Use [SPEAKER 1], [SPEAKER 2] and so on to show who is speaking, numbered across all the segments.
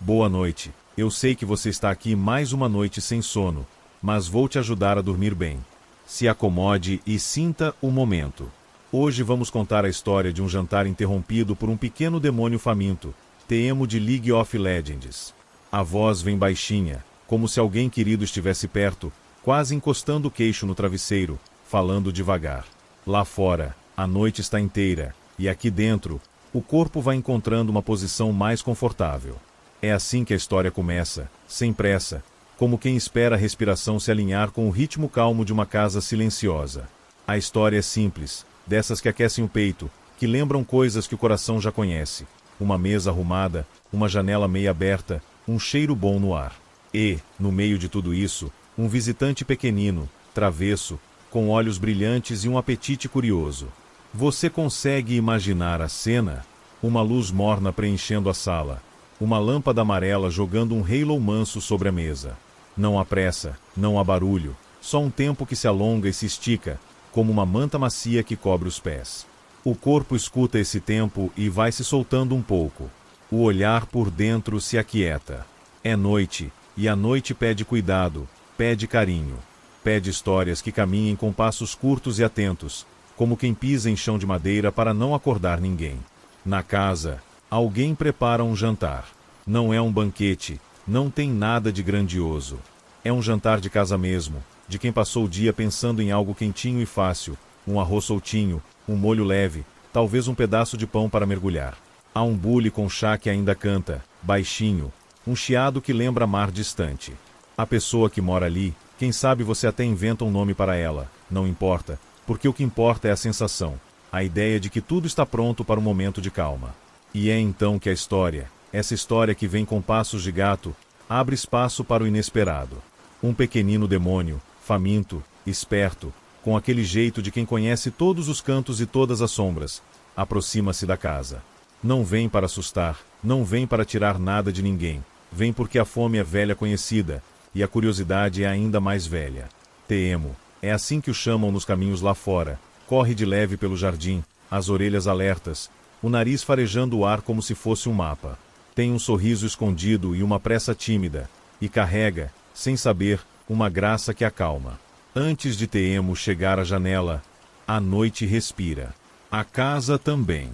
[SPEAKER 1] Boa noite. Eu sei que você está aqui mais uma noite sem sono, mas vou te ajudar a dormir bem. Se acomode e sinta o momento. Hoje vamos contar a história de um jantar interrompido por um pequeno demônio faminto, Teemo de League of Legends. A voz vem baixinha, como se alguém querido estivesse perto, quase encostando o queixo no travesseiro, falando devagar. Lá fora, a noite está inteira, e aqui dentro, o corpo vai encontrando uma posição mais confortável. É assim que a história começa, sem pressa, como quem espera a respiração se alinhar com o ritmo calmo de uma casa silenciosa. A história é simples, dessas que aquecem o peito, que lembram coisas que o coração já conhece. Uma mesa arrumada, uma janela meia aberta, um cheiro bom no ar. E, no meio de tudo isso, um visitante pequenino, travesso, com olhos brilhantes e um apetite curioso. Você consegue imaginar a cena? Uma luz morna preenchendo a sala. Uma lâmpada amarela jogando um halo manso sobre a mesa. Não há pressa, não há barulho, só um tempo que se alonga e se estica, como uma manta macia que cobre os pés. O corpo escuta esse tempo e vai se soltando um pouco. O olhar por dentro se aquieta. É noite, e a noite pede cuidado, pede carinho. Pede histórias que caminhem com passos curtos e atentos, como quem pisa em chão de madeira para não acordar ninguém. Na casa, alguém prepara um jantar. Não é um banquete, não tem nada de grandioso. É um jantar de casa mesmo, de quem passou o dia pensando em algo quentinho e fácil, um arroz soltinho, um molho leve, talvez um pedaço de pão para mergulhar. Há um bule com chá que ainda canta, baixinho, um chiado que lembra mar distante. A pessoa que mora ali, quem sabe você até inventa um nome para ela, não importa, porque o que importa é a sensação, a ideia de que tudo está pronto para um momento de calma. E é então que a história, essa história que vem com passos de gato, abre espaço para o inesperado. Um pequenino demônio, faminto, esperto, com aquele jeito de quem conhece todos os cantos e todas as sombras, aproxima-se da casa. Não vem para assustar, não vem para tirar nada de ninguém, vem porque a fome é velha conhecida, e a curiosidade é ainda mais velha. Teemo, é assim que o chamam nos caminhos lá fora, corre de leve pelo jardim, as orelhas alertas, o nariz farejando o ar como se fosse um mapa. Tem um sorriso escondido e uma pressa tímida, e carrega, sem saber, uma graça que acalma. Antes de Teemo chegar à janela, a noite respira. A casa também.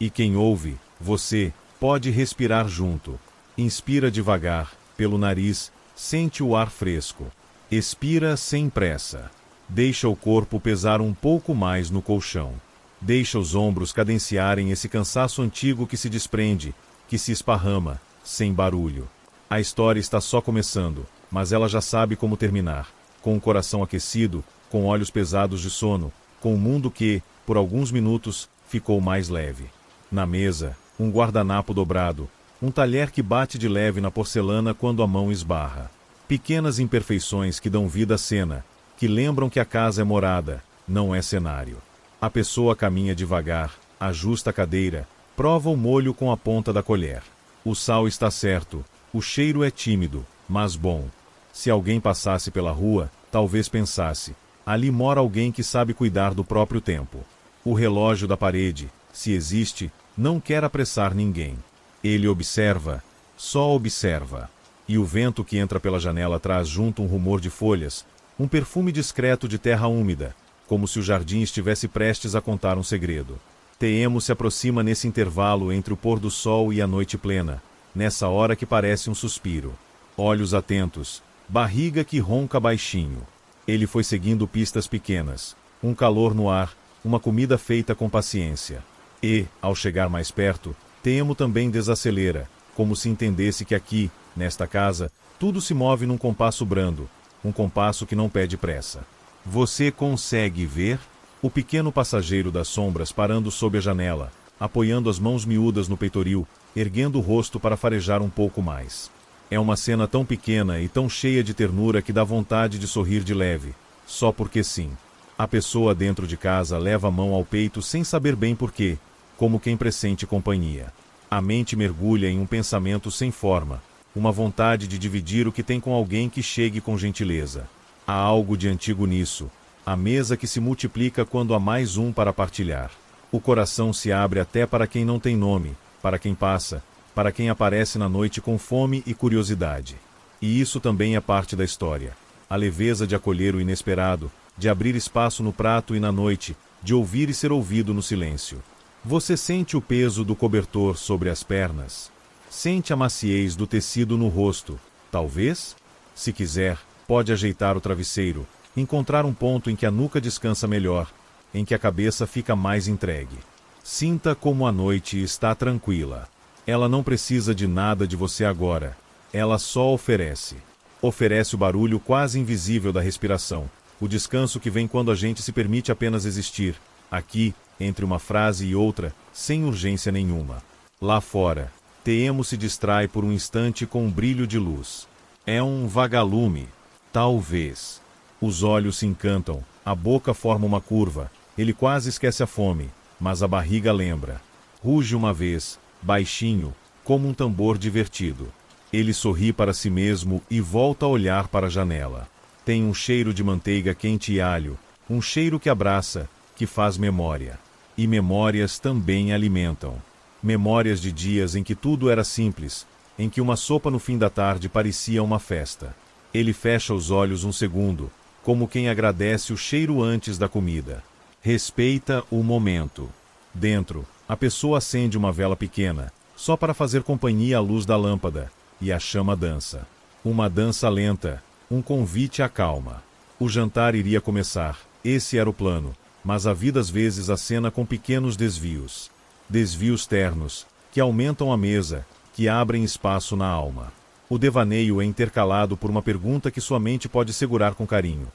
[SPEAKER 1] E quem ouve, você, pode respirar junto. Inspira devagar, pelo nariz, sente o ar fresco. Expira sem pressa. Deixa o corpo pesar um pouco mais no colchão. Deixa os ombros cadenciarem esse cansaço antigo que se desprende, que se esparrama, sem barulho. A história está só começando, mas ela já sabe como terminar. Com o coração aquecido, com olhos pesados de sono, com o mundo que, por alguns minutos, ficou mais leve. Na mesa, um guardanapo dobrado, um talher que bate de leve na porcelana quando a mão esbarra. Pequenas imperfeições que dão vida à cena, que lembram que a casa é morada, não é cenário. A pessoa caminha devagar, ajusta a cadeira, prova o molho com a ponta da colher. O sal está certo, o cheiro é tímido, mas bom. Se alguém passasse pela rua, talvez pensasse, ali mora alguém que sabe cuidar do próprio tempo. O relógio da parede, se existe, não quer apressar ninguém. Ele observa, só observa. E o vento que entra pela janela traz junto um rumor de folhas, um perfume discreto de terra úmida, como se o jardim estivesse prestes a contar um segredo. Teemo se aproxima nesse intervalo entre o pôr do sol e a noite plena, nessa hora que parece um suspiro. Olhos atentos, barriga que ronca baixinho. Ele foi seguindo pistas pequenas, um calor no ar, uma comida feita com paciência. E, ao chegar mais perto, Teemo também desacelera, como se entendesse que aqui, nesta casa, tudo se move num compasso brando, um compasso que não pede pressa. Você consegue ver? O pequeno passageiro das sombras parando sob a janela, apoiando as mãos miúdas no peitoril, erguendo o rosto para farejar um pouco mais. É uma cena tão pequena e tão cheia de ternura que dá vontade de sorrir de leve, só porque sim. A pessoa dentro de casa leva a mão ao peito sem saber bem porquê, como quem pressente companhia. A mente mergulha em um pensamento sem forma, uma vontade de dividir o que tem com alguém que chegue com gentileza. Há algo de antigo nisso, a mesa que se multiplica quando há mais um para partilhar. O coração se abre até para quem não tem nome, para quem passa, para quem aparece na noite com fome e curiosidade. E isso também é parte da história. A leveza de acolher o inesperado, de abrir espaço no prato e na noite, de ouvir e ser ouvido no silêncio. Você sente o peso do cobertor sobre as pernas? Sente a maciez do tecido no rosto? Talvez? Se quiser, pode ajeitar o travesseiro, encontrar um ponto em que a nuca descansa melhor, em que a cabeça fica mais entregue. Sinta como a noite está tranquila. Ela não precisa de nada de você agora. Ela só oferece. Oferece o barulho quase invisível da respiração, o descanso que vem quando a gente se permite apenas existir, aqui, entre uma frase e outra, sem urgência nenhuma. Lá fora, Teemo se distrai por um instante com um brilho de luz. É um vagalume. Talvez. Os olhos se encantam, a boca forma uma curva, ele quase esquece a fome, mas a barriga lembra. Ruge uma vez, baixinho, como um tambor divertido. Ele sorri para si mesmo e volta a olhar para a janela. Tem um cheiro de manteiga quente e alho, um cheiro que abraça, que faz memória. E memórias também alimentam. Memórias de dias em que tudo era simples, em que uma sopa no fim da tarde parecia uma festa. Ele fecha os olhos um segundo, como quem agradece o cheiro antes da comida. Respeita o momento. Dentro, a pessoa acende uma vela pequena, só para fazer companhia à luz da lâmpada, e a chama dança. Uma dança lenta, um convite à calma. O jantar iria começar, esse era o plano, mas a vida às vezes acena com pequenos desvios. Desvios ternos, que aumentam a mesa, que abrem espaço na alma. O devaneio é intercalado por uma pergunta que sua mente pode segurar com carinho.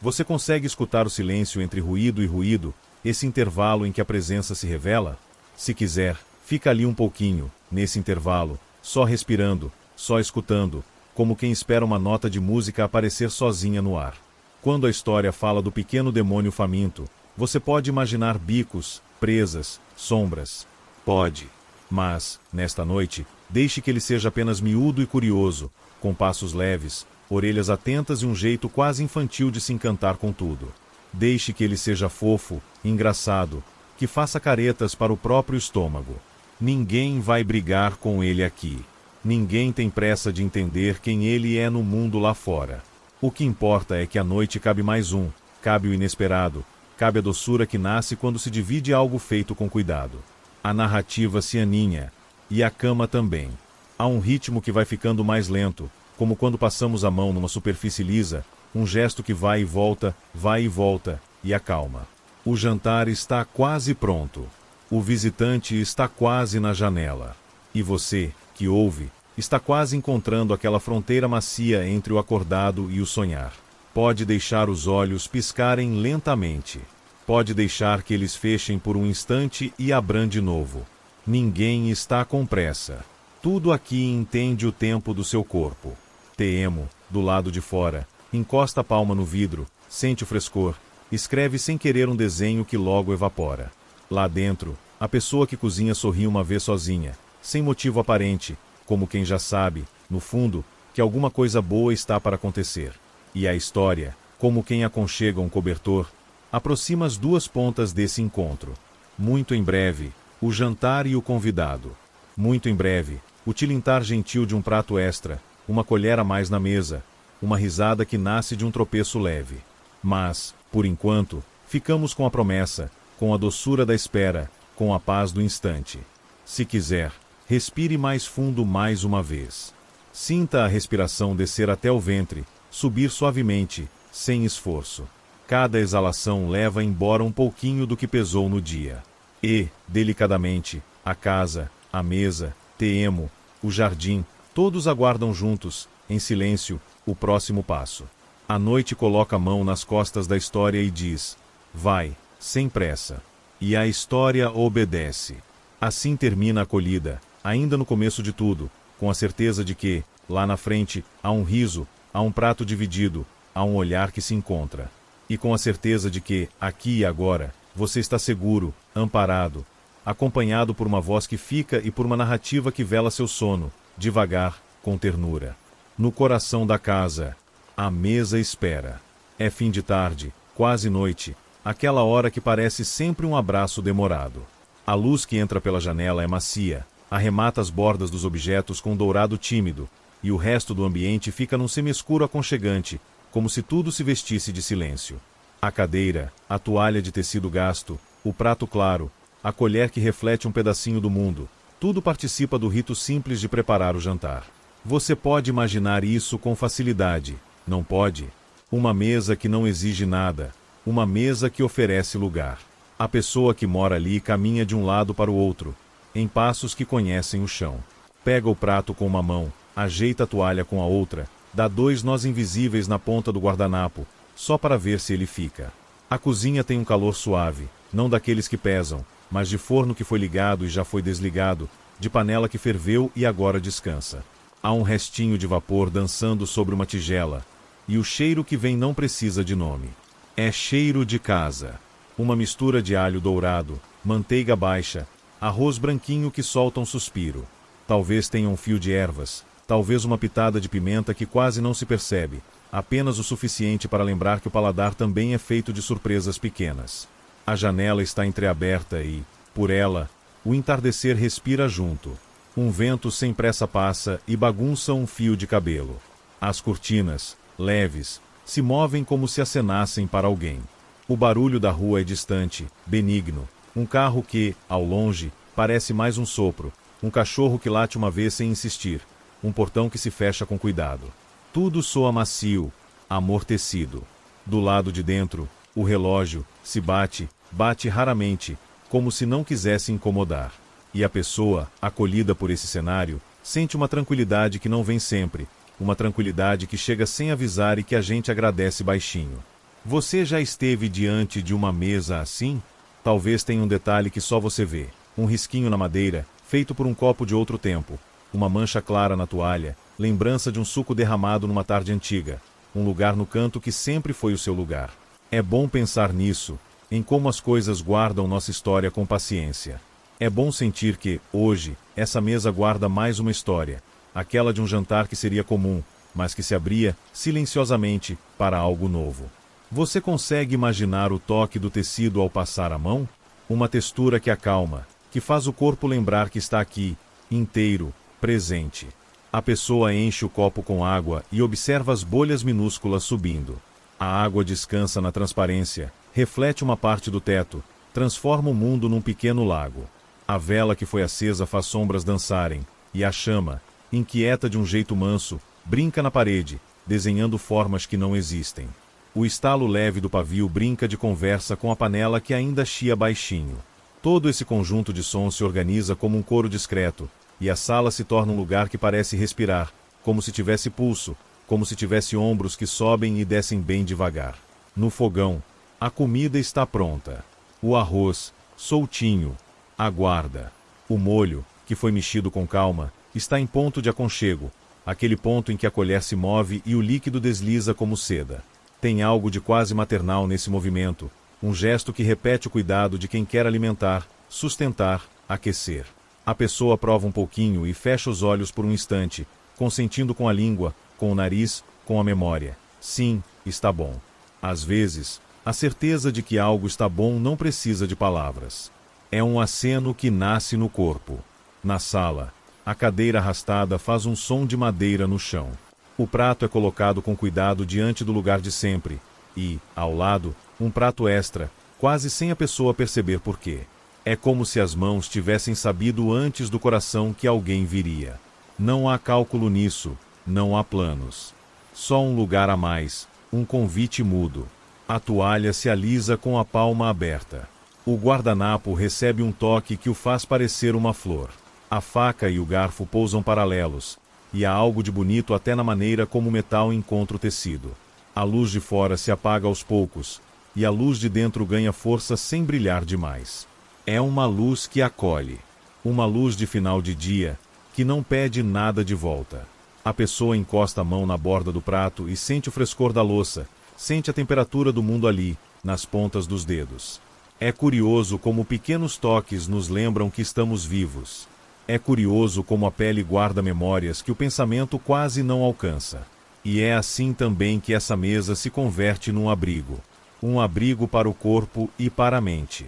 [SPEAKER 1] Você consegue escutar o silêncio entre ruído e ruído, esse intervalo em que a presença se revela? Se quiser, fica ali um pouquinho, nesse intervalo, só respirando, só escutando, como quem espera uma nota de música aparecer sozinha no ar. Quando a história fala do pequeno demônio faminto, você pode imaginar bicos, presas, sombras. Pode. Mas, nesta noite, deixe que ele seja apenas miúdo e curioso, com passos leves, orelhas atentas e um jeito quase infantil de se encantar com tudo. Deixe que ele seja fofo, engraçado, que faça caretas para o próprio estômago. Ninguém vai brigar com ele aqui. Ninguém tem pressa de entender quem ele é no mundo lá fora. O que importa é que à noite cabe mais um, cabe o inesperado, cabe a doçura que nasce quando se divide algo feito com cuidado. A narrativa se aninha, e a cama também. Há um ritmo que vai ficando mais lento, como quando passamos a mão numa superfície lisa, um gesto que vai e volta, e acalma. O jantar está quase pronto. O visitante está quase na janela. E você, que ouve, está quase encontrando aquela fronteira macia entre o acordado e o sonhar. Pode deixar os olhos piscarem lentamente. Pode deixar que eles fechem por um instante e abram de novo. Ninguém está com pressa. Tudo aqui entende o tempo do seu corpo. Teemo, do lado de fora, encosta a palma no vidro, sente o frescor, escreve sem querer um desenho que logo evapora. Lá dentro, a pessoa que cozinha sorri uma vez sozinha, sem motivo aparente, como quem já sabe, no fundo, que alguma coisa boa está para acontecer. E a história, como quem aconchega um cobertor, aproxima as duas pontas desse encontro. Muito em breve, o jantar e o convidado. Muito em breve, o tilintar gentil de um prato extra, uma colher a mais na mesa, uma risada que nasce de um tropeço leve. Mas, por enquanto, ficamos com a promessa, com a doçura da espera, com a paz do instante. Se quiser, respire mais fundo mais uma vez. Sinta a respiração descer até o ventre, subir suavemente, sem esforço. Cada exalação leva embora um pouquinho do que pesou no dia. E, delicadamente, a casa, a mesa, Teemo, o jardim, todos aguardam juntos, em silêncio, o próximo passo. A noite coloca a mão nas costas da história e diz: vai, sem pressa. E a história obedece. Assim termina a acolhida, ainda no começo de tudo, com a certeza de que, lá na frente, há um riso, há um prato dividido, há um olhar que se encontra. E com a certeza de que, aqui e agora, você está seguro, amparado, acompanhado por uma voz que fica e por uma narrativa que vela seu sono, devagar, com ternura. No coração da casa, a mesa espera. É fim de tarde, quase noite, aquela hora que parece sempre um abraço demorado. A luz que entra pela janela é macia, arremata as bordas dos objetos com um dourado tímido, e o resto do ambiente fica num semiescuro aconchegante, como se tudo se vestisse de silêncio. A cadeira, a toalha de tecido gasto, o prato claro, a colher que reflete um pedacinho do mundo, tudo participa do rito simples de preparar o jantar. Você pode imaginar isso com facilidade, não pode? Uma mesa que não exige nada, uma mesa que oferece lugar. A pessoa que mora ali caminha de um lado para o outro, em passos que conhecem o chão. Pega o prato com uma mão, ajeita a toalha com a outra, dá 2 nós invisíveis na ponta do guardanapo, só para ver se ele fica. A cozinha tem um calor suave, não daqueles que pesam, mas de forno que foi ligado e já foi desligado, de panela que ferveu e agora descansa. Há um restinho de vapor dançando sobre uma tigela, e o cheiro que vem não precisa de nome. É cheiro de casa. Uma mistura de alho dourado, manteiga baixa, arroz branquinho que solta um suspiro. Talvez tenha um fio de ervas, talvez uma pitada de pimenta que quase não se percebe, apenas o suficiente para lembrar que o paladar também é feito de surpresas pequenas. A janela está entreaberta e, por ela, o entardecer respira junto. Um vento sem pressa passa e bagunça um fio de cabelo. As cortinas, leves, se movem como se acenassem para alguém. O barulho da rua é distante, benigno. Um carro que, ao longe, parece mais um sopro. Um cachorro que late uma vez sem insistir. Um portão que se fecha com cuidado. Tudo soa macio, amortecido. Do lado de dentro, o relógio se bate raramente, como se não quisesse incomodar. E a pessoa, acolhida por esse cenário, sente uma tranquilidade que não vem sempre, uma tranquilidade que chega sem avisar e que a gente agradece baixinho. Você já esteve diante de uma mesa assim? Talvez tenha um detalhe que só você vê. Um risquinho na madeira, feito por um copo de outro tempo. Uma mancha clara na toalha, lembrança de um suco derramado numa tarde antiga. Um lugar no canto que sempre foi o seu lugar. É bom pensar nisso, em como as coisas guardam nossa história com paciência. É bom sentir que, hoje, essa mesa guarda mais uma história. Aquela de um jantar que seria comum, mas que se abria, silenciosamente, para algo novo. Você consegue imaginar o toque do tecido ao passar a mão? Uma textura que acalma, que faz o corpo lembrar que está aqui, inteiro, presente. A pessoa enche o copo com água e observa as bolhas minúsculas subindo. A água descansa na transparência, reflete uma parte do teto, transforma o mundo num pequeno lago. A vela que foi acesa faz sombras dançarem, e a chama, inquieta de um jeito manso, brinca na parede, desenhando formas que não existem. O estalo leve do pavio brinca de conversa com a panela que ainda chia baixinho. Todo esse conjunto de sons se organiza como um coro discreto, e a sala se torna um lugar que parece respirar, como se tivesse pulso, como se tivesse ombros que sobem e descem bem devagar. No fogão, a comida está pronta. O arroz, soltinho, aguarda. O molho, que foi mexido com calma, está em ponto de aconchego, aquele ponto em que a colher se move e o líquido desliza como seda. Tem algo de quase maternal nesse movimento, um gesto que repete o cuidado de quem quer alimentar, sustentar, aquecer. A pessoa prova um pouquinho e fecha os olhos por um instante, consentindo com a língua, com o nariz, com a memória. Sim, está bom. Às vezes, a certeza de que algo está bom não precisa de palavras. É um aceno que nasce no corpo. Na sala, a cadeira arrastada faz um som de madeira no chão. O prato é colocado com cuidado diante do lugar de sempre, e, ao lado, um prato extra, quase sem a pessoa perceber por quê. É como se as mãos tivessem sabido antes do coração que alguém viria. Não há cálculo nisso, não há planos. Só um lugar a mais, um convite mudo. A toalha se alisa com a palma aberta. O guardanapo recebe um toque que o faz parecer uma flor. A faca e o garfo pousam paralelos, e há algo de bonito até na maneira como o metal encontra o tecido. A luz de fora se apaga aos poucos, e a luz de dentro ganha força sem brilhar demais. É uma luz que acolhe. Uma luz de final de dia, que não pede nada de volta. A pessoa encosta a mão na borda do prato e sente o frescor da louça, sente a temperatura do mundo ali, nas pontas dos dedos. É curioso como pequenos toques nos lembram que estamos vivos. É curioso como a pele guarda memórias que o pensamento quase não alcança. E é assim também que essa mesa se converte num abrigo. Um abrigo para o corpo e para a mente.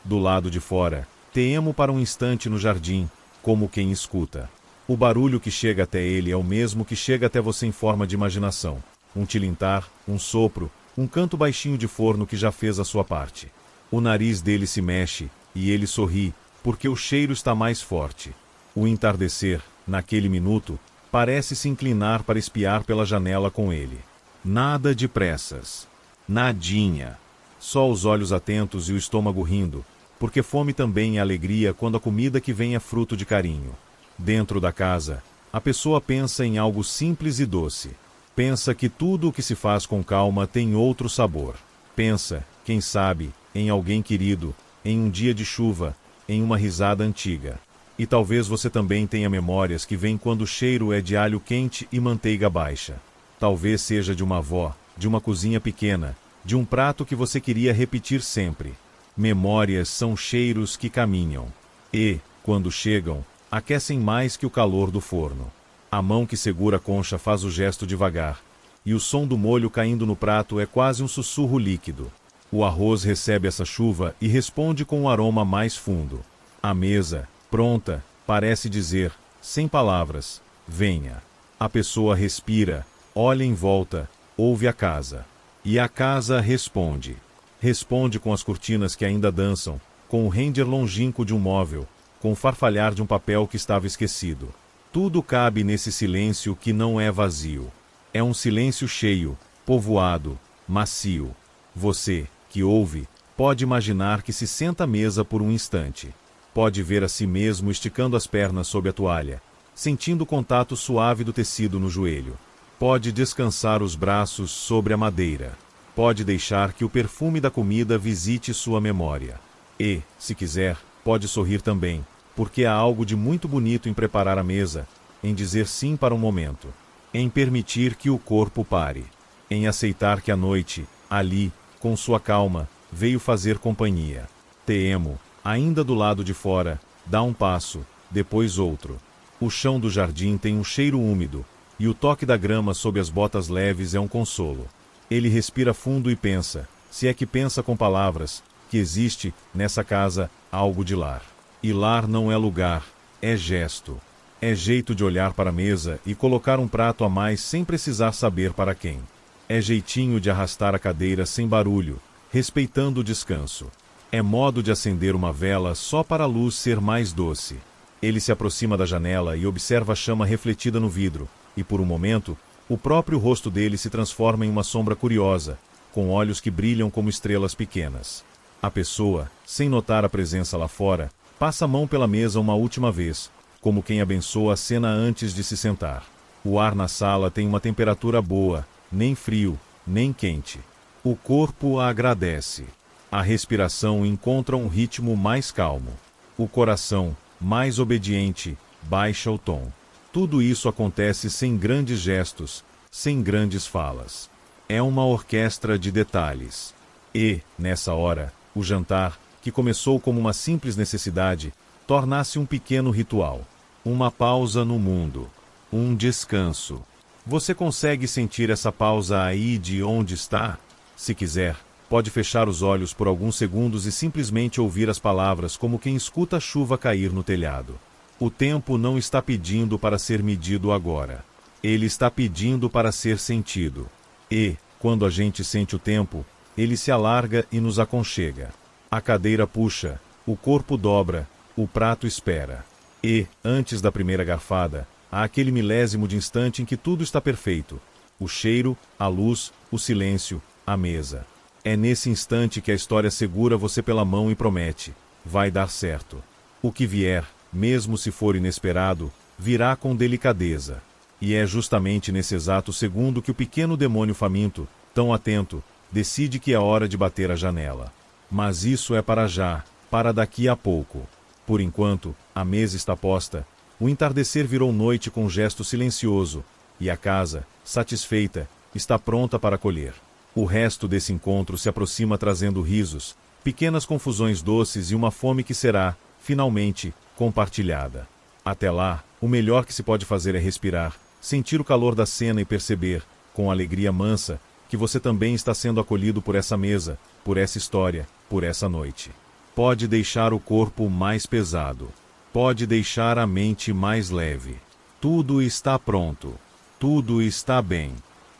[SPEAKER 1] Do lado de fora, teemo para um instante no jardim, como quem escuta. O barulho que chega até ele é o mesmo que chega até você em forma de imaginação. Um tilintar, um sopro, um canto baixinho de forno que já fez a sua parte. O nariz dele se mexe, e ele sorri, porque o cheiro está mais forte. O entardecer, naquele minuto, parece se inclinar para espiar pela janela com ele. Nada de pressas. Nadinha. Só os olhos atentos e o estômago rindo, porque fome também é alegria quando a comida que vem é fruto de carinho. Dentro da casa, a pessoa pensa em algo simples e doce. Pensa que tudo o que se faz com calma tem outro sabor. Pensa, quem sabe, em alguém querido, em um dia de chuva, em uma risada antiga. E talvez você também tenha memórias que vêm quando o cheiro é de alho quente e manteiga baixa. Talvez seja de uma avó, de uma cozinha pequena, de um prato que você queria repetir sempre. Memórias são cheiros que caminham. E, quando chegam, aquecem mais que o calor do forno. A mão que segura a concha faz o gesto devagar, e o som do molho caindo no prato é quase um sussurro líquido. O arroz recebe essa chuva e responde com um aroma mais fundo. A mesa, pronta, parece dizer, sem palavras, venha. A pessoa respira, olha em volta, ouve a casa. E a casa responde. Responde com as cortinas que ainda dançam, com o render longínquo de um móvel, com o farfalhar de um papel que estava esquecido. Tudo cabe nesse silêncio que não é vazio. É um silêncio cheio, povoado, macio. Você, que ouve, pode imaginar que se senta à mesa por um instante. Pode ver a si mesmo esticando as pernas sob a toalha, sentindo o contato suave do tecido no joelho. Pode descansar os braços sobre a madeira. Pode deixar que o perfume da comida visite sua memória. E, se quiser, pode sorrir também, porque há algo de muito bonito em preparar a mesa, em dizer sim para um momento, em permitir que o corpo pare, em aceitar que a noite, ali, com sua calma, veio fazer companhia. Teemo, ainda do lado de fora, dá um passo, depois outro. O chão do jardim tem um cheiro úmido, e o toque da grama sob as botas leves é um consolo. Ele respira fundo e pensa, se é que pensa com palavras, que existe, nessa casa, algo de lar. E lar não é lugar, é gesto. É jeito de olhar para a mesa e colocar um prato a mais sem precisar saber para quem. É jeitinho de arrastar a cadeira sem barulho, respeitando o descanso. É modo de acender uma vela só para a luz ser mais doce. Ele se aproxima da janela e observa a chama refletida no vidro, e por um momento, o próprio rosto dele se transforma em uma sombra curiosa, com olhos que brilham como estrelas pequenas. A pessoa, sem notar a presença lá fora, passa a mão pela mesa uma última vez, como quem abençoa a cena antes de se sentar. O ar na sala tem uma temperatura boa, nem frio, nem quente. O corpo a agradece. A respiração encontra um ritmo mais calmo. O coração, mais obediente, baixa o tom. Tudo isso acontece sem grandes gestos, sem grandes falas. É uma orquestra de detalhes. E, nessa hora, o jantar, que começou como uma simples necessidade, torna-se um pequeno ritual. Uma pausa no mundo. Um descanso. Você consegue sentir essa pausa aí de onde está? Se quiser, pode fechar os olhos por alguns segundos e simplesmente ouvir as palavras como quem escuta a chuva cair no telhado. O tempo não está pedindo para ser medido agora. Ele está pedindo para ser sentido. E, quando a gente sente o tempo, ele se alarga e nos aconchega. A cadeira puxa, o corpo dobra, o prato espera. E, antes da primeira garfada, há aquele milésimo de instante em que tudo está perfeito. O cheiro, a luz, o silêncio, a mesa. É nesse instante que a história segura você pela mão e promete: vai dar certo. O que vier, mesmo se for inesperado, virá com delicadeza. E é justamente nesse exato segundo que o pequeno demônio faminto, tão atento, decide que é hora de bater a janela. Mas isso é para já, para daqui a pouco. Por enquanto, a mesa está posta, o entardecer virou noite com um gesto silencioso, e a casa, satisfeita, está pronta para acolher. O resto desse encontro se aproxima trazendo risos, pequenas confusões doces e uma fome que será, finalmente, compartilhada. Até lá, o melhor que se pode fazer é respirar, sentir o calor da cena e perceber, com alegria mansa, que você também está sendo acolhido por essa mesa, por essa história, por essa noite. Pode deixar o corpo mais pesado. pode deixar a mente mais leve. Tudo está pronto. Tudo está bem.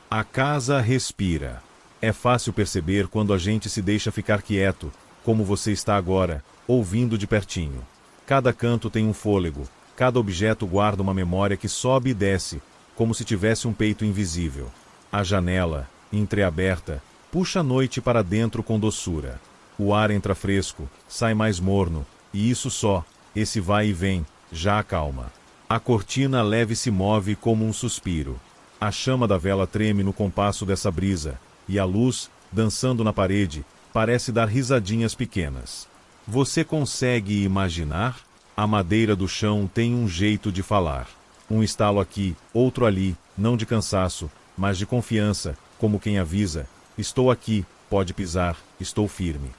[SPEAKER 1] A casa respira. É fácil perceber quando a gente se deixa ficar quieto, como você está agora, ouvindo de pertinho. Cada canto tem um fôlego, cada objeto guarda uma memória que sobe e desce, como se tivesse um peito invisível. A janela, entreaberta, puxa a noite para dentro com doçura. O ar entra fresco, sai mais morno, e isso só, esse vai e vem, já acalma. A cortina leve se move como um suspiro. A chama da vela treme no compasso dessa brisa, e a luz, dançando na parede, parece dar risadinhas pequenas. Você consegue imaginar? A madeira do chão tem um jeito de falar. Um estalo aqui, outro ali, não de cansaço, mas de confiança, como quem avisa: estou aqui, pode pisar, estou firme.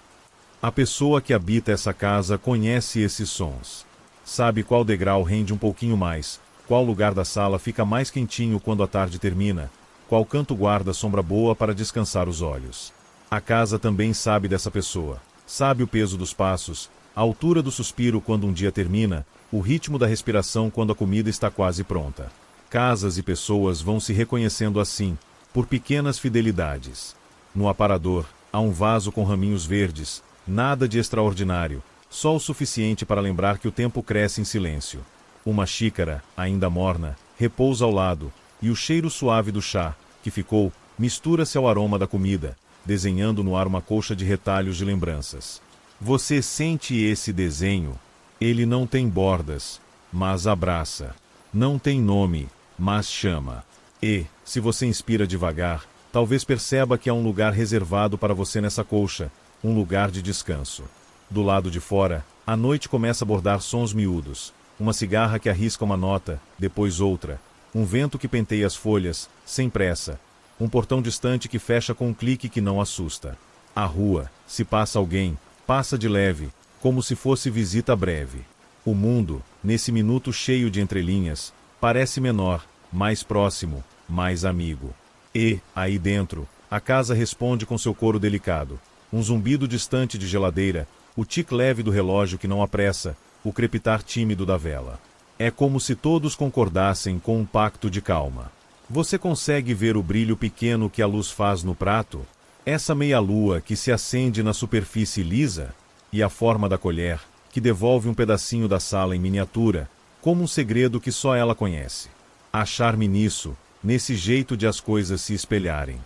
[SPEAKER 1] A pessoa que habita essa casa conhece esses sons. Sabe qual degrau rende um pouquinho mais, qual lugar da sala fica mais quentinho quando a tarde termina, qual canto guarda sombra boa para descansar os olhos. A casa também sabe dessa pessoa. Sabe o peso dos passos, a altura do suspiro quando um dia termina, o ritmo da respiração quando a comida está quase pronta. Casas e pessoas vão se reconhecendo assim, por pequenas fidelidades. No aparador, há um vaso com raminhos verdes, nada de extraordinário, só o suficiente para lembrar que o tempo cresce em silêncio. Uma xícara, ainda morna, repousa ao lado, e o cheiro suave do chá, que ficou, mistura-se ao aroma da comida, desenhando no ar uma colcha de retalhos de lembranças. Você sente esse desenho? Ele não tem bordas, mas abraça. Não tem nome, mas chama. E, se você inspira devagar, talvez perceba que há um lugar reservado para você nessa colcha, um lugar de descanso. Do lado de fora, a noite começa a bordar sons miúdos. Uma cigarra que arrisca uma nota, depois outra. Um vento que penteia as folhas, sem pressa. Um portão distante que fecha com um clique que não assusta. A rua, se passa alguém, passa de leve, como se fosse visita breve. O mundo, nesse minuto cheio de entrelinhas, parece menor, mais próximo, mais amigo. E, aí dentro, a casa responde com seu coro delicado. Um zumbido distante de geladeira, o tique leve do relógio que não apressa, o crepitar tímido da vela. É como se todos concordassem com um pacto de calma. Você consegue ver o brilho pequeno que a luz faz no prato? Essa meia-lua que se acende na superfície lisa? E a forma da colher, que devolve um pedacinho da sala em miniatura, como um segredo que só ela conhece. Achar-me nisso, nesse jeito de as coisas se espelharem.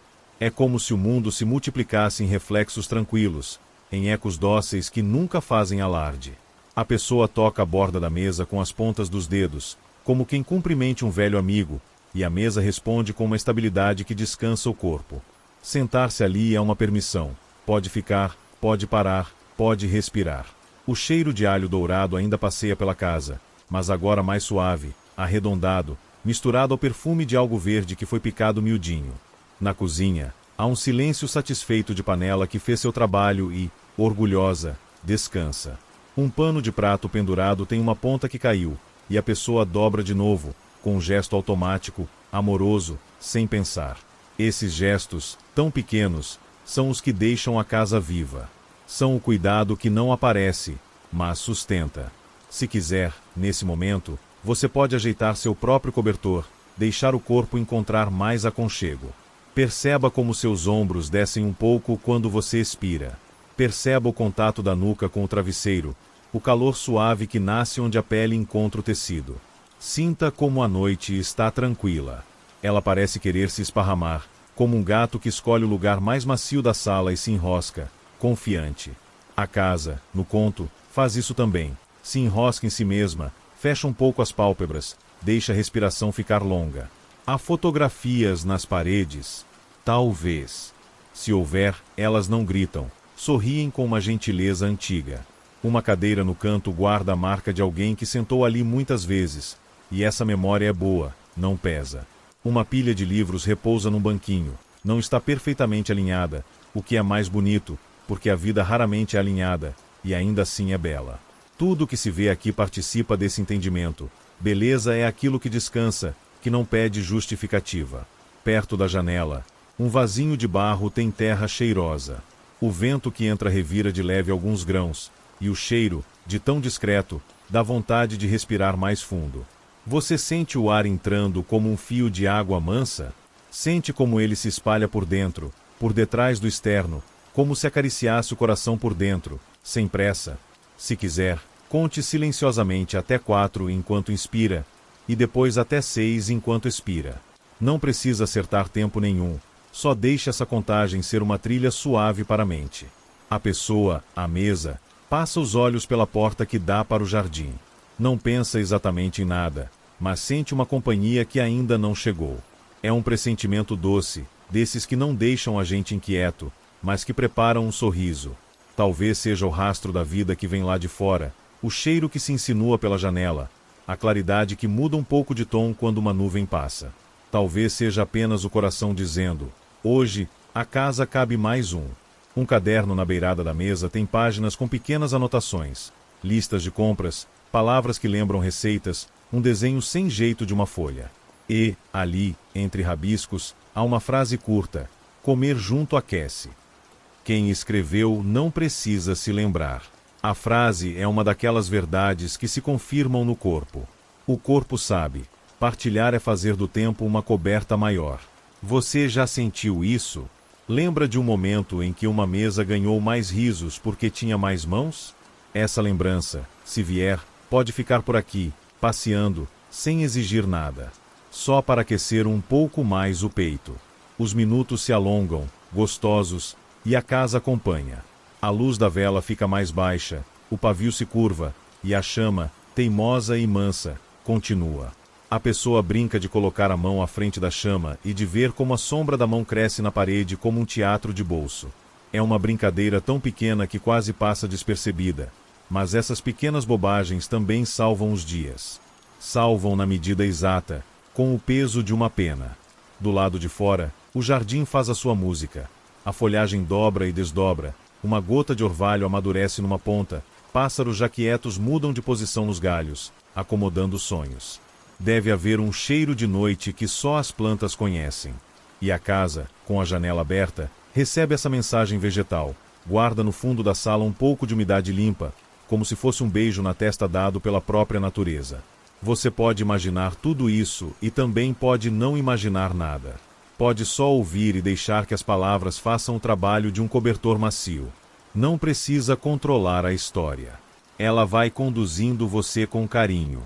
[SPEAKER 1] É como se o mundo se multiplicasse em reflexos tranquilos, em ecos dóceis que nunca fazem alarde. A pessoa toca a borda da mesa com as pontas dos dedos, como quem cumprimente um velho amigo, e a mesa responde com uma estabilidade que descansa o corpo. Sentar-se ali é uma permissão. Pode ficar, pode parar, pode respirar. O cheiro de alho dourado ainda passeia pela casa, mas agora mais suave, arredondado, misturado ao perfume de algo verde que foi picado miudinho. Na cozinha, há um silêncio satisfeito de panela que fez seu trabalho e, orgulhosa, descansa. Um pano de prato pendurado tem uma ponta que caiu, e a pessoa dobra de novo, com um gesto automático, amoroso, sem pensar. Esses gestos, tão pequenos, são os que deixam a casa viva. São o cuidado que não aparece, mas sustenta. Se quiser, nesse momento, você pode ajeitar seu próprio cobertor, deixar o corpo encontrar mais aconchego. Perceba como seus ombros descem um pouco quando você expira. Perceba o contato da nuca com o travesseiro, o calor suave que nasce onde a pele encontra o tecido. Sinta como a noite está tranquila. Ela parece querer se esparramar, como um gato que escolhe o lugar mais macio da sala e se enrosca, confiante. A casa, no conto, faz isso também. Se enrosca em si mesma, fecha um pouco as pálpebras, deixa a respiração ficar longa. Há fotografias nas paredes? Talvez. Se houver, elas não gritam, sorriem com uma gentileza antiga. Uma cadeira no canto guarda a marca de alguém que sentou ali muitas vezes, e essa memória é boa, não pesa. Uma pilha de livros repousa num banquinho, não está perfeitamente alinhada, o que é mais bonito, porque a vida raramente é alinhada, e ainda assim é bela. Tudo que se vê aqui participa desse entendimento. Beleza é aquilo que descansa, que não pede justificativa. Perto da janela, um vasinho de barro tem terra cheirosa. O vento que entra revira de leve alguns grãos, e o cheiro, de tão discreto, dá vontade de respirar mais fundo. Você sente o ar entrando como um fio de água mansa? Sente como ele se espalha por dentro, por detrás do externo, como se acariciasse o coração por dentro, sem pressa. Se quiser, conte silenciosamente até 4 enquanto inspira, e depois até 6 enquanto expira. Não precisa acertar tempo nenhum, só deixe essa contagem ser uma trilha suave para a mente. A pessoa, à mesa, passa os olhos pela porta que dá para o jardim. Não pensa exatamente em nada, mas sente uma companhia que ainda não chegou. É um pressentimento doce, desses que não deixam a gente inquieto, mas que preparam um sorriso. Talvez seja o rastro da vida que vem lá de fora, o cheiro que se insinua pela janela, a claridade que muda um pouco de tom quando uma nuvem passa. Talvez seja apenas o coração dizendo: hoje, a casa cabe mais um. Um caderno na beirada da mesa tem páginas com pequenas anotações, listas de compras, palavras que lembram receitas, um desenho sem jeito de uma folha. E, ali, entre rabiscos, há uma frase curta: comer junto aquece. Quem escreveu não precisa se lembrar. A frase é uma daquelas verdades que se confirmam no corpo. O corpo sabe. Partilhar é fazer do tempo uma coberta maior. Você já sentiu isso? Lembra de um momento em que uma mesa ganhou mais risos porque tinha mais mãos? Essa lembrança, se vier, pode ficar por aqui, passeando, sem exigir nada. Só para aquecer um pouco mais o peito. Os minutos se alongam, gostosos, e a casa acompanha. A luz da vela fica mais baixa, o pavio se curva, e a chama, teimosa e mansa, continua. A pessoa brinca de colocar a mão à frente da chama e de ver como a sombra da mão cresce na parede como um teatro de bolso. É uma brincadeira tão pequena que quase passa despercebida, mas essas pequenas bobagens também salvam os dias. Salvam na medida exata, com o peso de uma pena. Do lado de fora, o jardim faz a sua música. A folhagem dobra e desdobra, uma gota de orvalho amadurece numa ponta, pássaros já quietos mudam de posição nos galhos, acomodando sonhos. Deve haver um cheiro de noite que só as plantas conhecem. E a casa, com a janela aberta, recebe essa mensagem vegetal, guarda no fundo da sala um pouco de umidade limpa, como se fosse um beijo na testa dado pela própria natureza. Você pode imaginar tudo isso e também pode não imaginar nada. Pode só ouvir e deixar que as palavras façam o trabalho de um cobertor macio. Não precisa controlar a história. Ela vai conduzindo você com carinho.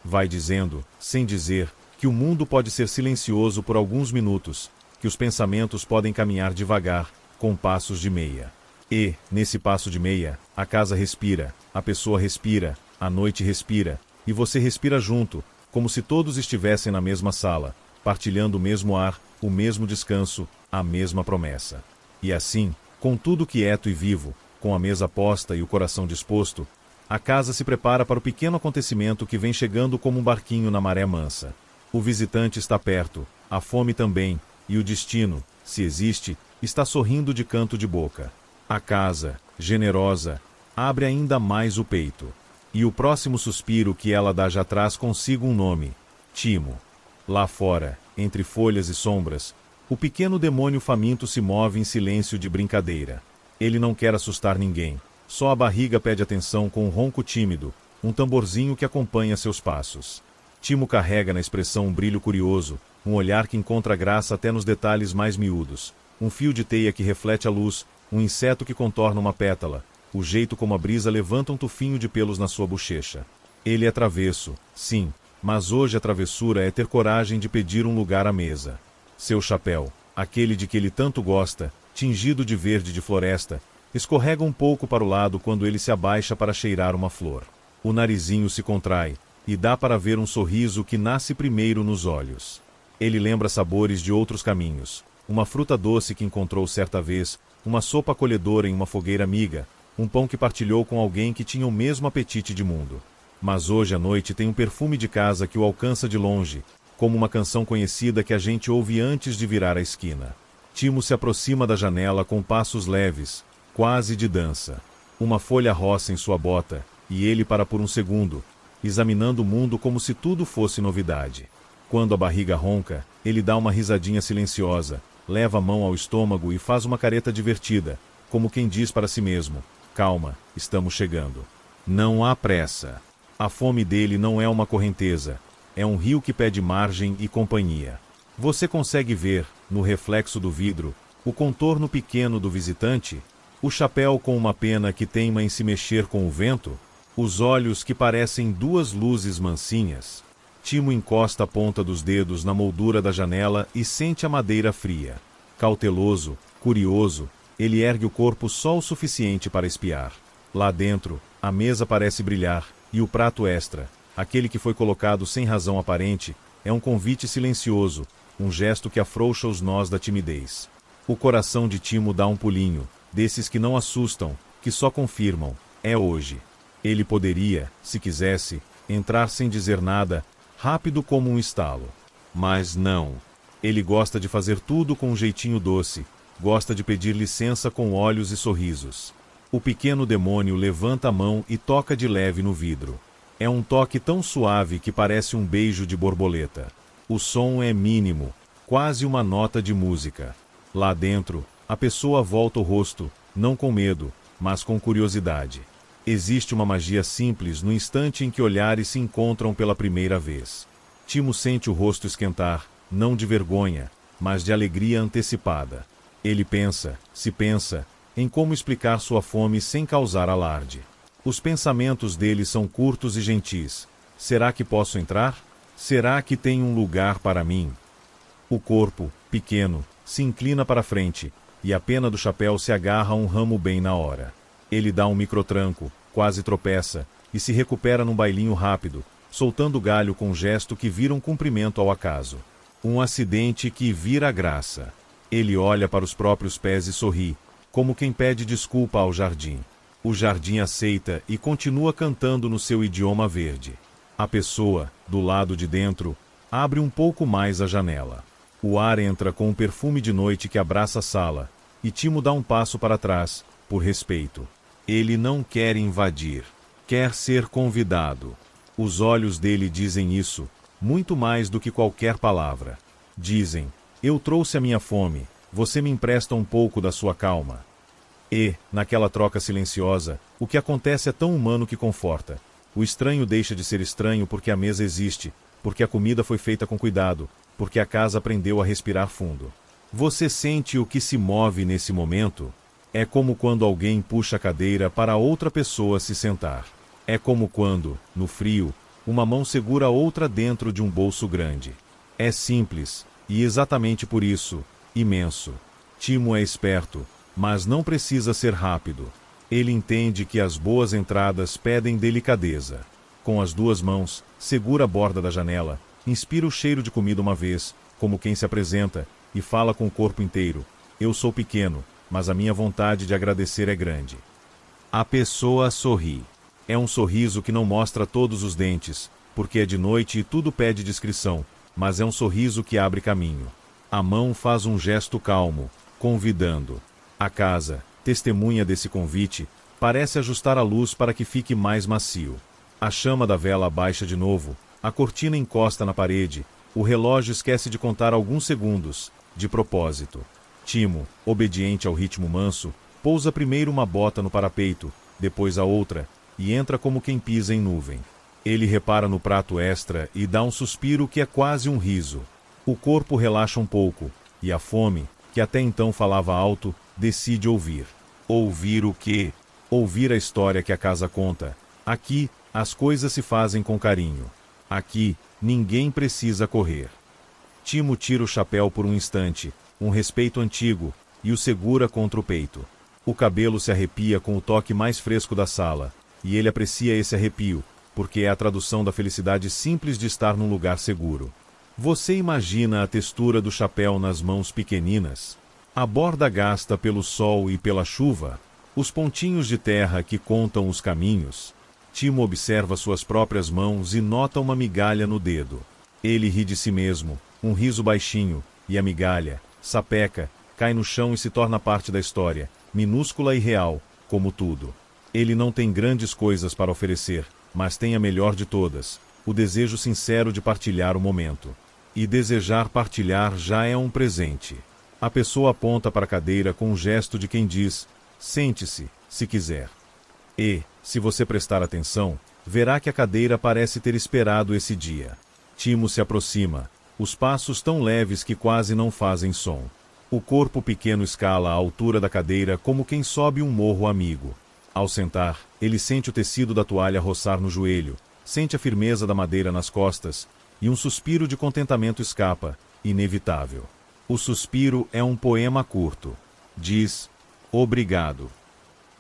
[SPEAKER 1] Vai dizendo, sem dizer, que o mundo pode ser silencioso por alguns minutos, que os pensamentos podem caminhar devagar, com passos de meia. E, nesse passo de meia, a casa respira, a pessoa respira, a noite respira, e você respira junto, como se todos estivessem na mesma sala, partilhando o mesmo ar, o mesmo descanso, a mesma promessa. E assim, com tudo quieto e vivo, com a mesa posta e o coração disposto, a casa se prepara para o pequeno acontecimento que vem chegando como um barquinho na maré mansa. O visitante está perto, a fome também, e o destino, se existe, está sorrindo de canto de boca. A casa, generosa, abre ainda mais o peito. E o próximo suspiro que ela dá já traz consigo um nome: Timo. Lá fora, entre folhas e sombras, o pequeno demônio faminto se move em silêncio de brincadeira. Ele não quer assustar ninguém, só a barriga pede atenção com um ronco tímido, um tamborzinho que acompanha seus passos. Timo carrega na expressão um brilho curioso, um olhar que encontra graça até nos detalhes mais miúdos, um fio de teia que reflete a luz, um inseto que contorna uma pétala, o jeito como a brisa levanta um tufinho de pelos na sua bochecha. Ele é travesso, sim, mas hoje a travessura é ter coragem de pedir um lugar à mesa. Seu chapéu, aquele de que ele tanto gosta, tingido de verde de floresta, escorrega um pouco para o lado quando ele se abaixa para cheirar uma flor. O narizinho se contrai, e dá para ver um sorriso que nasce primeiro nos olhos. Ele lembra sabores de outros caminhos, uma fruta doce que encontrou certa vez, uma sopa acolhedora em uma fogueira amiga, um pão que partilhou com alguém que tinha o mesmo apetite de mundo. Mas hoje à noite tem um perfume de casa que o alcança de longe, como uma canção conhecida que a gente ouve antes de virar a esquina. Timo se aproxima da janela com passos leves, quase de dança. Uma folha roça em sua bota, e ele para por um segundo, examinando o mundo como se tudo fosse novidade. Quando a barriga ronca, ele dá uma risadinha silenciosa, leva a mão ao estômago e faz uma careta divertida, como quem diz para si mesmo: calma, estamos chegando. Não há pressa. A fome dele não é uma correnteza, é um rio que pede margem e companhia. Você consegue ver, no reflexo do vidro, o contorno pequeno do visitante, o chapéu com uma pena que teima em se mexer com o vento, os olhos que parecem duas luzes mansinhas. Timo encosta a ponta dos dedos na moldura da janela e sente a madeira fria. Cauteloso, curioso, ele ergue o corpo só o suficiente para espiar. Lá dentro, a mesa parece brilhar, e o prato extra, aquele que foi colocado sem razão aparente, é um convite silencioso, um gesto que afrouxa os nós da timidez. O coração de Timo dá um pulinho, desses que não assustam, que só confirmam, é hoje. Ele poderia, se quisesse, entrar sem dizer nada, rápido como um estalo. Mas não. Ele gosta de fazer tudo com um jeitinho doce, gosta de pedir licença com olhos e sorrisos. O pequeno demônio levanta a mão e toca de leve no vidro. É um toque tão suave que parece um beijo de borboleta. O som é mínimo, quase uma nota de música. Lá dentro, a pessoa volta o rosto, não com medo, mas com curiosidade. Existe uma magia simples no instante em que olhares se encontram pela primeira vez. Timo sente o rosto esquentar, não de vergonha, mas de alegria antecipada. Ele pensa, se pensa, em como explicar sua fome sem causar alarde. Os pensamentos dele são curtos e gentis. Será que posso entrar? Será que tem um lugar para mim? O corpo, pequeno, se inclina para frente, e a pena do chapéu se agarra a um ramo bem na hora. Ele dá um microtranco, quase tropeça, e se recupera num bailinho rápido, soltando o galho com um gesto que vira um cumprimento ao acaso. Um acidente que vira graça. Ele olha para os próprios pés e sorri, como quem pede desculpa ao jardim. O jardim aceita e continua cantando no seu idioma verde. A pessoa, do lado de dentro, abre um pouco mais a janela. O ar entra com um perfume de noite que abraça a sala, e Timo dá um passo para trás, por respeito. Ele não quer invadir, quer ser convidado. Os olhos dele dizem isso, muito mais do que qualquer palavra. Dizem, eu trouxe a minha fome, você me empresta um pouco da sua calma. E, naquela troca silenciosa, o que acontece é tão humano que conforta. O estranho deixa de ser estranho porque a mesa existe, porque a comida foi feita com cuidado, porque a casa aprendeu a respirar fundo. Você sente o que se move nesse momento? É como quando alguém puxa a cadeira para outra pessoa se sentar. É como quando, no frio, uma mão segura outra dentro de um bolso grande. É simples, e exatamente por isso, imenso. Timo é esperto, mas não precisa ser rápido. Ele entende que as boas entradas pedem delicadeza. Com as duas mãos, segura a borda da janela, inspira o cheiro de comida uma vez, como quem se apresenta, e fala com o corpo inteiro. Eu sou pequeno, mas a minha vontade de agradecer é grande. A pessoa sorri. É um sorriso que não mostra todos os dentes, porque é de noite e tudo pede discrição, mas é um sorriso que abre caminho. A mão faz um gesto calmo, convidando. A casa, testemunha desse convite, parece ajustar a luz para que fique mais macio. A chama da vela baixa de novo, a cortina encosta na parede, o relógio esquece de contar alguns segundos, de propósito. Timo, obediente ao ritmo manso, pousa primeiro uma bota no parapeito, depois a outra, e entra como quem pisa em nuvem. Ele repara no prato extra e dá um suspiro que é quase um riso. O corpo relaxa um pouco, e a fome, que até então falava alto, decide ouvir. Ouvir o quê? Ouvir a história que a casa conta. Aqui, as coisas se fazem com carinho. Aqui, ninguém precisa correr. Timo tira o chapéu por um instante, um respeito antigo, e o segura contra o peito. O cabelo se arrepia com o toque mais fresco da sala, e ele aprecia esse arrepio, porque é a tradução da felicidade simples de estar num lugar seguro. Você imagina a textura do chapéu nas mãos pequeninas? A borda gasta pelo sol e pela chuva? Os pontinhos de terra que contam os caminhos? Timo observa suas próprias mãos e nota uma migalha no dedo. Ele ri de si mesmo, um riso baixinho, e a migalha, sapeca, cai no chão e se torna parte da história, minúscula e real, como tudo. Ele não tem grandes coisas para oferecer, mas tem a melhor de todas, o desejo sincero de partilhar o momento. E desejar partilhar já é um presente. A pessoa aponta para a cadeira com um gesto de quem diz, sente-se, se quiser. E, se você prestar atenção, verá que a cadeira parece ter esperado esse dia. Timo se aproxima, os passos tão leves que quase não fazem som. O corpo pequeno escala a altura da cadeira como quem sobe um morro amigo. Ao sentar, ele sente o tecido da toalha roçar no joelho, sente a firmeza da madeira nas costas, e um suspiro de contentamento escapa, inevitável. O suspiro é um poema curto. Diz: obrigado.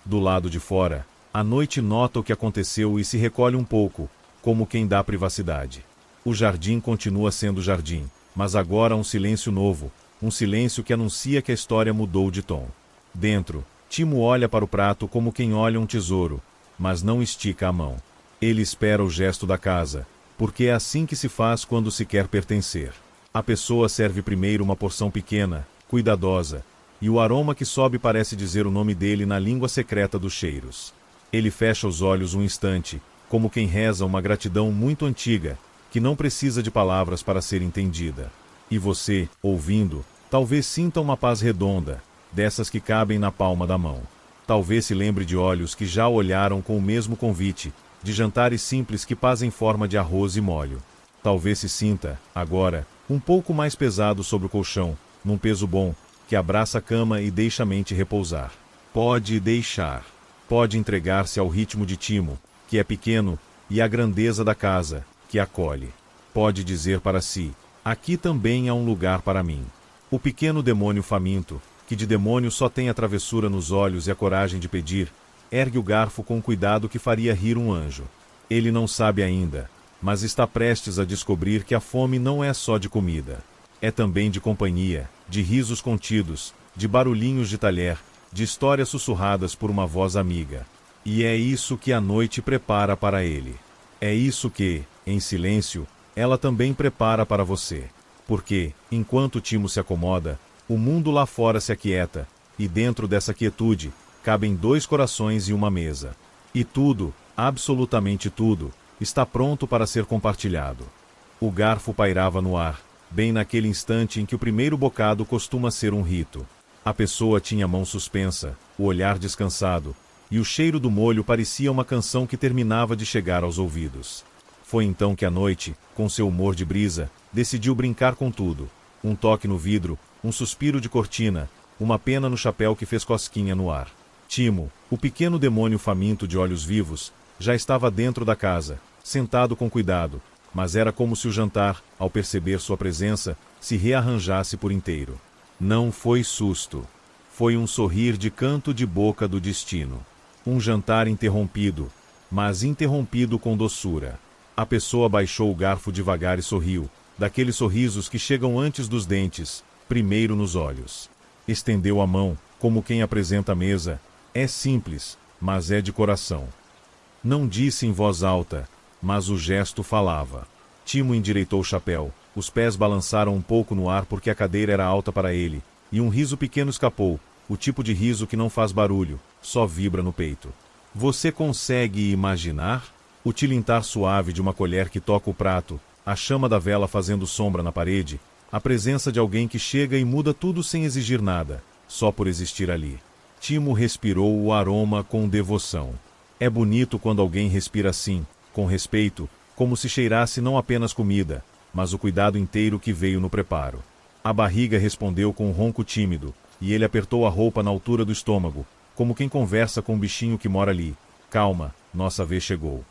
[SPEAKER 1] Do lado de fora, a noite nota o que aconteceu e se recolhe um pouco, como quem dá privacidade. O jardim continua sendo jardim, mas agora há um silêncio novo, um silêncio que anuncia que a história mudou de tom. Dentro, Timo olha para o prato como quem olha um tesouro, mas não estica a mão. Ele espera o gesto da casa, porque é assim que se faz quando se quer pertencer. A pessoa serve primeiro uma porção pequena, cuidadosa, e o aroma que sobe parece dizer o nome dele na língua secreta dos cheiros. Ele fecha os olhos um instante, como quem reza uma gratidão muito antiga, que não precisa de palavras para ser entendida. E você, ouvindo, talvez sinta uma paz redonda, dessas que cabem na palma da mão. Talvez se lembre de olhos que já olharam com o mesmo convite, de jantares simples que fazem forma de arroz e molho. Talvez se sinta, agora, um pouco mais pesado sobre o colchão, num peso bom, que abraça a cama e deixa a mente repousar. Pode deixar. Pode entregar-se ao ritmo de Timo, que é pequeno, e à grandeza da casa, que acolhe. Pode dizer para si: aqui também há um lugar para mim. O pequeno demônio faminto, que de demônio só tem a travessura nos olhos e a coragem de pedir, ergue o garfo com cuidado que faria rir um anjo. Ele não sabe ainda, mas está prestes a descobrir que a fome não é só de comida. É também de companhia, de risos contidos, de barulhinhos de talher, de histórias sussurradas por uma voz amiga. E é isso que a noite prepara para ele. É isso que, em silêncio, ela também prepara para você. Porque, enquanto Timo se acomoda, o mundo lá fora se aquieta, e dentro dessa quietude, cabem 2 corações e uma mesa. E tudo, absolutamente tudo, está pronto para ser compartilhado. O garfo pairava no ar, bem naquele instante em que o primeiro bocado costuma ser um rito. A pessoa tinha a mão suspensa, o olhar descansado, e o cheiro do molho parecia uma canção que terminava de chegar aos ouvidos. Foi então que a noite, com seu humor de brisa, decidiu brincar com tudo. Um toque no vidro, um suspiro de cortina, uma pena no chapéu que fez cosquinha no ar. Timo, o pequeno demônio faminto de olhos vivos, já estava dentro da casa, sentado com cuidado, mas era como se o jantar, ao perceber sua presença, se rearranjasse por inteiro. Não foi susto. Foi um sorrir de canto de boca do destino. Um jantar interrompido, mas interrompido com doçura. A pessoa baixou o garfo devagar e sorriu, daqueles sorrisos que chegam antes dos dentes, primeiro nos olhos. Estendeu a mão, como quem apresenta a mesa. É simples, mas é de coração. Não disse em voz alta, mas o gesto falava. Timo endireitou o chapéu, os pés balançaram um pouco no ar porque a cadeira era alta para ele, e um riso pequeno escapou, o tipo de riso que não faz barulho, só vibra no peito. Você consegue imaginar? O tilintar suave de uma colher que toca o prato, a chama da vela fazendo sombra na parede, a presença de alguém que chega e muda tudo sem exigir nada, só por existir ali. Timo respirou o aroma com devoção. É bonito quando alguém respira assim, com respeito, como se cheirasse não apenas comida, mas o cuidado inteiro que veio no preparo. A barriga respondeu com um ronco tímido, e ele apertou a roupa na altura do estômago, como quem conversa com um bichinho que mora ali. Calma, nossa vez chegou.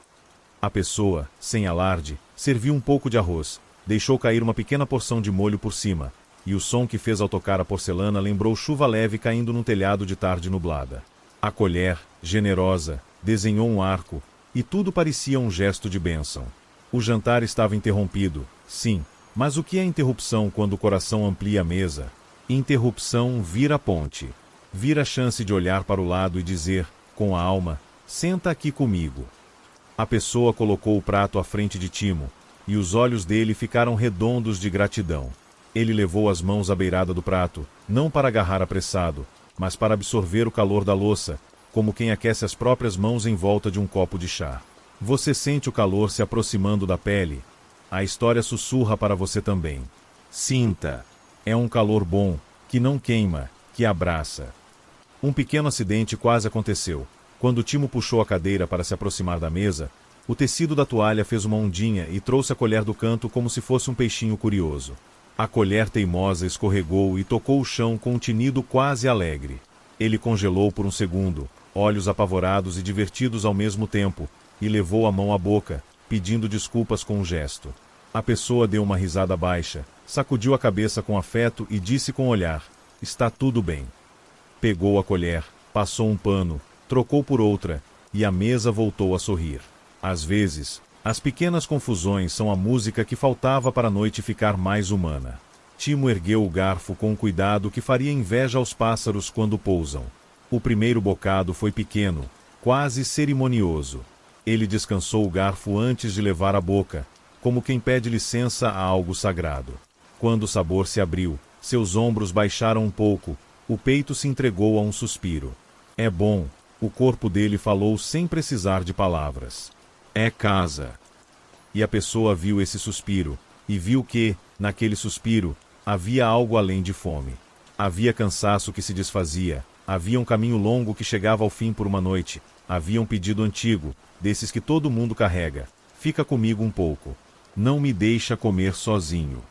[SPEAKER 1] A pessoa, sem alarde, serviu um pouco de arroz, deixou cair uma pequena porção de molho por cima, e o som que fez ao tocar a porcelana lembrou chuva leve caindo num telhado de tarde nublada. A colher, generosa, desenhou um arco, e tudo parecia um gesto de bênção. O jantar estava interrompido, sim, mas o que é interrupção quando o coração amplia a mesa? Interrupção vira ponte. Vira a chance de olhar para o lado e dizer, com a alma, senta aqui comigo. A pessoa colocou o prato à frente de Timo, e os olhos dele ficaram redondos de gratidão. Ele levou as mãos à beirada do prato, não para agarrar apressado, mas para absorver o calor da louça, como quem aquece as próprias mãos em volta de um copo de chá. Você sente o calor se aproximando da pele? A história sussurra para você também. Sinta. É um calor bom, que não queima, que abraça. Um pequeno acidente quase aconteceu. Quando Timo puxou a cadeira para se aproximar da mesa, O tecido da toalha fez uma ondinha e trouxe a colher do canto como se fosse um peixinho curioso. A colher teimosa escorregou e tocou o chão com um tinido quase alegre. Ele congelou por um segundo, olhos apavorados e divertidos ao mesmo tempo, e levou a mão à boca, pedindo desculpas com um gesto. A pessoa deu uma risada baixa, sacudiu a cabeça com afeto e disse com o olhar: "Está tudo bem." Pegou a colher, passou um pano, trocou por outra, e a mesa voltou a sorrir. Às vezes, as pequenas confusões são a música que faltava para a noite ficar mais humana. Timo ergueu o garfo com um cuidado que faria inveja aos pássaros quando pousam. O primeiro bocado foi pequeno, quase cerimonioso. Ele descansou o garfo antes de levar à boca, como quem pede licença a algo sagrado. Quando o sabor se abriu, seus ombros baixaram um pouco, o peito se entregou a um suspiro. "É bom", o corpo dele falou sem precisar de palavras. "É casa." E a pessoa viu esse suspiro, e viu que, naquele suspiro, havia algo além de fome. Havia cansaço que se desfazia, havia um caminho longo que chegava ao fim por uma noite, havia um pedido antigo, desses que todo mundo carrega: "Fica comigo um pouco. Não me deixa comer sozinho."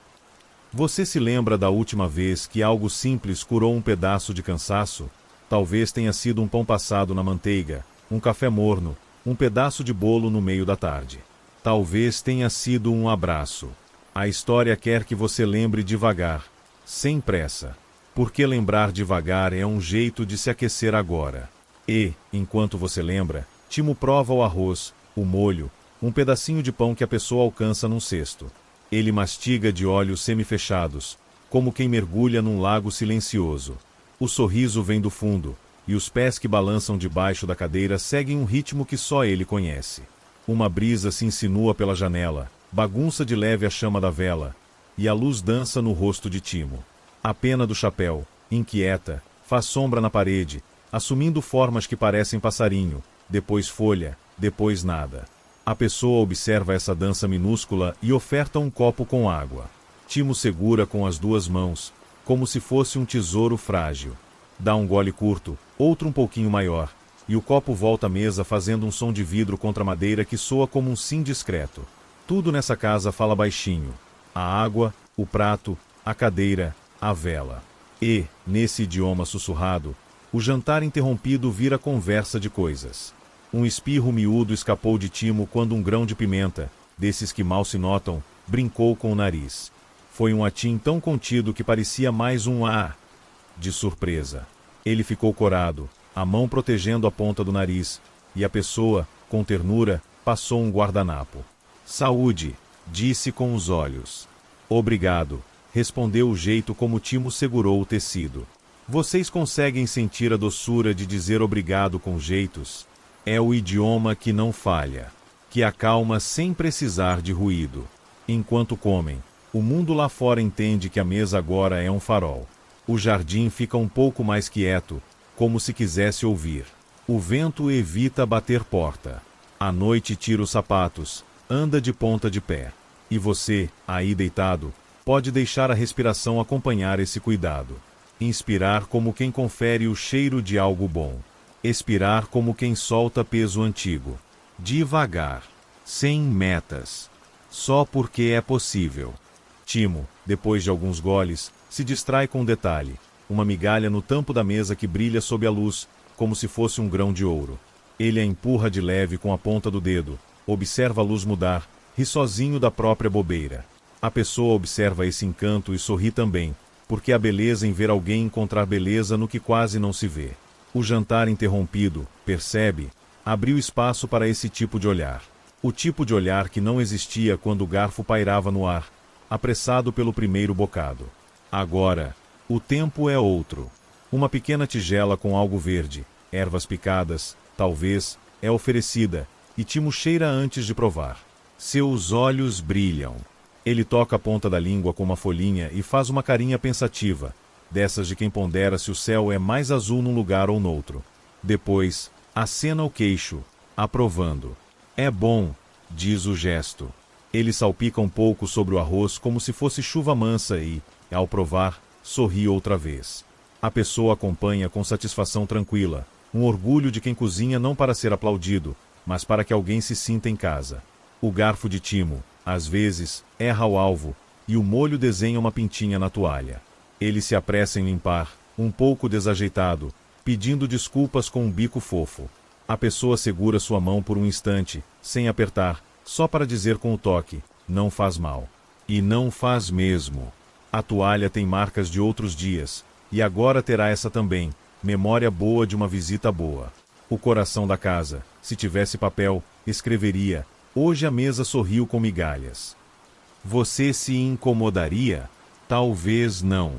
[SPEAKER 1] Você se lembra da última vez que algo simples curou um pedaço de cansaço? Talvez tenha sido um pão passado na manteiga, um café morno, um pedaço de bolo no meio da tarde. Talvez tenha sido um abraço. A história quer que você lembre devagar, sem pressa. Porque lembrar devagar é um jeito de se aquecer agora. E, enquanto você lembra, Timo prova o arroz, o molho, um pedacinho de pão que a pessoa alcança num cesto. Ele mastiga de olhos semifechados, como quem mergulha num lago silencioso. O sorriso vem do fundo, e os pés que balançam debaixo da cadeira seguem um ritmo que só ele conhece. Uma brisa se insinua pela janela, bagunça de leve a chama da vela, e a luz dança no rosto de Timo. A pena do chapéu, inquieta, faz sombra na parede, assumindo formas que parecem passarinho, depois folha, depois nada. A pessoa observa essa dança minúscula e oferta um copo com água. Timo segura com as duas mãos, como se fosse um tesouro frágil. Dá um gole curto, outro um pouquinho maior, e o copo volta à mesa fazendo um som de vidro contra a madeira que soa como um sim discreto. Tudo nessa casa fala baixinho: a água, o prato, a cadeira, a vela. E, nesse idioma sussurrado, o jantar interrompido vira conversa de coisas. Um espirro miúdo escapou de Timo quando um grão de pimenta, desses que mal se notam, brincou com o nariz. Foi um atim tão contido que parecia mais um "ah" de surpresa. Ele ficou corado, a mão protegendo a ponta do nariz, e a pessoa, com ternura, passou um guardanapo. "Saúde", disse com os olhos. "Obrigado", respondeu o jeito como Timo segurou o tecido. Vocês conseguem sentir a doçura de dizer obrigado com jeitos? É o idioma que não falha, que acalma sem precisar de ruído. Enquanto comem, o mundo lá fora entende que a mesa agora é um farol. O jardim fica um pouco mais quieto, como se quisesse ouvir. O vento evita bater porta. A noite tira os sapatos, anda de ponta de pé. E você, aí deitado, pode deixar a respiração acompanhar esse cuidado. Inspirar como quem confere o cheiro de algo bom. Expirar como quem solta peso antigo. Devagar. Sem metas. Só porque é possível. Timo, depois de alguns goles, se distrai com um detalhe. Uma migalha no tampo da mesa que brilha sob a luz, como se fosse um grão de ouro. Ele a empurra de leve com a ponta do dedo, observa a luz mudar, ri sozinho da própria bobeira. A pessoa observa esse encanto e sorri também, porque há beleza em ver alguém encontrar beleza no que quase não se vê. O jantar interrompido, percebe, abriu espaço para esse tipo de olhar. O tipo de olhar que não existia quando o garfo pairava no ar, apressado pelo primeiro bocado. Agora, o tempo é outro. Uma pequena tigela com algo verde, ervas picadas, talvez, é oferecida, e Timo cheira antes de provar. Seus olhos brilham. Ele toca a ponta da língua com uma folhinha e faz uma carinha pensativa, dessas de quem pondera se o céu é mais azul num lugar ou noutro. Depois, acena o queixo, aprovando. "É bom", diz o gesto. Ele salpica um pouco sobre o arroz como se fosse chuva mansa e, ao provar, sorri outra vez. A pessoa acompanha com satisfação tranquila, um orgulho de quem cozinha não para ser aplaudido, mas para que alguém se sinta em casa. O garfo de Timo, às vezes, erra o alvo, e o molho desenha uma pintinha na toalha. Ele se apressa em limpar, um pouco desajeitado, pedindo desculpas com um bico fofo. A pessoa segura sua mão por um instante, sem apertar, só para dizer com o toque, não faz mal. E não faz mesmo. A toalha tem marcas de outros dias, e agora terá essa também, memória boa de uma visita boa. O coração da casa, se tivesse papel, escreveria, hoje a mesa sorriu com migalhas. Você se incomodaria? Talvez não.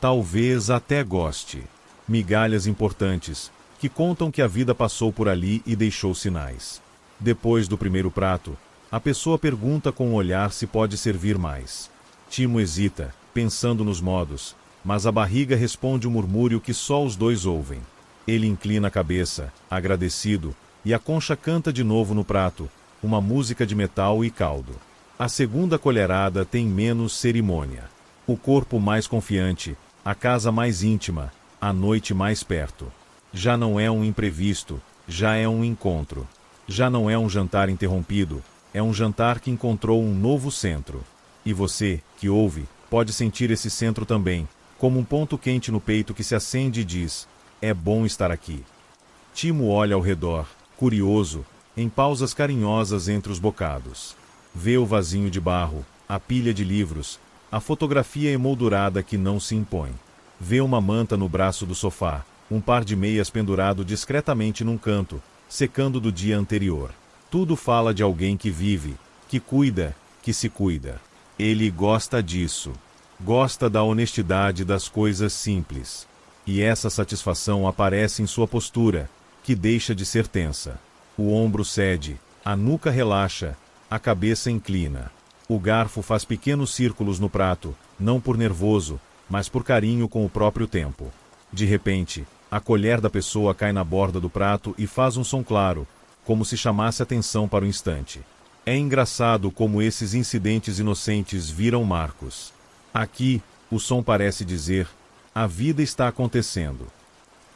[SPEAKER 1] Talvez até goste. Migalhas importantes, que contam que a vida passou por ali e deixou sinais. Depois do primeiro prato, a pessoa pergunta com um olhar se pode servir mais. Timo hesita, pensando nos modos, mas a barriga responde um murmúrio que só os dois ouvem. Ele inclina a cabeça, agradecido, e a concha canta de novo no prato, uma música de metal e caldo. A segunda colherada tem menos cerimônia. O corpo mais confiante, a casa mais íntima, a noite mais perto. Já não é um imprevisto, já é um encontro. Já não é um jantar interrompido, é um jantar que encontrou um novo centro. E você, que ouve, pode sentir esse centro também, como um ponto quente no peito que se acende e diz, é bom estar aqui. Timo olha ao redor, curioso, em pausas carinhosas entre os bocados. Vê o vasinho de barro, a pilha de livros, a fotografia emoldurada que não se impõe. Vê uma manta no braço do sofá, um par de meias pendurado discretamente num canto, secando do dia anterior. Tudo fala de alguém que vive, que cuida, que se cuida. Ele gosta disso. Gosta da honestidade das coisas simples. E essa satisfação aparece em sua postura, que deixa de ser tensa. O ombro cede, a nuca relaxa, a cabeça inclina. O garfo faz pequenos círculos no prato, não por nervoso, mas por carinho com o próprio tempo. De repente, a colher da pessoa cai na borda do prato e faz um som claro, como se chamasse atenção para o instante. É engraçado como esses incidentes inocentes viram marcos. Aqui, o som parece dizer, a vida está acontecendo.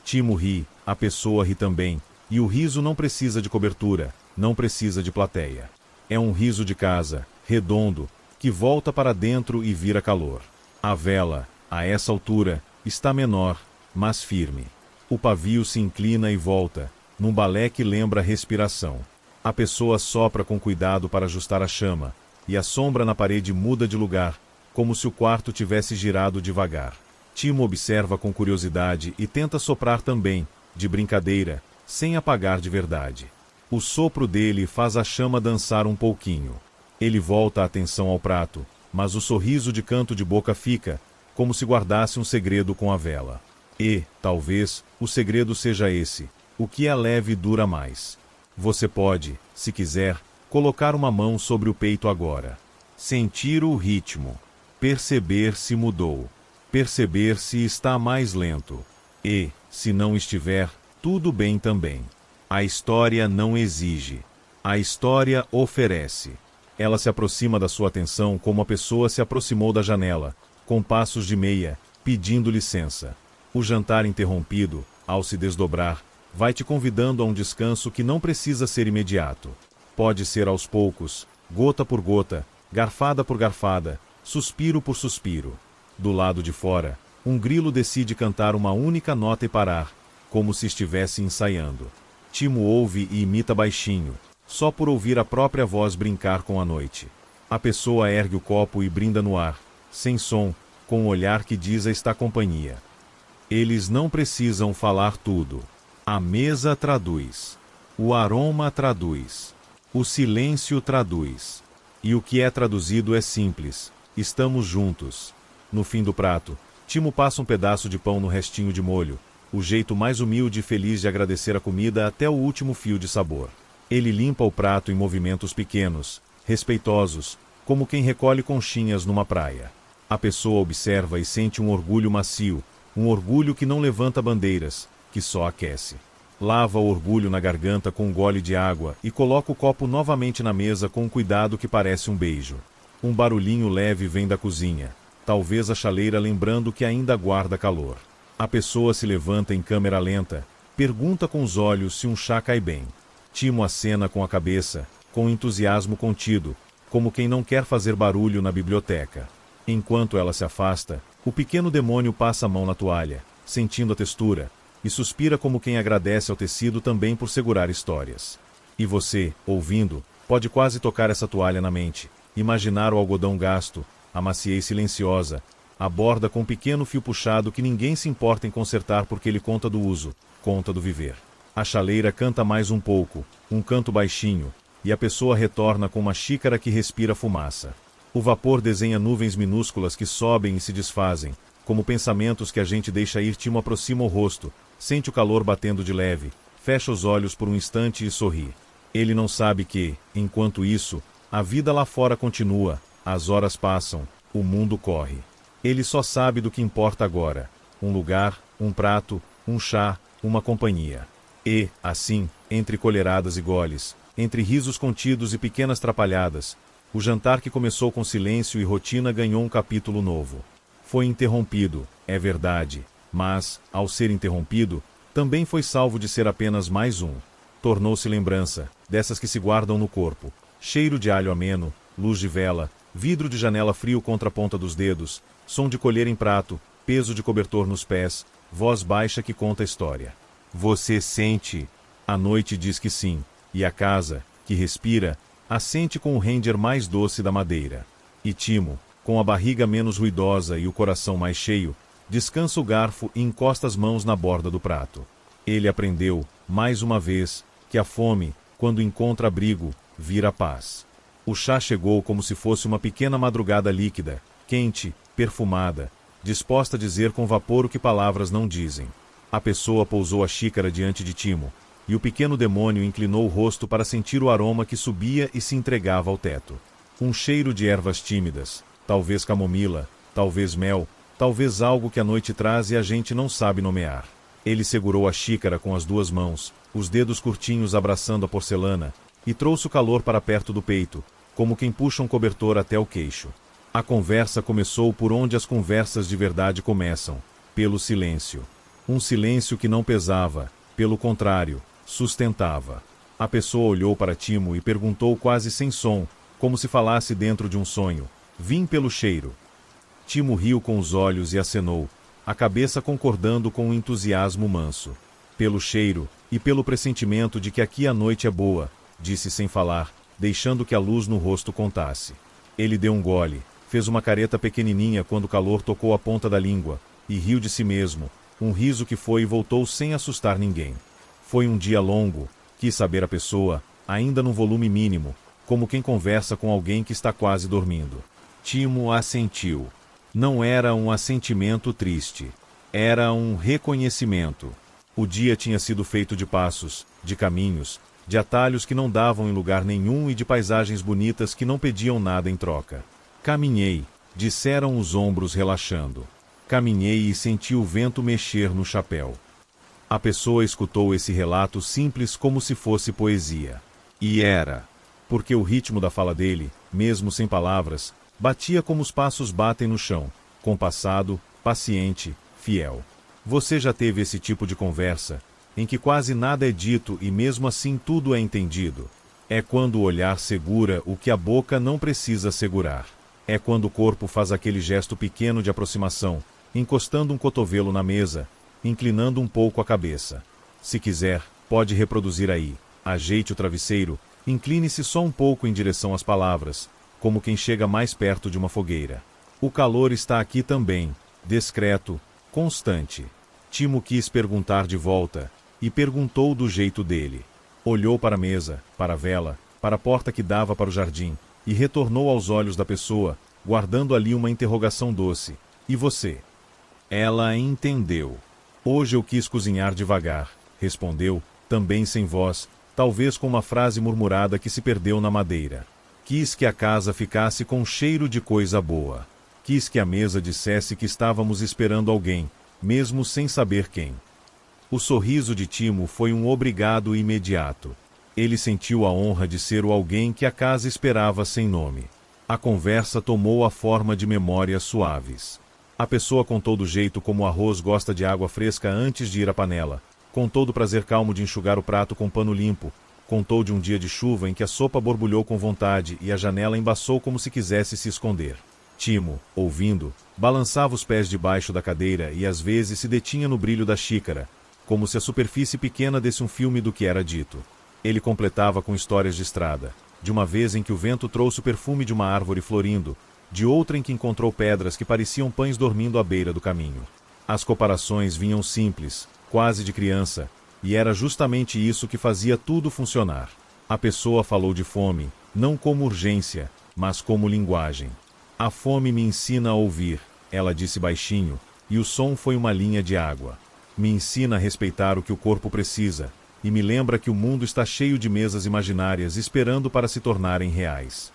[SPEAKER 1] Timo ri, a pessoa ri também, e o riso não precisa de cobertura, não precisa de plateia. É um riso de casa, redondo, que volta para dentro e vira calor. A vela, a essa altura, está menor, mas firme. O pavio se inclina e volta, num balé que lembra respiração. A pessoa sopra com cuidado para ajustar a chama, e a sombra na parede muda de lugar, como se o quarto tivesse girado devagar. Timo observa com curiosidade e tenta soprar também, de brincadeira, sem apagar de verdade. O sopro dele faz a chama dançar um pouquinho. Ele volta a atenção ao prato, mas o sorriso de canto de boca fica, como se guardasse um segredo com a vela. E, talvez, o segredo seja esse: o que é leve dura mais. Você pode, se quiser, colocar uma mão sobre o peito agora. Sentir o ritmo. Perceber se mudou. Perceber se está mais lento. E, se não estiver, tudo bem também. A história não exige. A história oferece. Ela se aproxima da sua atenção como a pessoa se aproximou da janela, com passos de meia, pedindo licença. O jantar interrompido, ao se desdobrar, vai te convidando a um descanso que não precisa ser imediato. Pode ser aos poucos, gota por gota, garfada por garfada, suspiro por suspiro. Do lado de fora, um grilo decide cantar uma única nota e parar, como se estivesse ensaiando. Timo ouve e imita baixinho, só por ouvir a própria voz brincar com a noite. A pessoa ergue o copo e brinda no ar, sem som, com um olhar que diz a esta companhia. Eles não precisam falar tudo. A mesa traduz. O aroma traduz. O silêncio traduz. E o que é traduzido é simples. Estamos juntos. No fim do prato, Timo passa um pedaço de pão no restinho de molho, o jeito mais humilde e feliz de agradecer a comida até o último fio de sabor. Ele limpa o prato em movimentos pequenos, respeitosos, como quem recolhe conchinhas numa praia. A pessoa observa e sente um orgulho macio, um orgulho que não levanta bandeiras, que só aquece. Lava o orgulho na garganta com um gole de água e coloca o copo novamente na mesa com um cuidado que parece um beijo. Um barulhinho leve vem da cozinha, talvez a chaleira lembrando que ainda guarda calor. A pessoa se levanta em câmera lenta, pergunta com os olhos se um chá cai bem. Timo acena com a cabeça, com entusiasmo contido, como quem não quer fazer barulho na biblioteca. Enquanto ela se afasta, o pequeno demônio passa a mão na toalha, sentindo a textura, e suspira como quem agradece ao tecido também por segurar histórias. E você, ouvindo, pode quase tocar essa toalha na mente, imaginar o algodão gasto, a maciez silenciosa, a borda com um pequeno fio puxado que ninguém se importa em consertar porque ele conta do uso, conta do viver. A chaleira canta mais um pouco, um canto baixinho, e a pessoa retorna com uma xícara que respira fumaça. O vapor desenha nuvens minúsculas que sobem e se desfazem, como pensamentos que a gente deixa ir. Timo aproxima o rosto, sente o calor batendo de leve, fecha os olhos por um instante e sorri. Ele não sabe que, enquanto isso, a vida lá fora continua, as horas passam, o mundo corre. Ele só sabe do que importa agora: um lugar, um prato, um chá, uma companhia. E, assim, entre colheradas e goles, entre risos contidos e pequenas trapalhadas, o jantar que começou com silêncio e rotina ganhou um capítulo novo. Foi interrompido, é verdade, mas, ao ser interrompido, também foi salvo de ser apenas mais um. Tornou-se lembrança, dessas que se guardam no corpo. Cheiro de alho ameno, luz de vela, vidro de janela frio contra a ponta dos dedos, som de colher em prato, peso de cobertor nos pés, voz baixa que conta a história. Você sente? A noite diz que sim, e a casa, que respira, assente com o render mais doce da madeira. E Timo, com a barriga menos ruidosa e o coração mais cheio, descansa o garfo e encosta as mãos na borda do prato. Ele aprendeu, mais uma vez, que a fome, quando encontra abrigo, vira paz. O chá chegou como se fosse uma pequena madrugada líquida, quente, perfumada, disposta a dizer com vapor o que palavras não dizem. A pessoa pousou a xícara diante de Timo, e o pequeno demônio inclinou o rosto para sentir o aroma que subia e se entregava ao teto. Um cheiro de ervas tímidas, talvez camomila, talvez mel, talvez algo que a noite traz e a gente não sabe nomear. Ele segurou a xícara com as duas mãos, os dedos curtinhos abraçando a porcelana, e trouxe o calor para perto do peito, como quem puxa um cobertor até o queixo. A conversa começou por onde as conversas de verdade começam, pelo silêncio. Um silêncio que não pesava, pelo contrário, sustentava. A pessoa olhou para Timo e perguntou quase sem som, como se falasse dentro de um sonho: "Vim pelo cheiro." Timo riu com os olhos e acenou, a cabeça concordando com um entusiasmo manso. "Pelo cheiro, e pelo pressentimento de que aqui a noite é boa," disse sem falar, deixando que a luz no rosto contasse. Ele deu um gole, fez uma careta pequenininha quando o calor tocou a ponta da língua, e riu de si mesmo, um riso que foi e voltou sem assustar ninguém. Foi um dia longo, quis saber a pessoa, ainda num volume mínimo, como quem conversa com alguém que está quase dormindo. Timo assentiu. Não era um assentimento triste. Era um reconhecimento. O dia tinha sido feito de passos, de caminhos, de atalhos que não davam em lugar nenhum e de paisagens bonitas que não pediam nada em troca. "Caminhei", disseram os ombros relaxando. Caminhei e senti o vento mexer no chapéu. A pessoa escutou esse relato simples como se fosse poesia. E era. Porque o ritmo da fala dele, mesmo sem palavras, batia como os passos batem no chão, compassado, paciente, fiel. Você já teve esse tipo de conversa, em que quase nada é dito e mesmo assim tudo é entendido? É quando o olhar segura o que a boca não precisa segurar. É quando o corpo faz aquele gesto pequeno de aproximação, encostando um cotovelo na mesa, inclinando um pouco a cabeça. Se quiser, pode reproduzir aí. Ajeite o travesseiro, incline-se só um pouco em direção às palavras, como quem chega mais perto de uma fogueira. O calor está aqui também, discreto, constante. Timo quis perguntar de volta, e perguntou do jeito dele. Olhou para a mesa, para a vela, para a porta que dava para o jardim, e retornou aos olhos da pessoa, guardando ali uma interrogação doce. "E você?" Ela entendeu. "Hoje eu quis cozinhar devagar", respondeu, também sem voz, talvez com uma frase murmurada que se perdeu na madeira. "Quis que a casa ficasse com cheiro de coisa boa. Quis que a mesa dissesse que estávamos esperando alguém, mesmo sem saber quem." O sorriso de Timo foi um obrigado imediato. Ele sentiu a honra de ser o alguém que a casa esperava sem nome. A conversa tomou a forma de memórias suaves. A pessoa contou do jeito como o arroz gosta de água fresca antes de ir à panela, contou do prazer calmo de enxugar o prato com pano limpo, Contou de um dia de chuva em que a sopa borbulhou com vontade e a janela embaçou como se quisesse se esconder. Timo, ouvindo, balançava os pés debaixo da cadeira e às vezes se detinha no brilho da xícara, como se a superfície pequena desse um filme do que era dito. Ele completava com histórias de estrada, de uma vez em que o vento trouxe o perfume de uma árvore florindo, de outra em que encontrou pedras que pareciam pães dormindo à beira do caminho. As comparações vinham simples, quase de criança, e era justamente isso que fazia tudo funcionar. A pessoa falou de fome, não como urgência, mas como linguagem. A fome me ensina a ouvir, ela disse baixinho, e o som foi uma linha de água. Me ensina a respeitar o que o corpo precisa, e me lembra que o mundo está cheio de mesas imaginárias esperando para se tornarem reais.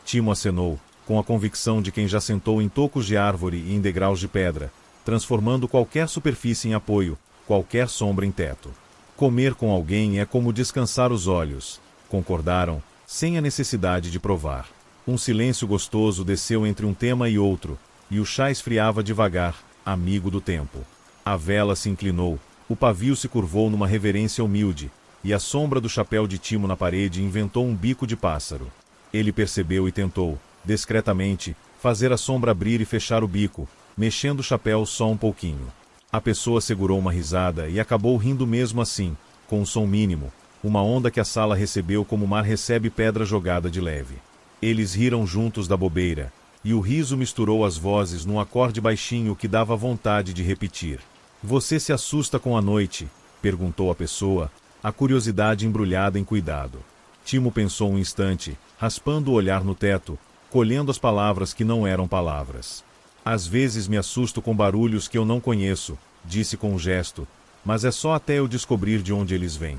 [SPEAKER 1] Timo acenou, com a convicção de quem já sentou em tocos de árvore e em degraus de pedra, transformando qualquer superfície em apoio, qualquer sombra em teto. Comer com alguém é como descansar os olhos, concordaram, sem a necessidade de provar. Um silêncio gostoso desceu entre um tema e outro, e o chá esfriava devagar, amigo do tempo. A vela se inclinou, o pavio se curvou numa reverência humilde, e a sombra do chapéu de Timo na parede inventou um bico de pássaro. Ele percebeu e tentou, discretamente, fazer a sombra abrir e fechar o bico, mexendo o chapéu só um pouquinho. A pessoa segurou uma risada e acabou rindo mesmo assim, com um som mínimo, uma onda que a sala recebeu como o mar recebe pedra jogada de leve. Eles riram juntos da bobeira, e o riso misturou as vozes num acorde baixinho que dava vontade de repetir. Você se assusta com a noite? Perguntou a pessoa, a curiosidade embrulhada em cuidado. Timo pensou um instante, raspando o olhar no teto, colhendo as palavras que não eram palavras. Às vezes me assusto com barulhos que eu não conheço, disse com um gesto, mas é só até eu descobrir de onde eles vêm.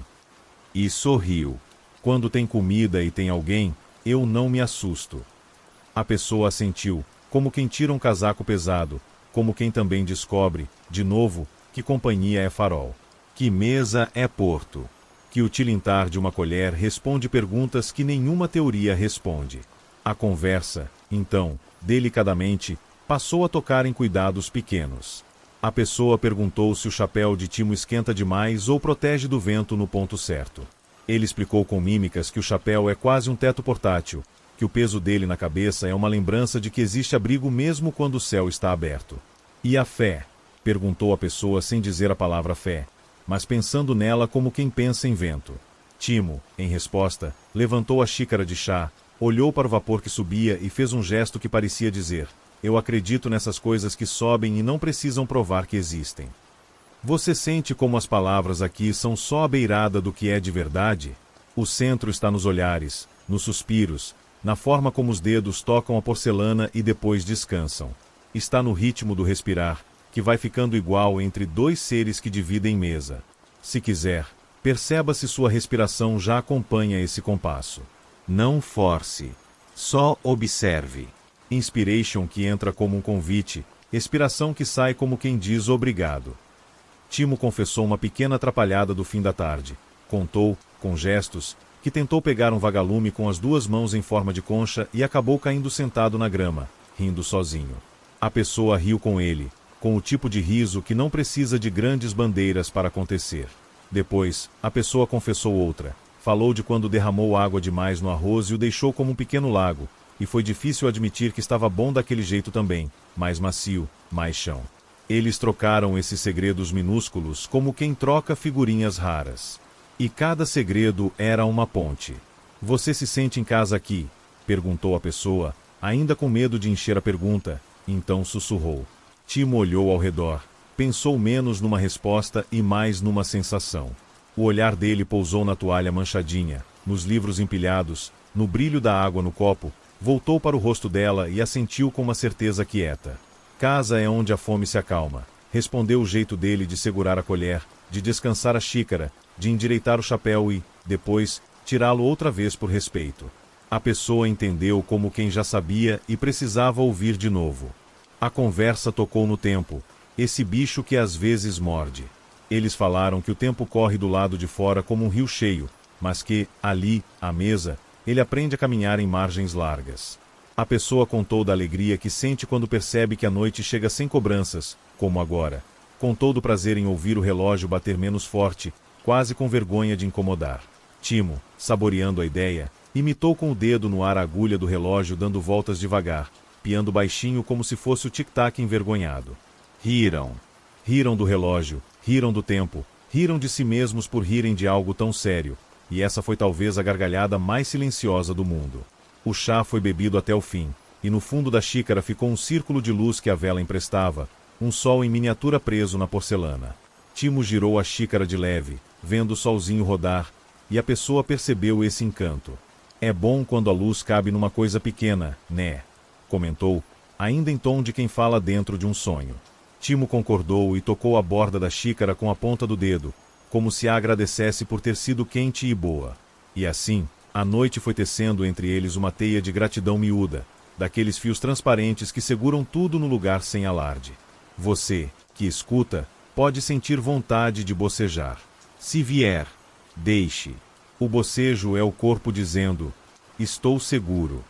[SPEAKER 1] E sorriu. Quando tem comida e tem alguém, eu não me assusto. A pessoa assentiu, como quem tira um casaco pesado, como quem também descobre, de novo, que companhia é farol. Que mesa é porto. Que o tilintar de uma colher responde perguntas que nenhuma teoria responde. A conversa, então, delicadamente, passou a tocar em cuidados pequenos. A pessoa perguntou se o chapéu de Timo esquenta demais ou protege do vento no ponto certo. Ele explicou com mímicas que o chapéu é quase um teto portátil, que o peso dele na cabeça é uma lembrança de que existe abrigo mesmo quando o céu está aberto. E a fé? Perguntou a pessoa sem dizer a palavra fé, mas pensando nela como quem pensa em vento. Timo, em resposta, levantou a xícara de chá, olhou para o vapor que subia e fez um gesto que parecia dizer: eu acredito nessas coisas que sobem e não precisam provar que existem. Você sente como as palavras aqui são só a beirada do que é de verdade? O centro está nos olhares, nos suspiros, na forma como os dedos tocam a porcelana e depois descansam. Está no ritmo do respirar, que vai ficando igual entre dois seres que dividem mesa. Se quiser, perceba se sua respiração já acompanha esse compasso. Não force. Só observe. Inspiration que entra como um convite, expiração que sai como quem diz obrigado. Timo confessou uma pequena atrapalhada do fim da tarde. Contou, com gestos, que tentou pegar um vagalume com as duas mãos em forma de concha e acabou caindo sentado na grama, rindo sozinho. A pessoa riu com ele, com o tipo de riso que não precisa de grandes bandeiras para acontecer. Depois, a pessoa confessou outra. Falou de quando derramou água demais no arroz e o deixou como um pequeno lago, e foi difícil admitir que estava bom daquele jeito também, mais macio, mais chão. Eles trocaram esses segredos minúsculos como quem troca figurinhas raras. E cada segredo era uma ponte. Você se sente em casa aqui? Perguntou a pessoa, ainda com medo de encher a pergunta, então sussurrou. Timo olhou ao redor, pensou menos numa resposta e mais numa sensação. O olhar dele pousou na toalha manchadinha, nos livros empilhados, no brilho da água no copo, voltou para o rosto dela e assentiu com uma certeza quieta. Casa é onde a fome se acalma, respondeu o jeito dele de segurar a colher, de descansar a xícara, de endireitar o chapéu e, depois, tirá-lo outra vez por respeito. A pessoa entendeu como quem já sabia e precisava ouvir de novo. A conversa tocou no tempo, esse bicho que às vezes morde. Eles falaram que o tempo corre do lado de fora como um rio cheio, mas que, ali, à mesa, ele aprende a caminhar em margens largas. A pessoa contou da alegria que sente quando percebe que a noite chega sem cobranças, como agora. Contou do prazer em ouvir o relógio bater menos forte, quase com vergonha de incomodar. Timo, saboreando a ideia, imitou com o dedo no ar a agulha do relógio dando voltas devagar, piando baixinho como se fosse o tic-tac envergonhado. Riram. Riram do relógio, riram do tempo, riram de si mesmos por rirem de algo tão sério, e essa foi talvez a gargalhada mais silenciosa do mundo. O chá foi bebido até o fim, e no fundo da xícara ficou um círculo de luz que a vela emprestava, um sol em miniatura preso na porcelana. Timo girou a xícara de leve, vendo o solzinho rodar, e a pessoa percebeu esse encanto. É bom quando a luz cabe numa coisa pequena, né? Comentou, ainda em tom de quem fala dentro de um sonho. Timo concordou e tocou a borda da xícara com a ponta do dedo, como se a agradecesse por ter sido quente e boa. E assim, a noite foi tecendo entre eles uma teia de gratidão miúda, daqueles fios transparentes que seguram tudo no lugar sem alarde. Você, que escuta, pode sentir vontade de bocejar. Se vier, deixe. O bocejo é o corpo dizendo, estou seguro.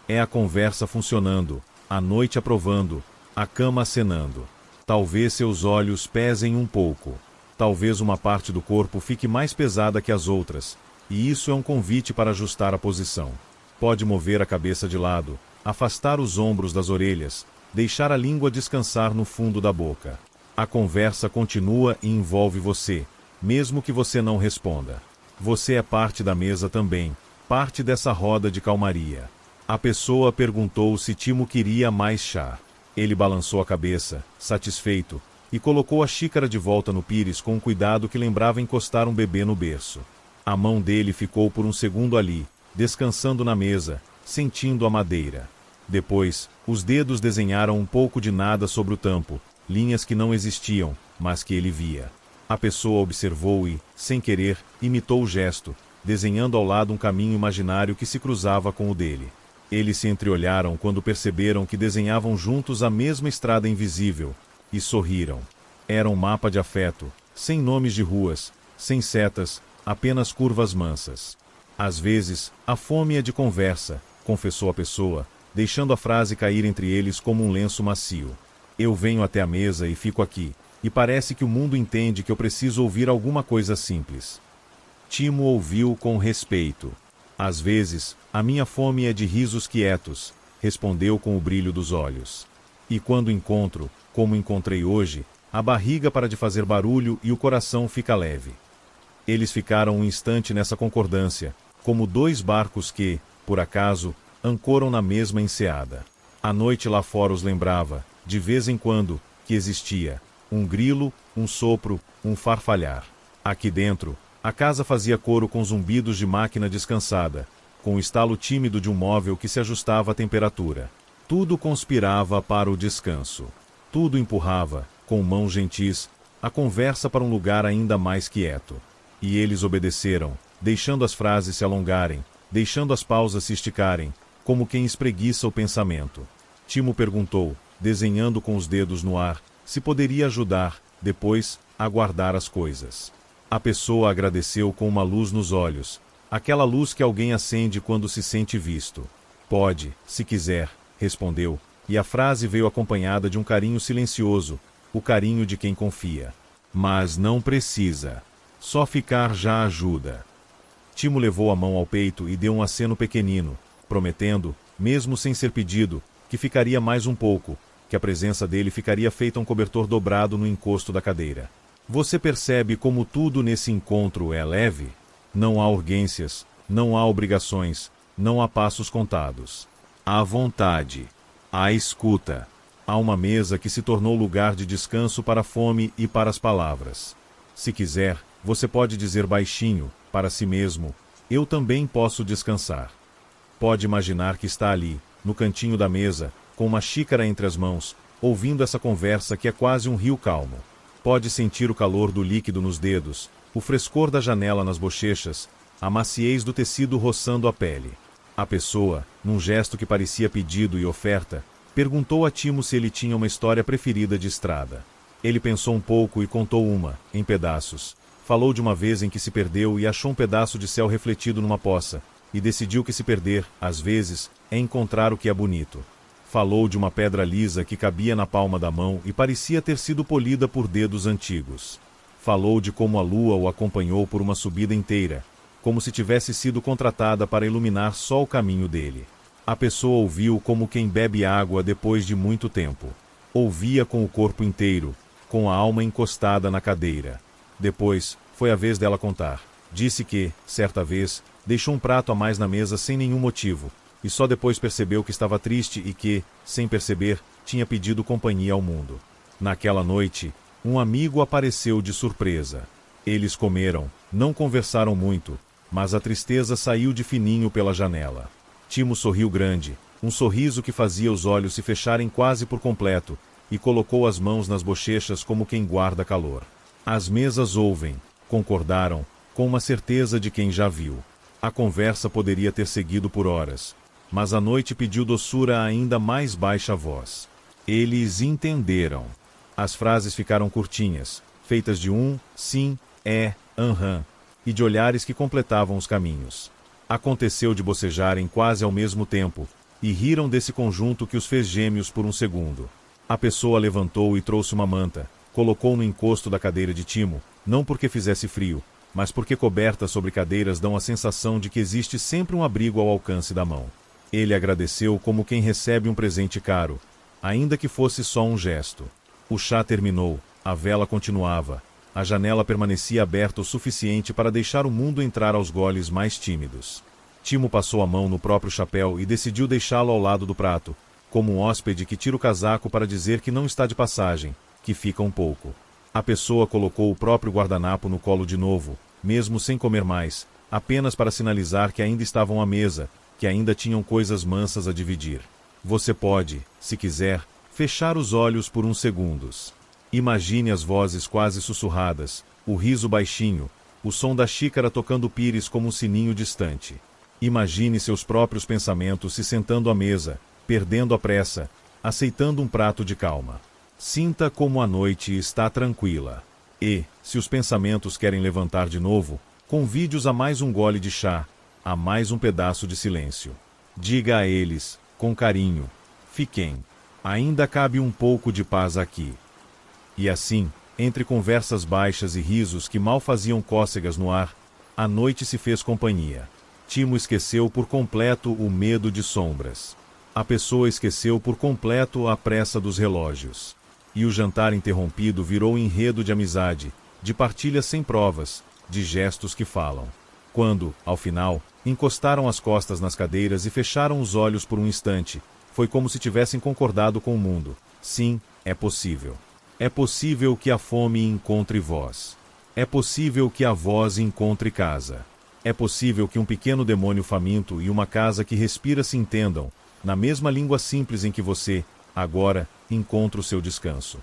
[SPEAKER 1] É a conversa funcionando, a noite aprovando, a cama acenando. Talvez seus olhos pesem um pouco. Talvez uma parte do corpo fique mais pesada que as outras, e isso é um convite para ajustar a posição. Pode mover a cabeça de lado, afastar os ombros das orelhas, deixar a língua descansar no fundo da boca. A conversa continua e envolve você, mesmo que você não responda. Você é parte da mesa também, parte dessa roda de calmaria. A pessoa perguntou se Timo queria mais chá. Ele balançou a cabeça, satisfeito, e colocou a xícara de volta no pires com um cuidado que lembrava encostar um bebê no berço. A mão dele ficou por um segundo ali, descansando na mesa, sentindo a madeira. Depois, os dedos desenharam um pouco de nada sobre o tampo, linhas que não existiam, mas que ele via. A pessoa observou e, sem querer, imitou o gesto, desenhando ao lado um caminho imaginário que se cruzava com o dele. Eles se entreolharam quando perceberam que desenhavam juntos a mesma estrada invisível, e sorriram. Era um mapa de afeto, sem nomes de ruas, sem setas, apenas curvas mansas. Às vezes, a fome é de conversa, confessou a pessoa, deixando a frase cair entre eles como um lenço macio. Eu venho até a mesa e fico aqui, e parece que o mundo entende que eu preciso ouvir alguma coisa simples. Timo ouviu com respeito. Às vezes, a minha fome é de risos quietos, respondeu com o brilho dos olhos. E quando encontro, como encontrei hoje, a barriga para de fazer barulho e o coração fica leve. Eles ficaram um instante nessa concordância, como dois barcos que, por acaso, ancoram na mesma enseada. A noite lá fora os lembrava, de vez em quando, que existia um grilo, um sopro, um farfalhar. Aqui dentro, a casa fazia coro com zumbidos de máquina descansada, com o estalo tímido de um móvel que se ajustava à temperatura. Tudo conspirava para o descanso. Tudo empurrava, com mãos gentis, a conversa para um lugar ainda mais quieto. E eles obedeceram, deixando as frases se alongarem, deixando as pausas se esticarem, como quem espreguiça o pensamento. Timo perguntou, desenhando com os dedos no ar, se poderia ajudar, depois, a guardar as coisas. A pessoa agradeceu com uma luz nos olhos, aquela luz que alguém acende quando se sente visto. Pode, se quiser, respondeu, e a frase veio acompanhada de um carinho silencioso, o carinho de quem confia. Mas não precisa. Só ficar já ajuda. Timo levou a mão ao peito e deu um aceno pequenino, prometendo, mesmo sem ser pedido, que ficaria mais um pouco, que a presença dele ficaria feita um cobertor dobrado no encosto da cadeira. Você percebe como tudo nesse encontro é leve? Não há urgências, não há obrigações, não há passos contados. Há vontade, há escuta, há uma mesa que se tornou lugar de descanso para a fome e para as palavras. Se quiser, você pode dizer baixinho, para si mesmo, eu também posso descansar. Pode imaginar que está ali, no cantinho da mesa, com uma xícara entre as mãos, ouvindo essa conversa que é quase um rio calmo. Pode sentir o calor do líquido nos dedos, o frescor da janela nas bochechas, a maciez do tecido roçando a pele. A pessoa, num gesto que parecia pedido e oferta, perguntou a Timo se ele tinha uma história preferida de estrada. Ele pensou um pouco e contou uma, em pedaços. Falou de uma vez em que se perdeu e achou um pedaço de céu refletido numa poça, e decidiu que se perder, às vezes, é encontrar o que é bonito. Falou de uma pedra lisa que cabia na palma da mão e parecia ter sido polida por dedos antigos. Falou de como a lua o acompanhou por uma subida inteira, como se tivesse sido contratada para iluminar só o caminho dele. A pessoa ouviu como quem bebe água depois de muito tempo. Ouvia com o corpo inteiro, com a alma encostada na cadeira. Depois, foi a vez dela contar. Disse que, certa vez, deixou um prato a mais na mesa sem nenhum motivo, e só depois percebeu que estava triste e que, sem perceber, tinha pedido companhia ao mundo. Naquela noite, um amigo apareceu de surpresa. Eles comeram, não conversaram muito, mas a tristeza saiu de fininho pela janela. Timo sorriu grande, um sorriso que fazia os olhos se fecharem quase por completo, e colocou as mãos nas bochechas como quem guarda calor. As mesas ouvem, concordaram, com uma certeza de quem já viu. A conversa poderia ter seguido por horas, mas a noite pediu doçura a ainda mais baixa voz. Eles entenderam. As frases ficaram curtinhas, feitas de sim, aham, e de olhares que completavam os caminhos. Aconteceu de bocejarem quase ao mesmo tempo, e riram desse conjunto que os fez gêmeos por um segundo. A pessoa levantou e trouxe uma manta, colocou no encosto da cadeira de Timo, não porque fizesse frio, mas porque cobertas sobre cadeiras dão a sensação de que existe sempre um abrigo ao alcance da mão. Ele agradeceu como quem recebe um presente caro, ainda que fosse só um gesto. O chá terminou, a vela continuava, a janela permanecia aberta o suficiente para deixar o mundo entrar aos goles mais tímidos. Timo passou a mão no próprio chapéu e decidiu deixá-lo ao lado do prato, como um hóspede que tira o casaco para dizer que não está de passagem, que fica um pouco. A pessoa colocou o próprio guardanapo no colo de novo, mesmo sem comer mais, apenas para sinalizar que ainda estavam à mesa, que ainda tinham coisas mansas a dividir. Você pode, se quiser, fechar os olhos por uns segundos. Imagine as vozes quase sussurradas, o riso baixinho, o som da xícara tocando pires como um sininho distante. Imagine seus próprios pensamentos se sentando à mesa, perdendo a pressa, aceitando um prato de calma. Sinta como a noite está tranquila. E, se os pensamentos querem levantar de novo, convide-os a mais um gole de chá, a mais um pedaço de silêncio. Diga a eles, com carinho, fiquem. Ainda cabe um pouco de paz aqui. E assim, entre conversas baixas e risos que mal faziam cócegas no ar, a noite se fez companhia. Timo esqueceu por completo o medo de sombras. A pessoa esqueceu por completo a pressa dos relógios. E o jantar interrompido virou enredo de amizade, de partilhas sem provas, de gestos que falam. Quando, ao final, encostaram as costas nas cadeiras e fecharam os olhos por um instante, foi como se tivessem concordado com o mundo. Sim, é possível. É possível que a fome encontre voz. É possível que a voz encontre casa. É possível que um pequeno demônio faminto e uma casa que respira se entendam, na mesma língua simples em que você, agora, encontra o seu descanso.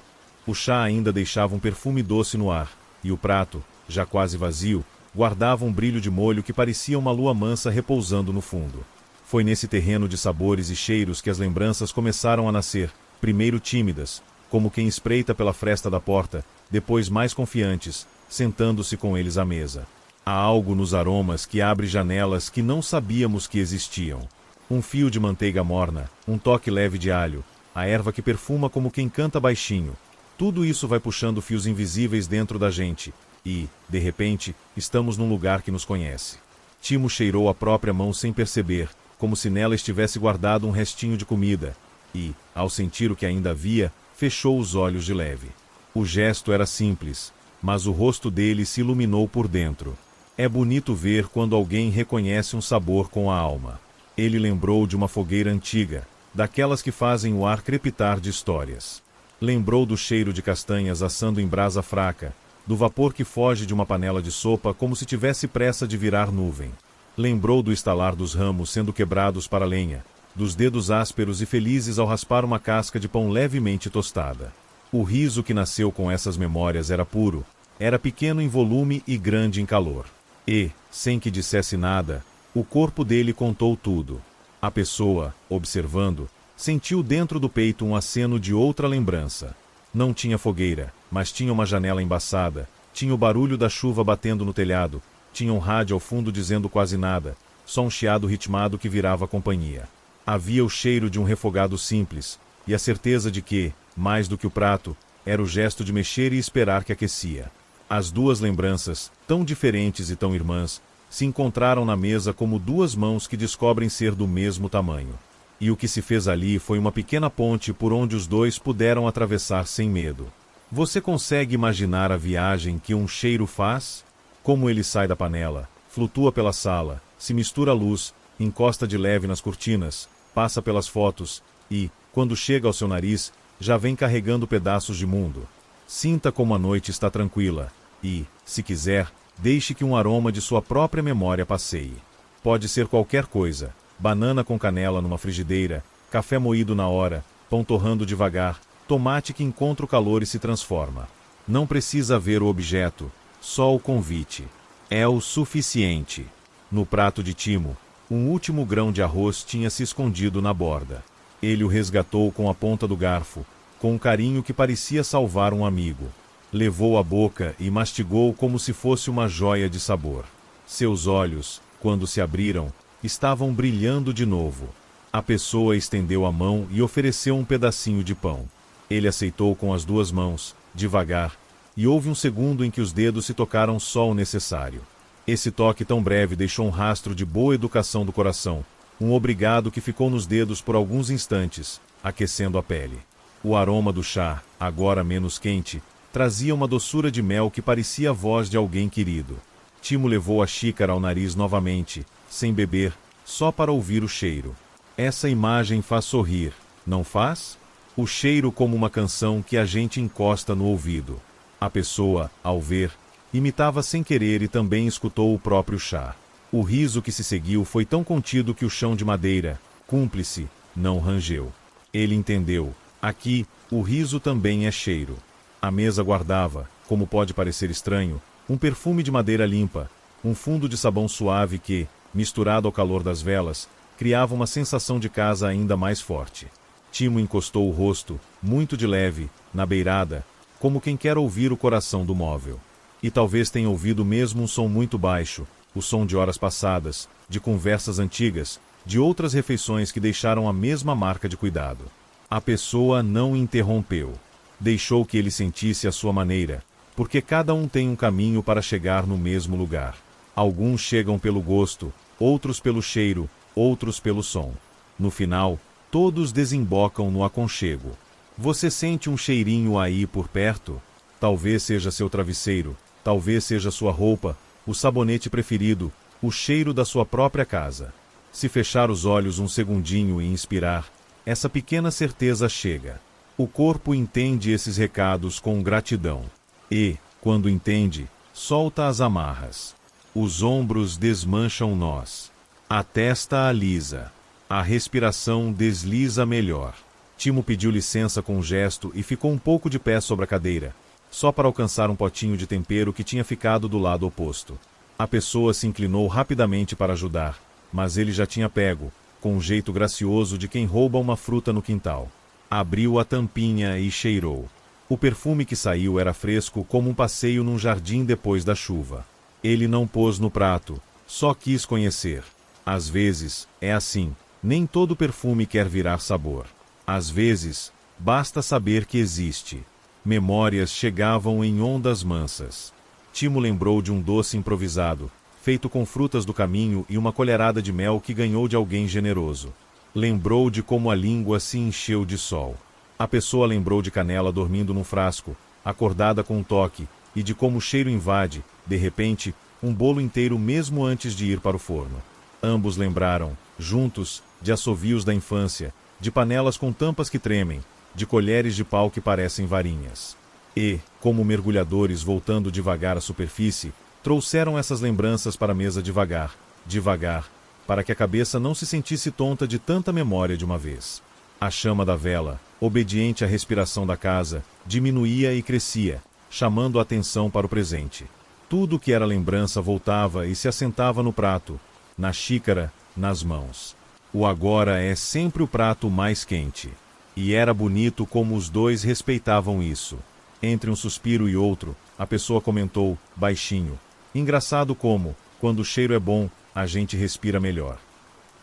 [SPEAKER 1] O chá ainda deixava um perfume doce no ar, e o prato, já quase vazio, guardava um brilho de molho que parecia uma lua mansa repousando no fundo. Foi nesse terreno de sabores e cheiros que as lembranças começaram a nascer, primeiro tímidas, como quem espreita pela fresta da porta, depois mais confiantes, sentando-se com eles à mesa. Há algo nos aromas que abre janelas que não sabíamos que existiam. Um fio de manteiga morna, um toque leve de alho, a erva que perfuma como quem canta baixinho. Tudo isso vai puxando fios invisíveis dentro da gente, e, de repente, estamos num lugar que nos conhece. Timo cheirou a própria mão sem perceber, como se nela estivesse guardado um restinho de comida, e, ao sentir o que ainda havia, fechou os olhos de leve. O gesto era simples, mas o rosto dele se iluminou por dentro. É bonito ver quando alguém reconhece um sabor com a alma. Ele lembrou de uma fogueira antiga, daquelas que fazem o ar crepitar de histórias. Lembrou do cheiro de castanhas assando em brasa fraca, do vapor que foge de uma panela de sopa como se tivesse pressa de virar nuvem. Lembrou do estalar dos ramos sendo quebrados para a lenha, dos dedos ásperos e felizes ao raspar uma casca de pão levemente tostada. O riso que nasceu com essas memórias era puro, era pequeno em volume e grande em calor. E, sem que dissesse nada, o corpo dele contou tudo. A pessoa, observando, sentiu dentro do peito um aceno de outra lembrança. Não tinha fogueira, mas tinha uma janela embaçada, tinha o barulho da chuva batendo no telhado, tinha um rádio ao fundo dizendo quase nada, só um chiado ritmado que virava companhia. Havia o cheiro de um refogado simples, e a certeza de que, mais do que o prato, era o gesto de mexer e esperar que aquecia. As duas lembranças, tão diferentes e tão irmãs, se encontraram na mesa como duas mãos que descobrem ser do mesmo tamanho. E o que se fez ali foi uma pequena ponte por onde os dois puderam atravessar sem medo. Você consegue imaginar a viagem que um cheiro faz? Como ele sai da panela, flutua pela sala, se mistura à luz, encosta de leve nas cortinas, passa pelas fotos e, quando chega ao seu nariz, já vem carregando pedaços de mundo. Sinta como a noite está tranquila e, se quiser, deixe que um aroma de sua própria memória passeie. Pode ser qualquer coisa: banana com canela numa frigideira, café moído na hora, pão torrando devagar, tomate que encontra o calor e se transforma. Não precisa ver o objeto, só o convite. É o suficiente. No prato de Timo, um último grão de arroz tinha se escondido na borda. Ele o resgatou com a ponta do garfo, com um carinho que parecia salvar um amigo. Levou à boca e mastigou como se fosse uma joia de sabor. Seus olhos, quando se abriram, estavam brilhando de novo. A pessoa estendeu a mão e ofereceu um pedacinho de pão. Ele aceitou com as duas mãos, devagar, e houve um segundo em que os dedos se tocaram só o necessário. Esse toque tão breve deixou um rastro de boa educação do coração, um obrigado que ficou nos dedos por alguns instantes, aquecendo a pele. O aroma do chá, agora menos quente, trazia uma doçura de mel que parecia a voz de alguém querido. Timo levou a xícara ao nariz novamente, sem beber, só para ouvir o cheiro. Essa imagem faz sorrir, não faz? O cheiro como uma canção que a gente encosta no ouvido. A pessoa, ao ver, imitava sem querer e também escutou o próprio chá. O riso que se seguiu foi tão contido que o chão de madeira, cúmplice, não rangeu. Ele entendeu. Aqui, o riso também é cheiro. A mesa guardava, como pode parecer estranho, um perfume de madeira limpa, um fundo de sabão suave que, misturado ao calor das velas, criava uma sensação de casa ainda mais forte. Timo encostou o rosto, muito de leve, na beirada, como quem quer ouvir o coração do móvel. E talvez tenha ouvido mesmo um som muito baixo, o som de horas passadas, de conversas antigas, de outras refeições que deixaram a mesma marca de cuidado. A pessoa não interrompeu. Deixou que ele sentisse à sua maneira, porque cada um tem um caminho para chegar no mesmo lugar. Alguns chegam pelo gosto, outros pelo cheiro, outros pelo som. No final, todos desembocam no aconchego. Você sente um cheirinho aí por perto? Talvez seja seu travesseiro, talvez seja sua roupa, o sabonete preferido, o cheiro da sua própria casa. Se fechar os olhos um segundinho e inspirar, essa pequena certeza chega. O corpo entende esses recados com gratidão. E, quando entende, solta as amarras. Os ombros desmancham nós. A testa alisa. A respiração desliza melhor. Timo pediu licença com um gesto e ficou um pouco de pé sobre a cadeira, só para alcançar um potinho de tempero que tinha ficado do lado oposto. A pessoa se inclinou rapidamente para ajudar, mas ele já tinha pego, com um jeito gracioso de quem rouba uma fruta no quintal. Abriu a tampinha e cheirou. O perfume que saiu era fresco como um passeio num jardim depois da chuva. Ele não pôs no prato, só quis conhecer. Às vezes, é assim, nem todo perfume quer virar sabor. Às vezes, basta saber que existe. Memórias chegavam em ondas mansas. Timo lembrou de um doce improvisado, feito com frutas do caminho e uma colherada de mel que ganhou de alguém generoso. Lembrou de como a língua se encheu de sol. A pessoa lembrou de canela dormindo num frasco, acordada com um toque, e de como o cheiro invade, de repente, um bolo inteiro mesmo antes de ir para o forno. Ambos lembraram, juntos, de assovios da infância, de panelas com tampas que tremem, de colheres de pau que parecem varinhas. E, como mergulhadores voltando devagar à superfície, trouxeram essas lembranças para a mesa devagar, devagar, para que a cabeça não se sentisse tonta de tanta memória de uma vez. A chama da vela, obediente à respiração da casa, diminuía e crescia, chamando a atenção para o presente. Tudo que era lembrança voltava e se assentava no prato, na xícara, nas mãos. O agora é sempre o prato mais quente. E era bonito como os dois respeitavam isso. Entre um suspiro e outro, a pessoa comentou, baixinho: engraçado como, quando o cheiro é bom, a gente respira melhor.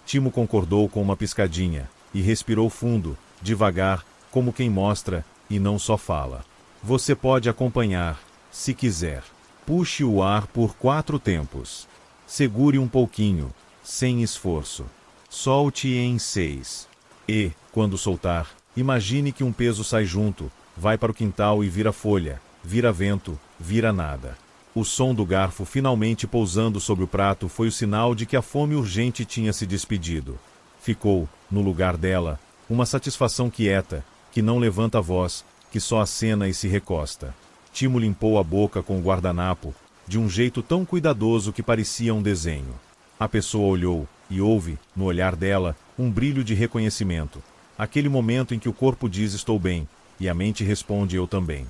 [SPEAKER 1] Timo concordou com uma piscadinha, e respirou fundo, devagar, como quem mostra, e não só fala. Você pode acompanhar, se quiser. Puxe o ar por 4 tempos. Segure um pouquinho, sem esforço. Solte em 6. E, quando soltar, imagine que um peso sai junto, vai para o quintal e vira folha, vira vento, vira nada. O som do garfo finalmente pousando sobre o prato foi o sinal de que a fome urgente tinha se despedido. Ficou, no lugar dela, uma satisfação quieta, que não levanta a voz, que só acena e se recosta. Timo limpou a boca com o guardanapo, de um jeito tão cuidadoso que parecia um desenho. A pessoa olhou, e houve, no olhar dela, um brilho de reconhecimento. Aquele momento em que o corpo diz estou bem, e a mente responde eu também.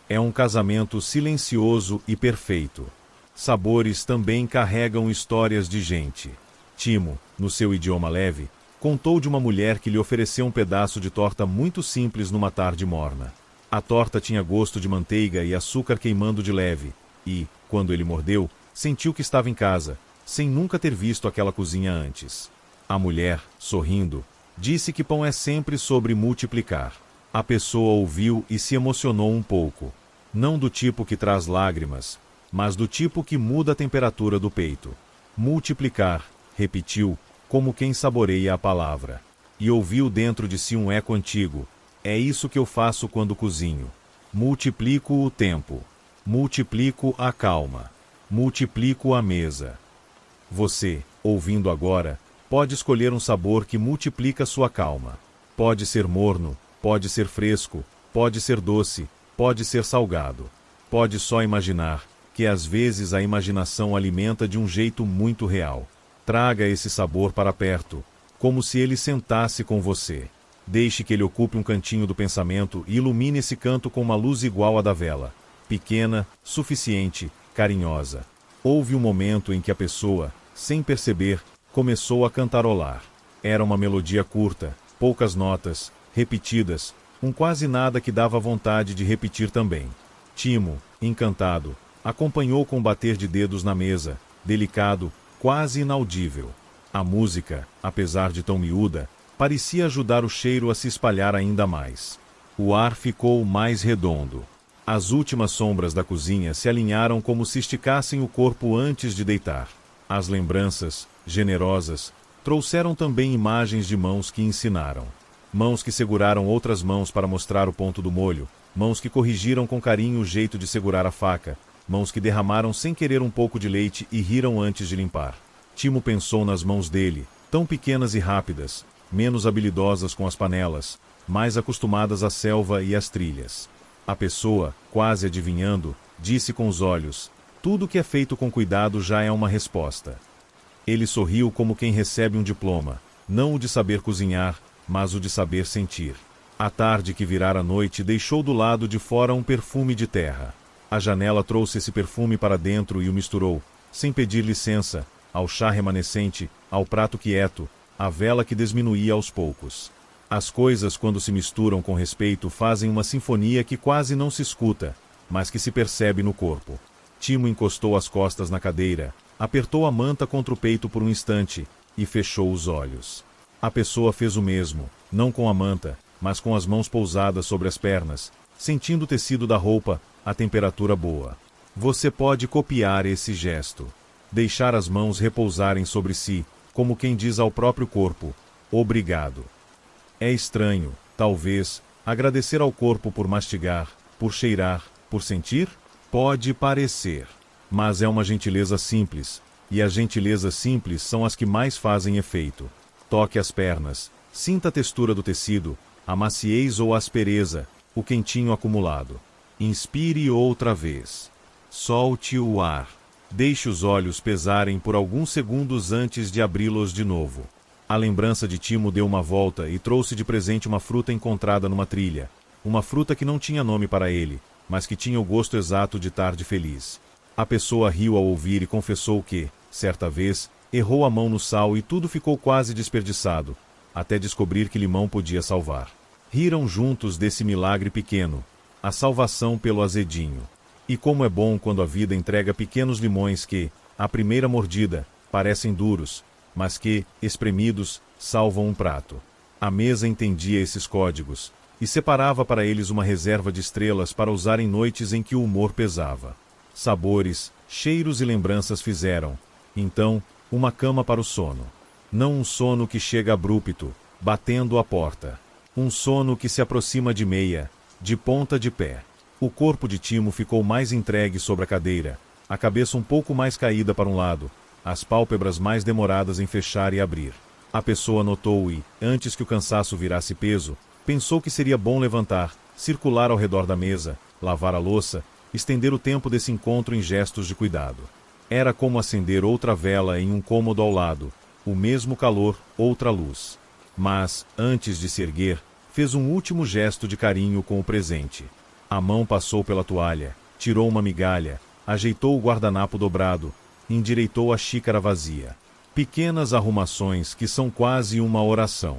[SPEAKER 1] É um casamento silencioso e perfeito. Sabores também carregam histórias de gente. Timo, no seu idioma leve, contou de uma mulher que lhe ofereceu um pedaço de torta muito simples numa tarde morna. A torta tinha gosto de manteiga e açúcar queimando de leve, e, quando ele mordeu, sentiu que estava em casa, sem nunca ter visto aquela cozinha antes. A mulher, sorrindo, disse que pão é sempre sobre multiplicar. A pessoa ouviu e se emocionou um pouco. Não do tipo que traz lágrimas, mas do tipo que muda a temperatura do peito. Multiplicar, repetiu, como quem saboreia a palavra. E ouviu dentro de si um eco antigo. É isso que eu faço quando cozinho. Multiplico o tempo. Multiplico a calma. Multiplico a mesa. Você, ouvindo agora, pode escolher um sabor que multiplica sua calma. Pode ser morno, pode ser fresco, pode ser doce, pode ser salgado. Pode só imaginar, que às vezes a imaginação alimenta de um jeito muito real. Traga esse sabor para perto, como se ele sentasse com você. Deixe que ele ocupe um cantinho do pensamento e ilumine esse canto com uma luz igual à da vela. Pequena, suficiente, carinhosa. Houve um momento em que a pessoa, sem perceber, começou a cantarolar. Era uma melodia curta, poucas notas, repetidas, um quase nada que dava vontade de repetir também. Timo, encantado, acompanhou com bater de dedos na mesa, delicado, quase inaudível. A música, apesar de tão miúda, parecia ajudar o cheiro a se espalhar ainda mais. O ar ficou mais redondo. As últimas sombras da cozinha se alinharam como se esticassem o corpo antes de deitar. As lembranças, generosas, trouxeram também imagens de mãos que ensinaram. Mãos que seguraram outras mãos para mostrar o ponto do molho, mãos que corrigiram com carinho o jeito de segurar a faca, mãos que derramaram sem querer um pouco de leite e riram antes de limpar. Timo pensou nas mãos dele, tão pequenas e rápidas, menos habilidosas com as panelas, mais acostumadas à selva e às trilhas. A pessoa, quase adivinhando, disse com os olhos, tudo que é feito com cuidado já é uma resposta. Ele sorriu como quem recebe um diploma, não o de saber cozinhar, mas o de saber sentir. A tarde que virara noite deixou do lado de fora um perfume de terra. A janela trouxe esse perfume para dentro e o misturou, sem pedir licença, ao chá remanescente, ao prato quieto, à vela que desminuía aos poucos. As coisas, quando se misturam com respeito, fazem uma sinfonia que quase não se escuta, mas que se percebe no corpo. Timo encostou as costas na cadeira, apertou a manta contra o peito por um instante e fechou os olhos. A pessoa fez o mesmo, não com a manta, mas com as mãos pousadas sobre as pernas, sentindo o tecido da roupa, a temperatura boa. Você pode copiar esse gesto. Deixar as mãos repousarem sobre si, como quem diz ao próprio corpo, obrigado. É estranho, talvez, agradecer ao corpo por mastigar, por cheirar, por sentir? Pode parecer. Mas é uma gentileza simples, e as gentilezas simples são as que mais fazem efeito. Toque as pernas, sinta a textura do tecido, a maciez ou a aspereza, o quentinho acumulado. Inspire outra vez. Solte o ar. Deixe os olhos pesarem por alguns segundos antes de abri-los de novo. A lembrança de Timo deu uma volta e trouxe de presente uma fruta encontrada numa trilha. Uma fruta que não tinha nome para ele, mas que tinha o gosto exato de tarde feliz. A pessoa riu ao ouvir e confessou que, certa vez, errou a mão no sal e tudo ficou quase desperdiçado, até descobrir que limão podia salvar. Riram juntos desse milagre pequeno, a salvação pelo azedinho. E como é bom quando a vida entrega pequenos limões que, à primeira mordida, parecem duros, mas que, espremidos, salvam um prato. A mesa entendia esses códigos, e separava para eles uma reserva de estrelas para usar em noites em que o humor pesava. Sabores, cheiros e lembranças fizeram, Então, uma cama para o sono. Não um sono que chega abrupto, batendo a porta. Um sono que se aproxima de meia, de ponta de pé. O corpo de Timo ficou mais entregue sobre a cadeira, a cabeça um pouco mais caída para um lado, as pálpebras mais demoradas em fechar e abrir. A pessoa notou e, antes que o cansaço virasse peso, pensou que seria bom levantar, circular ao redor da mesa, lavar a louça, estender o tempo desse encontro em gestos de cuidado. Era como acender outra vela em um cômodo ao lado, o mesmo calor, outra luz. Mas, antes de se erguer, fez um último gesto de carinho com o presente. A mão passou pela toalha, tirou uma migalha, ajeitou o guardanapo dobrado, endireitou a xícara vazia. Pequenas arrumações que são quase uma oração.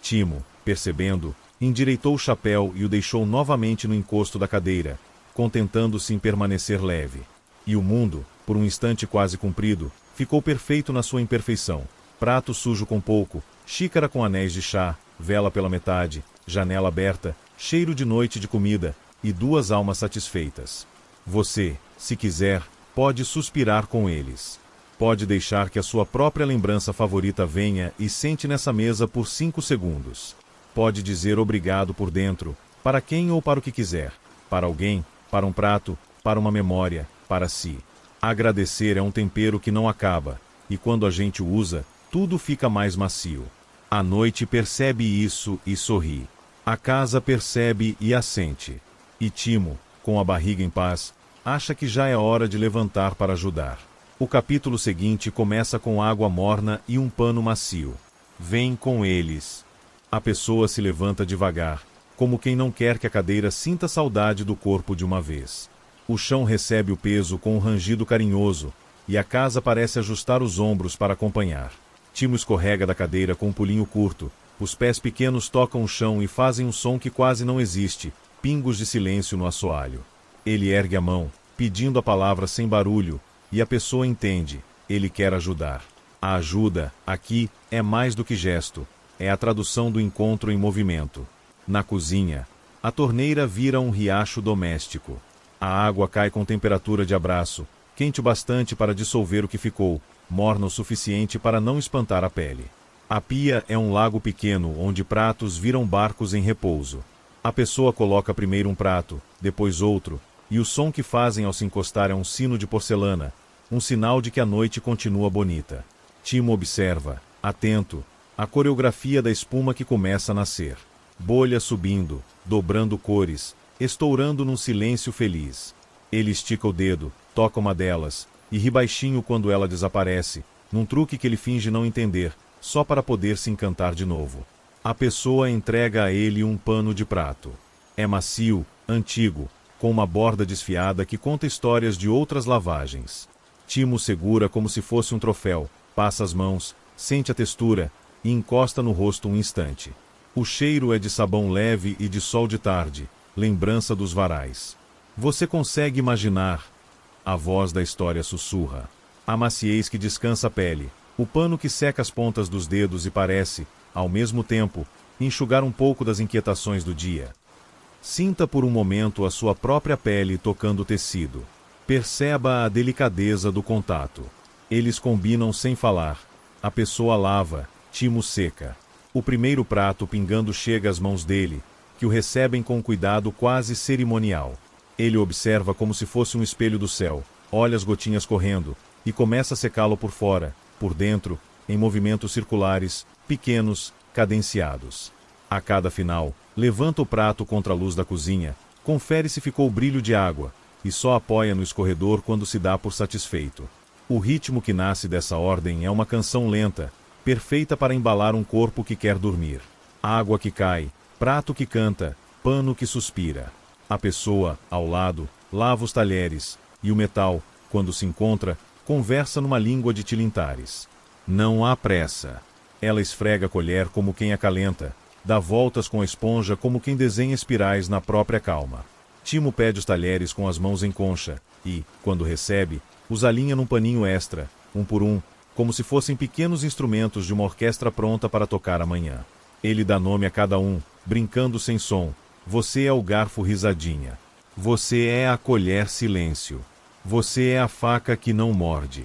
[SPEAKER 1] Timo, percebendo, endireitou o chapéu e o deixou novamente no encosto da cadeira, contentando-se em permanecer leve. E o mundo, por um instante quase comprido, ficou perfeito na sua imperfeição. Prato sujo com pouco, xícara com anéis de chá, vela pela metade, janela aberta, cheiro de noite de comida, e duas almas satisfeitas. Você, se quiser, pode suspirar com eles. Pode deixar que a sua própria lembrança favorita venha e sente nessa mesa por 5 segundos. Pode dizer obrigado por dentro, para quem ou para o que quiser. Para alguém, para um prato, para uma memória, para si. Agradecer é um tempero que não acaba, e quando a gente o usa, tudo fica mais macio. A noite percebe isso e sorri. A casa percebe e assente. E Timo, com a barriga em paz, acha que já é hora de levantar para ajudar. O capítulo seguinte começa com água morna e um pano macio. Vem com eles. A pessoa se levanta devagar, como quem não quer que a cadeira sinta saudade do corpo de uma vez. O chão recebe o peso com um rangido carinhoso, e a casa parece ajustar os ombros para acompanhar. Timo escorrega da cadeira com um pulinho curto, os pés pequenos tocam o chão e fazem um som que quase não existe, pingos de silêncio no assoalho. Ele ergue a mão, pedindo a palavra sem barulho, e a pessoa entende, ele quer ajudar. A ajuda, aqui, é mais do que gesto, é a tradução do encontro em movimento. Na cozinha, a torneira vira um riacho doméstico. A água cai com temperatura de abraço, quente o bastante para dissolver o que ficou, morna o suficiente para não espantar a pele. A pia é um lago pequeno onde pratos viram barcos em repouso. A pessoa coloca primeiro um prato, depois outro, e o som que fazem ao se encostar é um sino de porcelana, um sinal de que a noite continua bonita. Timo observa, atento, a coreografia da espuma que começa a nascer. Bolhas subindo, dobrando cores, estourando num silêncio feliz. Ele estica o dedo, toca uma delas, e ri baixinho quando ela desaparece, num truque que ele finge não entender, só para poder se encantar de novo. A pessoa entrega a ele um pano de prato. É macio, antigo, com uma borda desfiada que conta histórias de outras lavagens. Timo segura como se fosse um troféu, passa as mãos, sente a textura e encosta no rosto um instante. O cheiro é de sabão leve e de sol de tarde, lembrança dos varais. Você consegue imaginar? A voz da história sussurra. A maciez que descansa a pele, o pano que seca as pontas dos dedos e parece, ao mesmo tempo, enxugar um pouco das inquietações do dia. Sinta por um momento a sua própria pele tocando o tecido. Perceba a delicadeza do contato. Eles combinam sem falar. A pessoa lava, Timo seca. O primeiro prato pingando chega às mãos dele, que o recebem com um cuidado quase cerimonial. Ele observa como se fosse um espelho do céu, olha as gotinhas correndo, e começa a secá-lo por fora, por dentro, em movimentos circulares, pequenos, cadenciados. A cada final, levanta o prato contra a luz da cozinha, confere se ficou brilho de água, e só apoia no escorredor quando se dá por satisfeito. O ritmo que nasce dessa ordem é uma canção lenta, perfeita para embalar um corpo que quer dormir. Água que cai, prato que canta, pano que suspira. A pessoa, ao lado, lava os talheres, e o metal, quando se encontra, conversa numa língua de tilintares. Não há pressa. Ela esfrega a colher como quem acalenta, dá voltas com a esponja como quem desenha espirais na própria calma. Timo pede os talheres com as mãos em concha, e, quando recebe, os alinha num paninho extra, um por um, como se fossem pequenos instrumentos de uma orquestra pronta para tocar amanhã. Ele dá nome a cada um, brincando sem som. Você é o garfo risadinha. Você é a colher silêncio. Você é a faca que não morde.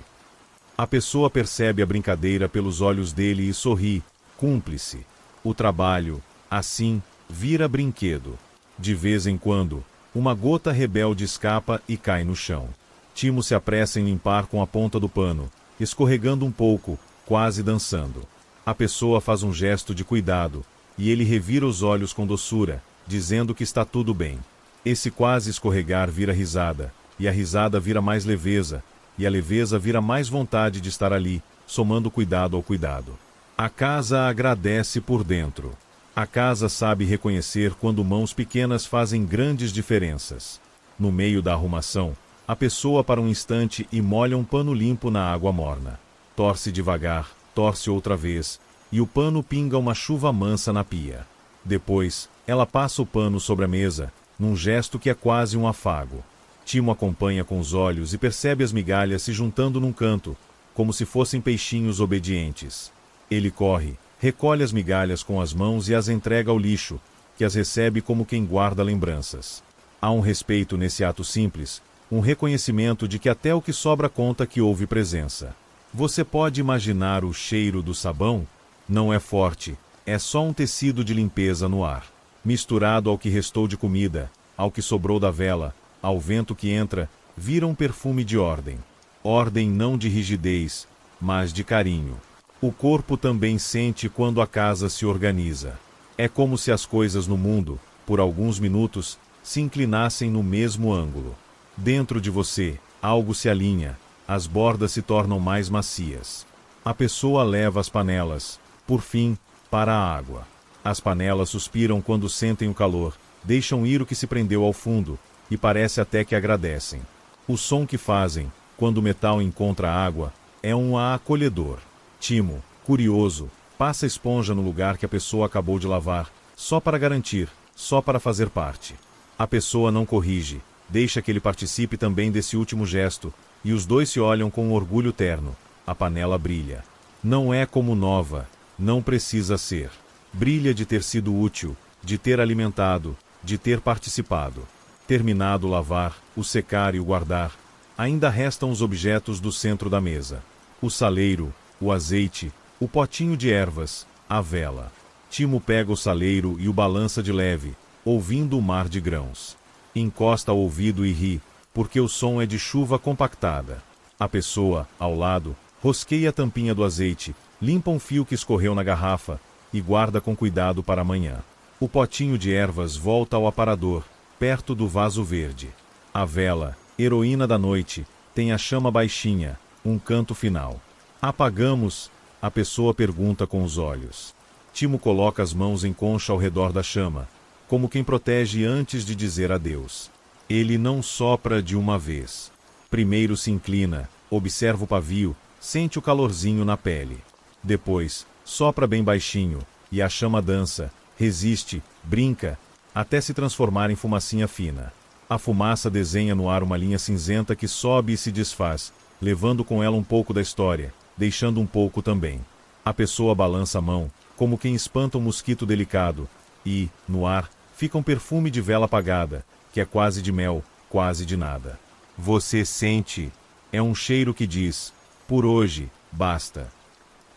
[SPEAKER 1] A pessoa percebe a brincadeira pelos olhos dele e sorri, cúmplice. O trabalho, assim, vira brinquedo. De vez em quando, uma gota rebelde escapa e cai no chão. Timo se apressa em limpar com a ponta do pano, escorregando um pouco, quase dançando. A pessoa faz um gesto de cuidado, e ele revira os olhos com doçura, dizendo que está tudo bem. Esse quase escorregar vira risada, e a risada vira mais leveza, e a leveza vira mais vontade de estar ali, somando cuidado ao cuidado. A casa agradece por dentro. A casa sabe reconhecer quando mãos pequenas fazem grandes diferenças. No meio da arrumação, a pessoa para um instante e molha um pano limpo na água morna. Torce devagar, torce outra vez, e o pano pinga uma chuva mansa na pia. Depois, ela passa o pano sobre a mesa, num gesto que é quase um afago. Timo acompanha com os olhos e percebe as migalhas se juntando num canto, como se fossem peixinhos obedientes. Ele corre, recolhe as migalhas com as mãos e as entrega ao lixo, que as recebe como quem guarda lembranças. Há um respeito nesse ato simples, um reconhecimento de que até o que sobra conta que houve presença. Você pode imaginar o cheiro do sabão? Não é forte, é só um tecido de limpeza no ar. Misturado ao que restou de comida, ao que sobrou da vela, ao vento que entra, vira um perfume de ordem. Ordem não de rigidez, mas de carinho. O corpo também sente quando a casa se organiza. É como se as coisas no mundo, por alguns minutos, se inclinassem no mesmo ângulo. Dentro de você, algo se alinha, as bordas se tornam mais macias. A pessoa leva as panelas, por fim, para a água. As panelas suspiram quando sentem o calor, deixam ir o que se prendeu ao fundo, e parece até que agradecem. O som que fazem, quando o metal encontra a água, é um acolhedor. Timo, curioso, passa a esponja no lugar que a pessoa acabou de lavar, só para garantir, só para fazer parte. A pessoa não corrige, deixa que ele participe também desse último gesto, e os dois se olham com um orgulho terno. A panela brilha. Não é como nova, não precisa ser. Brilha de ter sido útil, de ter alimentado, de ter participado. Terminado o lavar, o secar e o guardar, ainda restam os objetos do centro da mesa. O saleiro, o azeite, o potinho de ervas, a vela. Timo pega o saleiro e o balança de leve, ouvindo o mar de grãos. Encosta ao ouvido e ri, porque o som é de chuva compactada. A pessoa, ao lado, rosqueia a tampinha do azeite, limpa um fio que escorreu na garrafa e guarda com cuidado para amanhã. O potinho de ervas volta ao aparador, perto do vaso verde. A vela, heroína da noite, tem a chama baixinha, um canto final. Apagamos? A pessoa pergunta com os olhos. Timo coloca as mãos em concha ao redor da chama, como quem protege antes de dizer adeus. Ele não sopra de uma vez. Primeiro se inclina, observa o pavio, sente o calorzinho na pele. Depois, sopra bem baixinho, e a chama dança, resiste, brinca, até se transformar em fumacinha fina. A fumaça desenha no ar uma linha cinzenta que sobe e se desfaz, levando com ela um pouco da história, deixando um pouco também. A pessoa balança a mão, como quem espanta um mosquito delicado, e, no ar, fica um perfume de vela apagada, que é quase de mel, quase de nada. Você sente, é um cheiro que diz, por hoje, basta.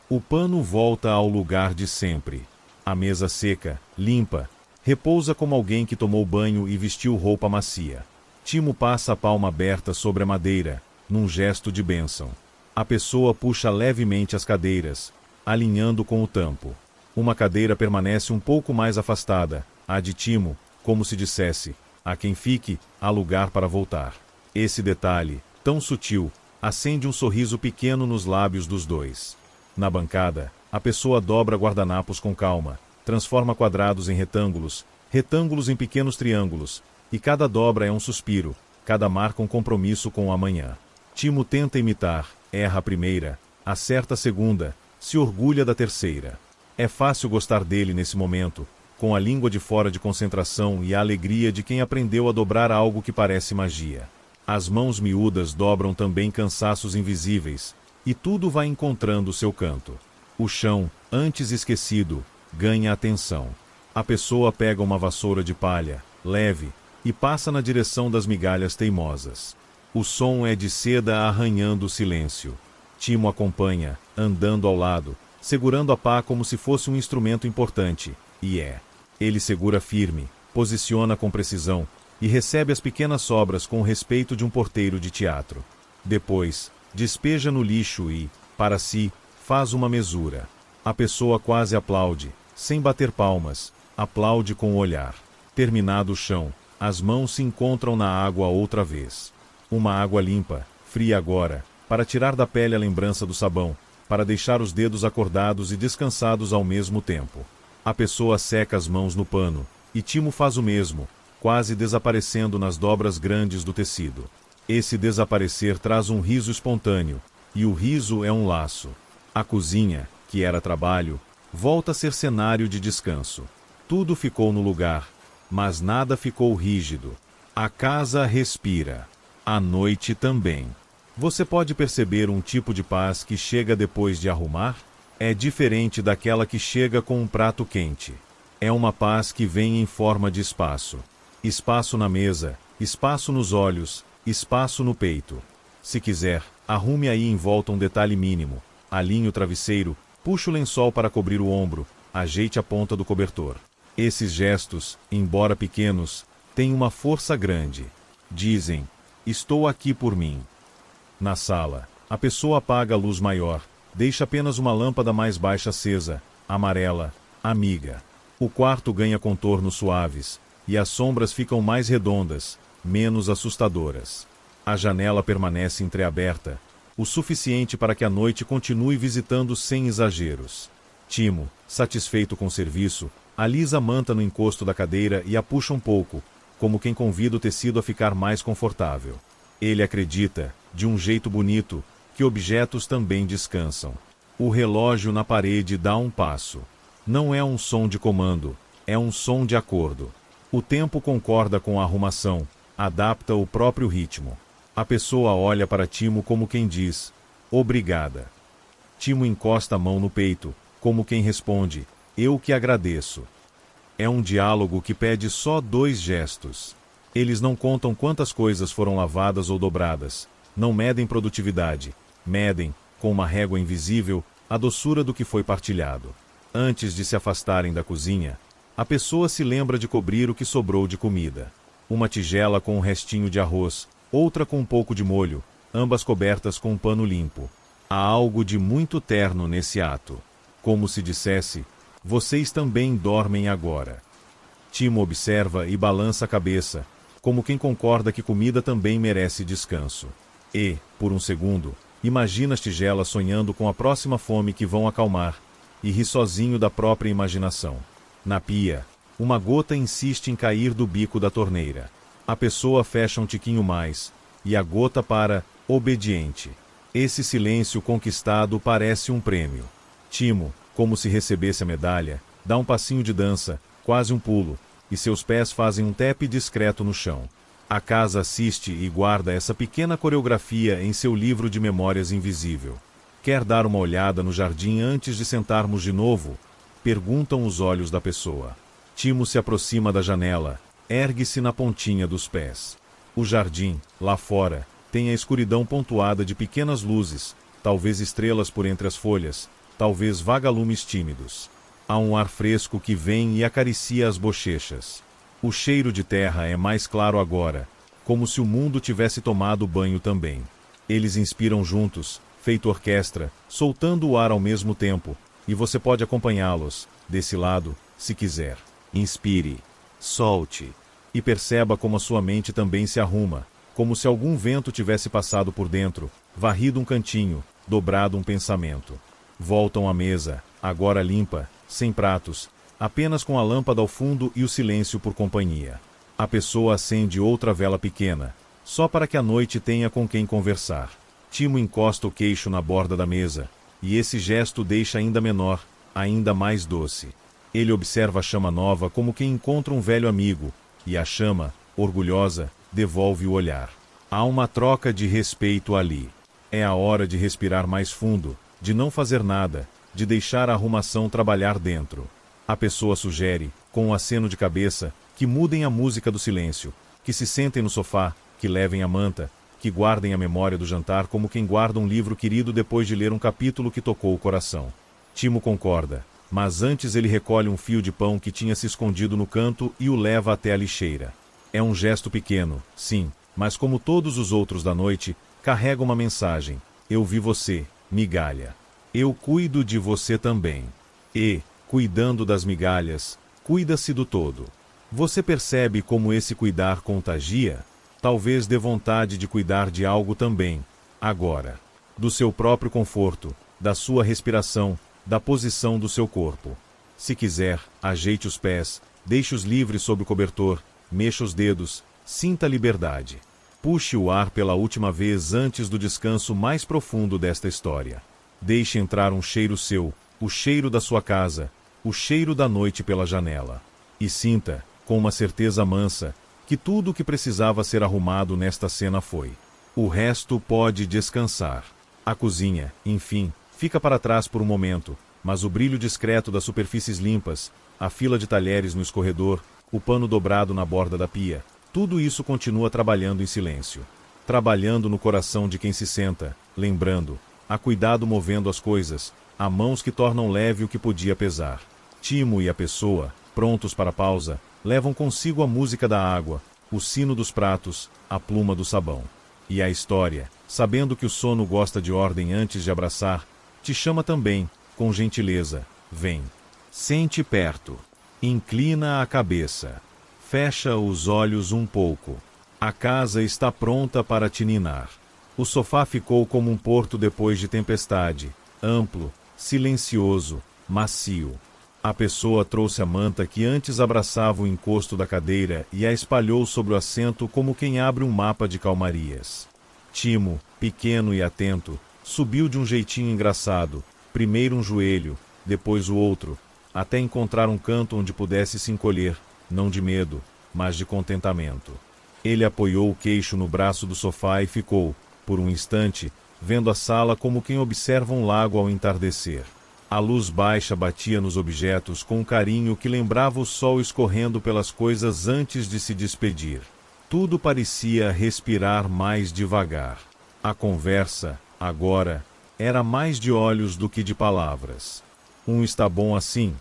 [SPEAKER 1] O pano volta ao lugar de sempre. A mesa seca, limpa, repousa como alguém que tomou banho e vestiu roupa macia. Timo passa a palma aberta sobre a madeira, num gesto de bênção. A pessoa puxa levemente as cadeiras, alinhando com o tampo. Uma cadeira permanece um pouco mais afastada, a de Timo, como se dissesse, há quem fique, há lugar para voltar. Esse detalhe, tão sutil, acende um sorriso pequeno nos lábios dos dois. Na bancada, a pessoa dobra guardanapos com calma, transforma quadrados em retângulos, retângulos em pequenos triângulos, e cada dobra é um suspiro, cada marca um compromisso com o amanhã. Timo tenta imitar, erra a primeira, acerta a segunda, se orgulha da terceira. É fácil gostar dele nesse momento, com a língua de fora de concentração e a alegria de quem aprendeu a dobrar algo que parece magia. As mãos miúdas dobram também cansaços invisíveis, e tudo vai encontrando seu canto. O chão, antes esquecido, ganha atenção. A pessoa pega uma vassoura de palha, leve, e passa na direção das migalhas teimosas. O som é de seda arranhando o silêncio. Timo acompanha, andando ao lado, segurando a pá como se fosse um instrumento importante, e é. Ele segura firme, posiciona com precisão, e recebe as pequenas sobras com o respeito de um porteiro de teatro. Depois, despeja no lixo e, para si, faz uma mesura. A pessoa quase aplaude, sem bater palmas, aplaude com o olhar. Terminado o chão, as mãos se encontram na água outra vez. Uma água limpa, fria agora, para tirar da pele a lembrança do sabão, para deixar os dedos acordados e descansados ao mesmo tempo. A pessoa seca as mãos no pano, e Timo faz o mesmo, quase desaparecendo nas dobras grandes do tecido. Esse desaparecer traz um riso espontâneo, e o riso é um laço. A cozinha, que era trabalho, volta a ser cenário de descanso. Tudo ficou no lugar, mas nada ficou rígido. A casa respira. A noite também. Você pode perceber um tipo de paz que chega depois de arrumar? É diferente daquela que chega com um prato quente. É uma paz que vem em forma de espaço. Espaço na mesa, espaço nos olhos, espaço no peito. Se quiser, arrume aí em volta um detalhe mínimo. Alinhe o travesseiro, puxe o lençol para cobrir o ombro, ajeite a ponta do cobertor. Esses gestos, embora pequenos, têm uma força grande. Dizem, estou aqui por mim. Na sala, a pessoa apaga a luz maior, deixa apenas uma lâmpada mais baixa acesa, amarela, amiga. O quarto ganha contornos suaves, e as sombras ficam mais redondas, menos assustadoras. A janela permanece entreaberta, o suficiente para que a noite continue visitando sem exageros. Timo, satisfeito com o serviço, alisa a manta no encosto da cadeira e a puxa um pouco, como quem convida o tecido a ficar mais confortável. Ele acredita, de um jeito bonito, que objetos também descansam. O relógio na parede dá um passo. Não é um som de comando, é um som de acordo. O tempo concorda com a arrumação, adapta o próprio ritmo. A pessoa olha para Timo como quem diz, obrigada. Timo encosta a mão no peito, como quem responde, eu que agradeço. É um diálogo que pede só 2 gestos. Eles não contam quantas coisas foram lavadas ou dobradas, não medem produtividade, medem, com uma régua invisível, a doçura do que foi partilhado. Antes de se afastarem da cozinha, a pessoa se lembra de cobrir o que sobrou de comida. Uma tigela com um restinho de arroz, outra com um pouco de molho, ambas cobertas com um pano limpo. Há algo de muito terno nesse ato. Como se dissesse, vocês também dormem agora. Timo observa e balança a cabeça, como quem concorda que comida também merece descanso. E, por um segundo, imagina as tigelas sonhando com a próxima fome que vão acalmar, e ri sozinho da própria imaginação. Na pia, uma gota insiste em cair do bico da torneira. A pessoa fecha um tiquinho mais, e a gota para, obediente. Esse silêncio conquistado parece um prêmio. Timo, como se recebesse a medalha, dá um passinho de dança, quase um pulo, e seus pés fazem um tap discreto no chão. A casa assiste e guarda essa pequena coreografia em seu livro de memórias invisível. Quer dar uma olhada no jardim antes de sentarmos de novo? Perguntam os olhos da pessoa. Timo se aproxima da janela, ergue-se na pontinha dos pés. O jardim, lá fora, tem a escuridão pontuada de pequenas luzes, talvez estrelas por entre as folhas, talvez vagalumes tímidos. Há um ar fresco que vem e acaricia as bochechas. O cheiro de terra é mais claro agora, como se o mundo tivesse tomado banho também. Eles inspiram juntos, feito orquestra, soltando o ar ao mesmo tempo, e você pode acompanhá-los, desse lado, se quiser. Inspire, solte, e perceba como a sua mente também se arruma, como se algum vento tivesse passado por dentro, varrido um cantinho, dobrado um pensamento. Voltam à mesa, agora limpa, sem pratos, apenas com a lâmpada ao fundo e o silêncio por companhia. A pessoa acende outra vela pequena, só para que a noite tenha com quem conversar. Timo encosta o queixo na borda da mesa, e esse gesto deixa ainda menor, ainda mais doce. Ele observa a chama nova como quem encontra um velho amigo, e a chama, orgulhosa, devolve o olhar. Há uma troca de respeito ali. É a hora de respirar mais fundo, de não fazer nada, de deixar a arrumação trabalhar dentro. A pessoa sugere, com um aceno de cabeça, que mudem a música do silêncio, que se sentem no sofá, que levem a manta, que guardem a memória do jantar como quem guarda um livro querido depois de ler um capítulo que tocou o coração. Timo concorda, mas antes ele recolhe um fio de pão que tinha se escondido no canto e o leva até a lixeira. É um gesto pequeno, sim, mas como todos os outros da noite, carrega uma mensagem: eu vi você, migalha. Eu cuido de você também. E, cuidando das migalhas, cuida-se do todo. Você percebe como esse cuidar contagia? Talvez dê vontade de cuidar de algo também, agora. Do seu próprio conforto, da sua respiração, da posição do seu corpo. Se quiser, ajeite os pés, deixe-os livres sob o cobertor, mexa os dedos, sinta a liberdade. Puxe o ar pela última vez antes do descanso mais profundo desta história. Deixe entrar um cheiro seu, o cheiro da sua casa, o cheiro da noite pela janela. E sinta, com uma certeza mansa, que tudo o que precisava ser arrumado nesta cena foi. O resto pode descansar. A cozinha, enfim, fica para trás por um momento, mas o brilho discreto das superfícies limpas, a fila de talheres no escorredor, o pano dobrado na borda da pia, tudo isso continua trabalhando em silêncio. Trabalhando no coração de quem se senta, lembrando, há cuidado movendo as coisas, há mãos que tornam leve o que podia pesar. Timo e a pessoa, prontos para a pausa, levam consigo a música da água, o sino dos pratos, a pluma do sabão. E a história, sabendo que o sono gosta de ordem antes de abraçar, te chama também, com gentileza, vem. Sente perto. Inclina a cabeça. Fecha os olhos um pouco. A casa está pronta para te ninar. O sofá ficou como um porto depois de tempestade, amplo, silencioso, macio. A pessoa trouxe a manta que antes abraçava o encosto da cadeira e a espalhou sobre o assento como quem abre um mapa de calmarias. Timo, pequeno e atento, subiu de um jeitinho engraçado, primeiro um joelho, depois o outro, até encontrar um canto onde pudesse se encolher, não de medo, mas de contentamento. Ele apoiou o queixo no braço do sofá e ficou, por um instante, vendo a sala como quem observa um lago ao entardecer. A luz baixa batia nos objetos com um carinho que lembrava o sol escorrendo pelas coisas antes de se despedir. Tudo parecia respirar mais devagar. A conversa, agora, era mais de olhos do que de palavras. Um está bom assim,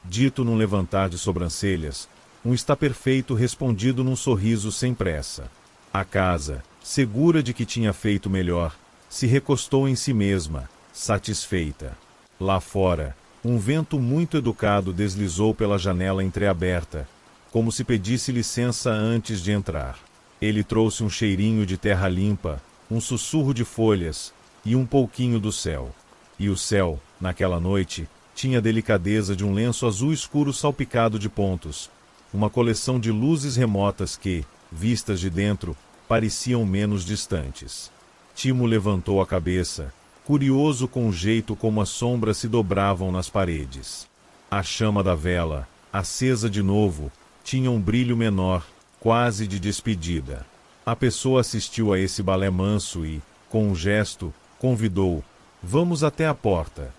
[SPEAKER 1] dito num levantar de sobrancelhas, um está perfeito respondido num sorriso sem pressa. A casa, segura de que tinha feito melhor, se recostou em si mesma, satisfeita. Lá fora, um vento muito educado deslizou pela janela entreaberta, como se pedisse licença antes de entrar. Ele trouxe um cheirinho de terra limpa, um sussurro de folhas e um pouquinho do céu. E o céu, naquela noite, tinha a delicadeza de um lenço azul escuro salpicado de pontos, uma coleção de luzes remotas que, vistas de dentro, pareciam menos distantes. Timo levantou a cabeça, curioso com o jeito como as sombras se dobravam nas paredes. A chama da vela, acesa de novo, tinha um brilho menor, quase de despedida. A pessoa assistiu a esse balé manso e, com um gesto, convidou: "Vamos até a porta."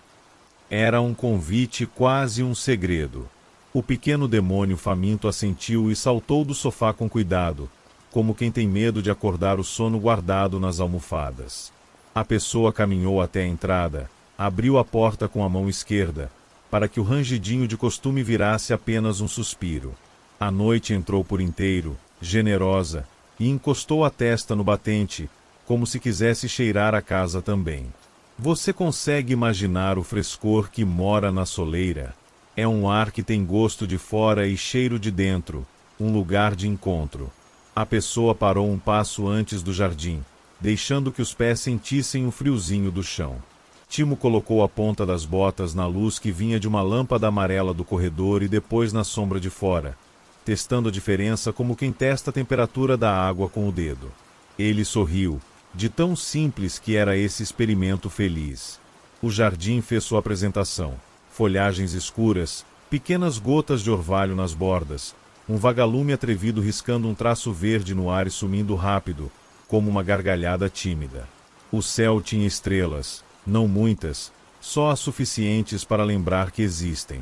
[SPEAKER 1] Era um convite, quase um segredo. O pequeno demônio faminto assentiu e saltou do sofá com cuidado, como quem tem medo de acordar o sono guardado nas almofadas. A pessoa caminhou até a entrada, abriu a porta com a mão esquerda, para que o rangidinho de costume virasse apenas um suspiro. A noite entrou por inteiro, generosa, e encostou a testa no batente, como se quisesse cheirar a casa também. Você consegue imaginar o frescor que mora na soleira? É um ar que tem gosto de fora e cheiro de dentro, um lugar de encontro. A pessoa parou um passo antes do jardim, deixando que os pés sentissem o friozinho do chão. Timo colocou a ponta das botas na luz que vinha de uma lâmpada amarela do corredor e depois na sombra de fora, testando a diferença como quem testa a temperatura da água com o dedo. Ele sorriu, de tão simples que era esse experimento feliz. O jardim fez sua apresentação. Folhagens escuras, pequenas gotas de orvalho nas bordas, um vagalume atrevido riscando um traço verde no ar e sumindo rápido, como uma gargalhada tímida. O céu tinha estrelas, não muitas, só as suficientes para lembrar que existem.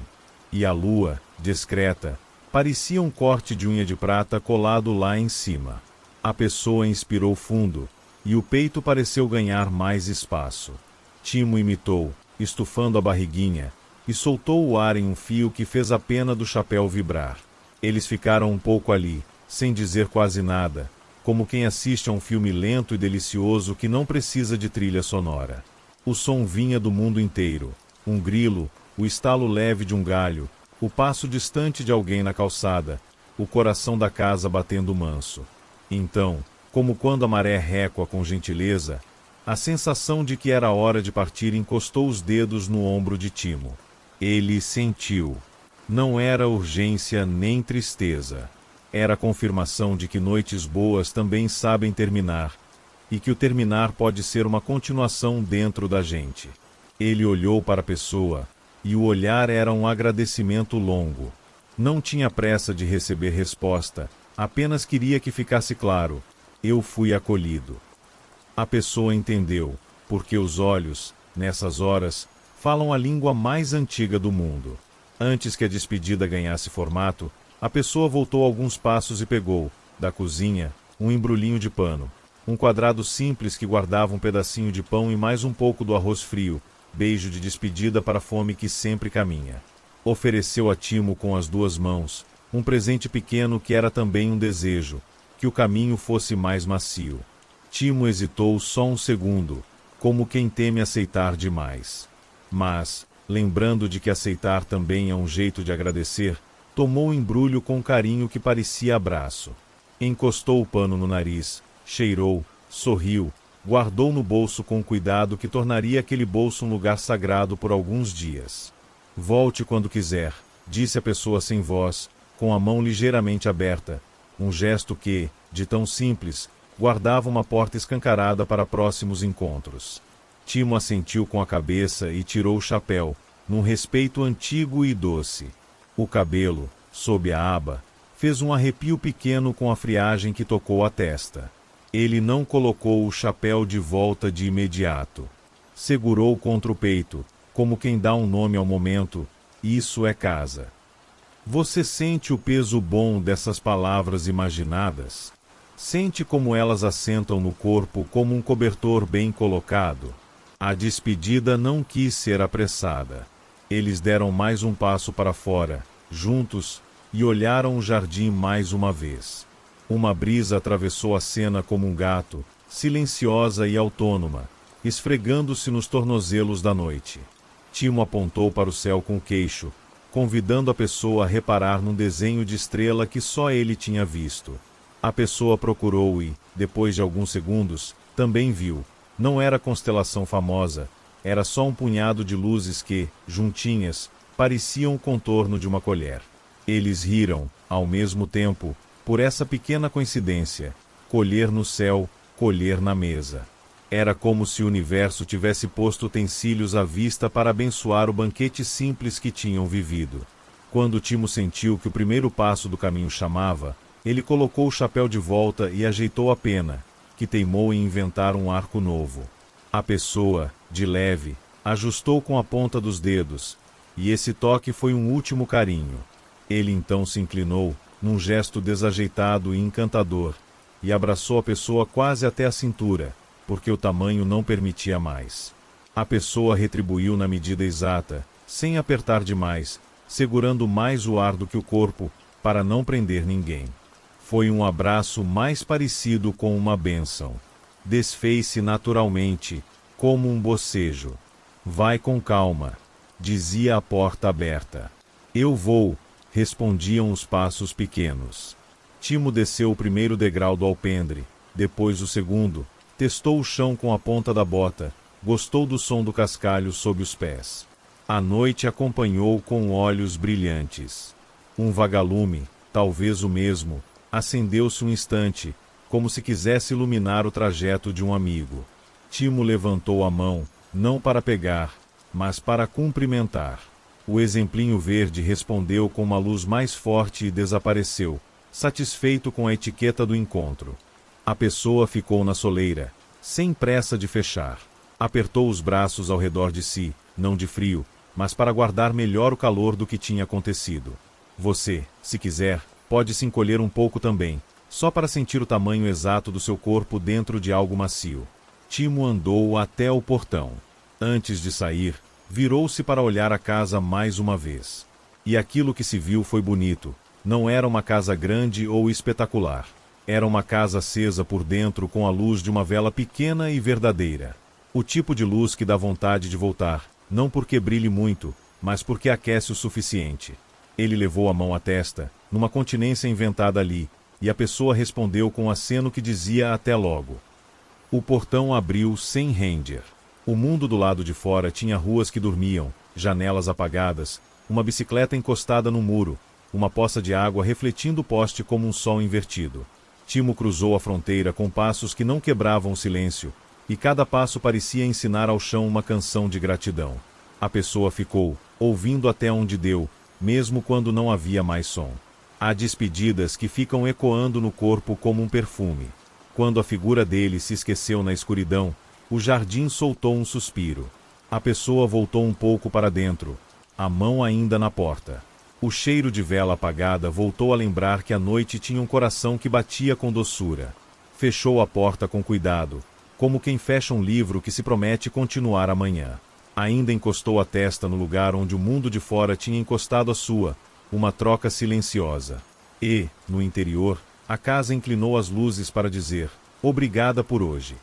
[SPEAKER 1] E a lua, discreta, parecia um corte de unha de prata colado lá em cima. A pessoa inspirou fundo, e o peito pareceu ganhar mais espaço. Timo imitou, estufando a barriguinha, e soltou o ar em um fio que fez a pena do chapéu vibrar. Eles ficaram um pouco ali, sem dizer quase nada, como quem assiste a um filme lento e delicioso que não precisa de trilha sonora. O som vinha do mundo inteiro, um grilo, o estalo leve de um galho, o passo distante de alguém na calçada, o coração da casa batendo manso. Então, como quando a maré récoa com gentileza, a sensação de que era hora de partir encostou os dedos no ombro de Timo. Ele sentiu. Não era urgência nem tristeza. Era a confirmação de que noites boas também sabem terminar, e que o terminar pode ser uma continuação dentro da gente. Ele olhou para a pessoa, e o olhar era um agradecimento longo. Não tinha pressa de receber resposta, apenas queria que ficasse claro: eu fui acolhido. A pessoa entendeu, porque os olhos, nessas horas, falam a língua mais antiga do mundo. Antes que a despedida ganhasse formato, a pessoa voltou alguns passos e pegou, da cozinha, um embrulhinho de pano. Um quadrado simples que guardava um pedacinho de pão e mais um pouco do arroz frio, beijo de despedida para a fome que sempre caminha. Ofereceu a Timo com as duas mãos, um presente pequeno que era também um desejo, que o caminho fosse mais macio. Timo hesitou só um segundo, como quem teme aceitar demais. Mas, lembrando de que aceitar também é um jeito de agradecer, tomou o embrulho com carinho que parecia abraço. Encostou o pano no nariz, cheirou, sorriu, guardou no bolso com cuidado que tornaria aquele bolso um lugar sagrado por alguns dias. Volte quando quiser, disse a pessoa sem voz, com a mão ligeiramente aberta, um gesto que, de tão simples, guardava uma porta escancarada para próximos encontros. Timo assentiu com a cabeça e tirou o chapéu, num respeito antigo e doce. O cabelo, sob a aba, fez um arrepio pequeno com a friagem que tocou a testa. Ele não colocou o chapéu de volta de imediato. Segurou contra o peito, como quem dá um nome ao momento: isso é casa. Você sente o peso bom dessas palavras imaginadas? Sente como elas assentam no corpo como um cobertor bem colocado? A despedida não quis ser apressada. Eles deram mais um passo para fora, juntos, e olharam o jardim mais uma vez. Uma brisa atravessou a cena como um gato, silenciosa e autônoma, esfregando-se nos tornozelos da noite. Timo apontou para o céu com o queixo, convidando a pessoa a reparar num desenho de estrela que só ele tinha visto. A pessoa procurou e, depois de alguns segundos, também viu. Não era constelação famosa, era só um punhado de luzes que, juntinhas, pareciam o contorno de uma colher. Eles riram, ao mesmo tempo, por essa pequena coincidência: colher no céu, colher na mesa. Era como se o universo tivesse posto utensílios à vista para abençoar o banquete simples que tinham vivido. Quando Timo sentiu que o primeiro passo do caminho chamava, ele colocou o chapéu de volta e ajeitou a pena, que teimou em inventar um arco novo. A pessoa, de leve, ajustou com a ponta dos dedos, e esse toque foi um último carinho. Ele então se inclinou, num gesto desajeitado e encantador, e abraçou a pessoa quase até a cintura, porque o tamanho não permitia mais. A pessoa retribuiu na medida exata, sem apertar demais, segurando mais o ar do que o corpo, para não prender ninguém. Foi um abraço mais parecido com uma bênção. Desfez-se naturalmente, como um bocejo. Vai com calma, dizia a porta aberta. Eu vou, respondiam os passos pequenos. Timo desceu o primeiro degrau do alpendre, depois o segundo, testou o chão com a ponta da bota, gostou do som do cascalho sob os pés. A noite acompanhou com olhos brilhantes. Um vagalume, talvez o mesmo, acendeu-se um instante, como se quisesse iluminar o trajeto de um amigo. Timo levantou a mão, não para pegar, mas para cumprimentar. O exemplinho verde respondeu com uma luz mais forte e desapareceu, satisfeito com a etiqueta do encontro. A pessoa ficou na soleira, sem pressa de fechar. Apertou os braços ao redor de si, não de frio, mas para guardar melhor o calor do que tinha acontecido. Você, se quiser, pode se encolher um pouco também, só para sentir o tamanho exato do seu corpo dentro de algo macio. Timo andou até o portão. Antes de sair, virou-se para olhar a casa mais uma vez. E aquilo que se viu foi bonito. Não era uma casa grande ou espetacular. Era uma casa acesa por dentro com a luz de uma vela pequena e verdadeira. O tipo de luz que dá vontade de voltar, não porque brilhe muito, mas porque aquece o suficiente. Ele levou a mão à testa, numa continência inventada ali, e a pessoa respondeu com um aceno que dizia até logo. O portão abriu sem render. O mundo do lado de fora tinha ruas que dormiam, janelas apagadas, uma bicicleta encostada no muro, uma poça de água refletindo o poste como um sol invertido. Timo cruzou a fronteira com passos que não quebravam o silêncio, e cada passo parecia ensinar ao chão uma canção de gratidão. A pessoa ficou, ouvindo até onde deu, mesmo quando não havia mais som. Há despedidas que ficam ecoando no corpo como um perfume. Quando a figura dele se esqueceu na escuridão, o jardim soltou um suspiro. A pessoa voltou um pouco para dentro, a mão ainda na porta. O cheiro de vela apagada voltou a lembrar que a noite tinha um coração que batia com doçura. Fechou a porta com cuidado, como quem fecha um livro que se promete continuar amanhã. Ainda encostou a testa no lugar onde o mundo de fora tinha encostado a sua, uma troca silenciosa. E, no interior, a casa inclinou as luzes para dizer, obrigada por hoje.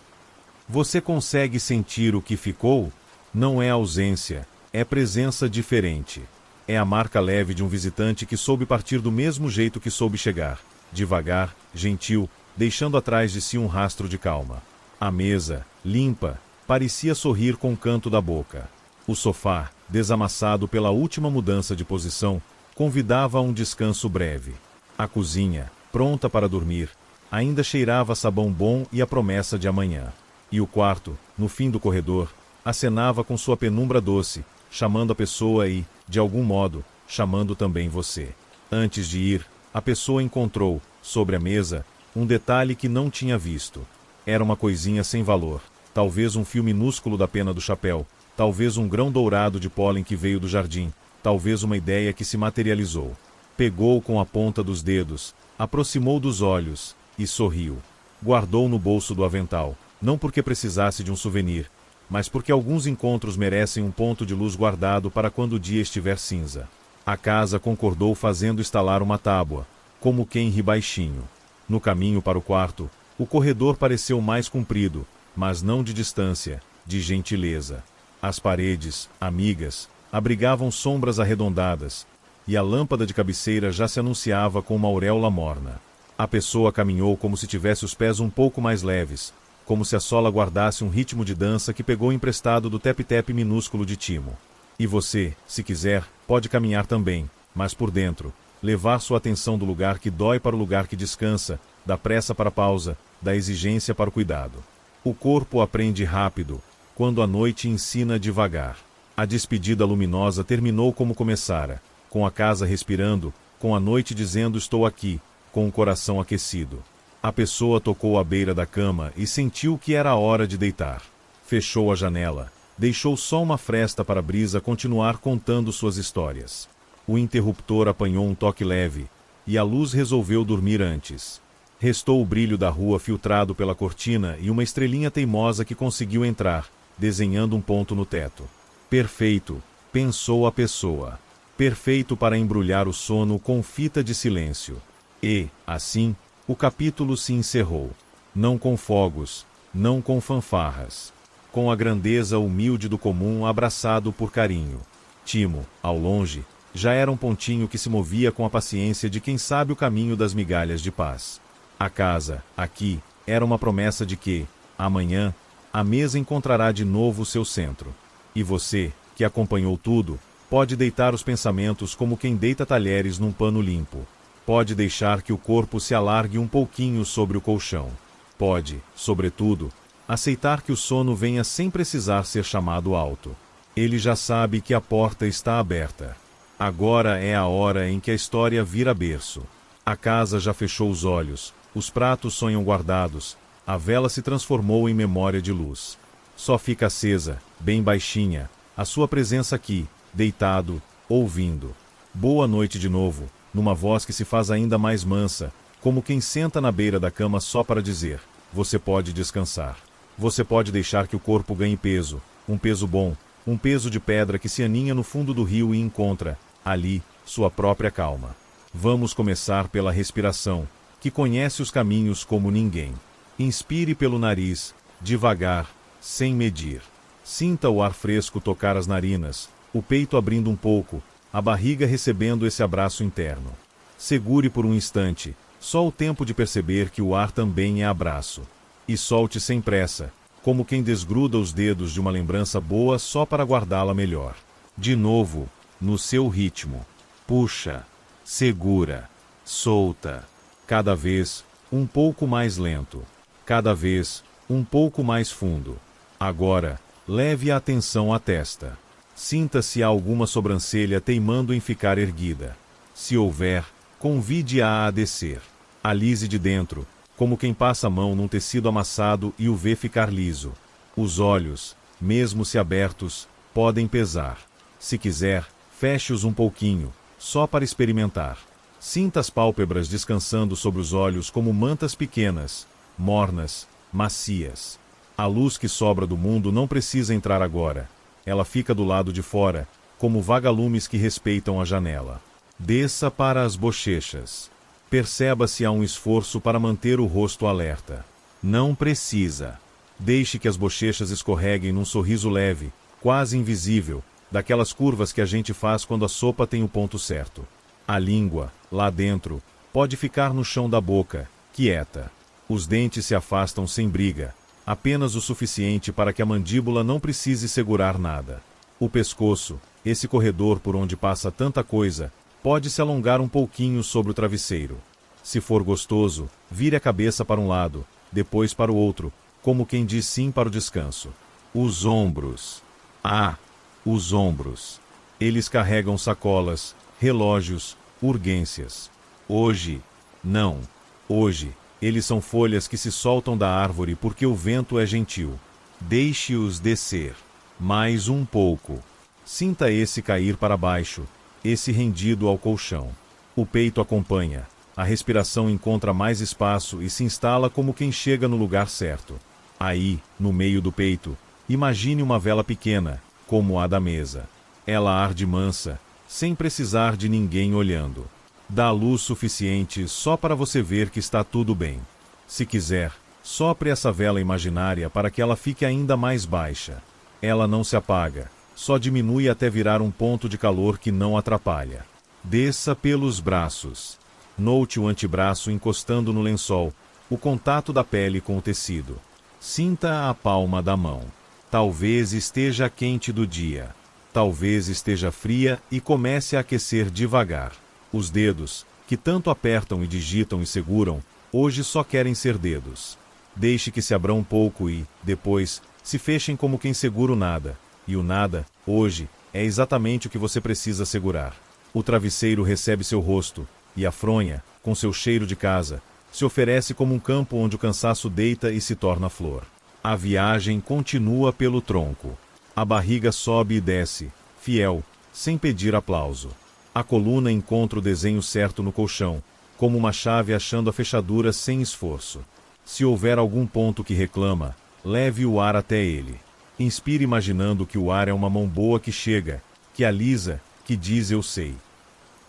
[SPEAKER 1] Você consegue sentir o que ficou? Não é ausência, é presença diferente. É a marca leve de um visitante que soube partir do mesmo jeito que soube chegar, devagar, gentil, deixando atrás de si um rastro de calma. A mesa, limpa, parecia sorrir com o canto da boca. O sofá, desamassado pela última mudança de posição, convidava a um descanso breve. A cozinha, pronta para dormir, ainda cheirava sabão bom e a promessa de amanhã. E o quarto, no fim do corredor, acenava com sua penumbra doce, chamando a pessoa e, de algum modo, chamando também você. Antes de ir, a pessoa encontrou, sobre a mesa, um detalhe que não tinha visto. Era uma coisinha sem valor, talvez um fio minúsculo da pena do chapéu, talvez um grão dourado de pólen que veio do jardim, talvez uma ideia que se materializou. Pegou com a ponta dos dedos, aproximou dos olhos, e sorriu. Guardou no bolso do avental, não porque precisasse de um souvenir, mas porque alguns encontros merecem um ponto de luz guardado para quando o dia estiver cinza. A casa concordou fazendo estalar uma tábua, como quem ri baixinho. No caminho para o quarto, o corredor pareceu mais comprido, mas não de distância, de gentileza. As paredes, amigas, abrigavam sombras arredondadas, e a lâmpada de cabeceira já se anunciava com uma auréola morna. A pessoa caminhou como se tivesse os pés um pouco mais leves, como se a sola guardasse um ritmo de dança que pegou emprestado do tep-tep minúsculo de Timo. E você, se quiser, pode caminhar também, mas por dentro, levar sua atenção do lugar que dói para o lugar que descansa, da pressa para a pausa, da exigência para o cuidado. O corpo aprende rápido, quando a noite ensina devagar. A despedida luminosa terminou como começara, com a casa respirando, com a noite dizendo estou aqui, com o coração aquecido. A pessoa tocou à beira da cama e sentiu que era a hora de deitar. Fechou a janela, deixou só uma fresta para a brisa continuar contando suas histórias. O interruptor apanhou um toque leve, e a luz resolveu dormir antes. Restou o brilho da rua filtrado pela cortina e uma estrelinha teimosa que conseguiu entrar, desenhando um ponto no teto. Perfeito, pensou a pessoa. Perfeito para embrulhar o sono com fita de silêncio. E, assim, o capítulo se encerrou. Não com fogos, não com fanfarras. Com a grandeza humilde do comum abraçado por carinho. Timo, ao longe, já era um pontinho que se movia com a paciência de quem sabe o caminho das migalhas de paz. A casa, aqui, era uma promessa de que, amanhã, a mesa encontrará de novo seu centro. E você, que acompanhou tudo, pode deitar os pensamentos como quem deita talheres num pano limpo. Pode deixar que o corpo se alargue um pouquinho sobre o colchão. Pode, sobretudo, aceitar que o sono venha sem precisar ser chamado alto. Ele já sabe que a porta está aberta. Agora é a hora em que a história vira berço. A casa já fechou os olhos, os pratos sonham guardados, a vela se transformou em memória de luz. Só fica acesa, bem baixinha, a sua presença aqui, deitado, ouvindo. Boa noite de novo, numa voz que se faz ainda mais mansa, como quem senta na beira da cama só para dizer: você pode descansar. Você pode deixar que o corpo ganhe peso, um peso bom, um peso de pedra que se aninha no fundo do rio e encontra, ali, sua própria calma. Vamos começar pela respiração, que conhece os caminhos como ninguém. Inspire pelo nariz, devagar, sem medir. Sinta o ar fresco tocar as narinas, o peito abrindo um pouco, a barriga recebendo esse abraço interno. Segure por um instante, só o tempo de perceber que o ar também é abraço. E solte sem pressa, como quem desgruda os dedos de uma lembrança boa só para guardá-la melhor. De novo, no seu ritmo. Puxa, segura, solta. Cada vez, um pouco mais lento. Cada vez, um pouco mais fundo. Agora, leve a atenção à testa. Sinta se há alguma sobrancelha teimando em ficar erguida. Se houver, convide-a a descer. Alise de dentro, como quem passa a mão num tecido amassado e o vê ficar liso. Os olhos, mesmo se abertos, podem pesar. Se quiser, feche-os um pouquinho, só para experimentar. Sinta as pálpebras descansando sobre os olhos como mantas pequenas, mornas, macias. A luz que sobra do mundo não precisa entrar agora. Ela fica do lado de fora, como vagalumes que respeitam a janela. Desça para as bochechas. Perceba se há um esforço para manter o rosto alerta. Não precisa. Deixe que as bochechas escorreguem num sorriso leve, quase invisível, daquelas curvas que a gente faz quando a sopa tem o ponto certo. A língua, lá dentro, pode ficar no chão da boca, quieta. Os dentes se afastam sem briga, apenas o suficiente para que a mandíbula não precise segurar nada. O pescoço, esse corredor por onde passa tanta coisa, pode se alongar um pouquinho sobre o travesseiro. Se for gostoso, vire a cabeça para um lado, depois para o outro, como quem diz sim para o descanso. Os ombros. Ah, os ombros. Eles carregam sacolas, relógios, urgências. Hoje, não. Hoje, eles são folhas que se soltam da árvore porque o vento é gentil. Deixe-os descer. Mais um pouco. Sinta esse cair para baixo, esse rendido ao colchão. O peito acompanha. A respiração encontra mais espaço e se instala como quem chega no lugar certo. Aí, no meio do peito, imagine uma vela pequena, como a da mesa. Ela arde mansa, sem precisar de ninguém olhando. Dá luz suficiente só para você ver que está tudo bem. Se quiser, sopre essa vela imaginária para que ela fique ainda mais baixa. Ela não se apaga, só diminui até virar um ponto de calor que não atrapalha. Desça pelos braços. Note o antebraço encostando no lençol, o contato da pele com o tecido. Sinta a palma da mão. Talvez esteja quente do dia. Talvez esteja fria e comece a aquecer devagar. Os dedos, que tanto apertam e digitam e seguram, hoje só querem ser dedos. Deixe que se abram um pouco e, depois, se fechem como quem segura o nada. E o nada, hoje, é exatamente o que você precisa segurar. O travesseiro recebe seu rosto, e a fronha, com seu cheiro de casa, se oferece como um campo onde o cansaço deita e se torna flor. A viagem continua pelo tronco. A barriga sobe e desce, fiel, sem pedir aplauso. A coluna encontra o desenho certo no colchão, como uma chave achando a fechadura sem esforço. Se houver algum ponto que reclama, leve o ar até ele. Inspire imaginando que o ar é uma mão boa que chega, que alisa, que diz eu sei.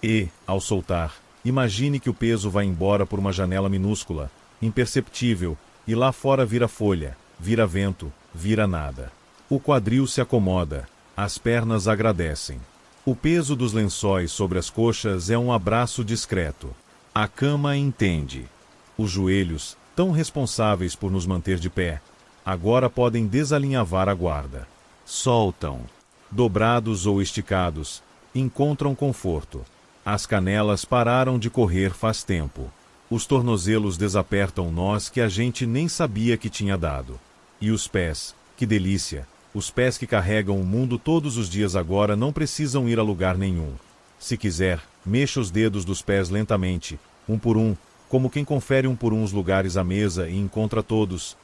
[SPEAKER 1] E, ao soltar, imagine que o peso vai embora por uma janela minúscula, imperceptível, e lá fora vira folha, vira vento, vira nada. O quadril se acomoda, as pernas agradecem. O peso dos lençóis sobre as coxas é um abraço discreto. A cama entende. Os joelhos, tão responsáveis por nos manter de pé, agora podem desalinhavar a guarda. Soltam. Dobrados ou esticados, encontram conforto. As canelas pararam de correr faz tempo. Os tornozelos desapertam nós que a gente nem sabia que tinha dado. E os pés, que delícia! Os pés que carregam o mundo todos os dias agora não precisam ir a lugar nenhum. Se quiser, mexa os dedos dos pés lentamente, um por um, como quem confere um por um os lugares à mesa e encontra todos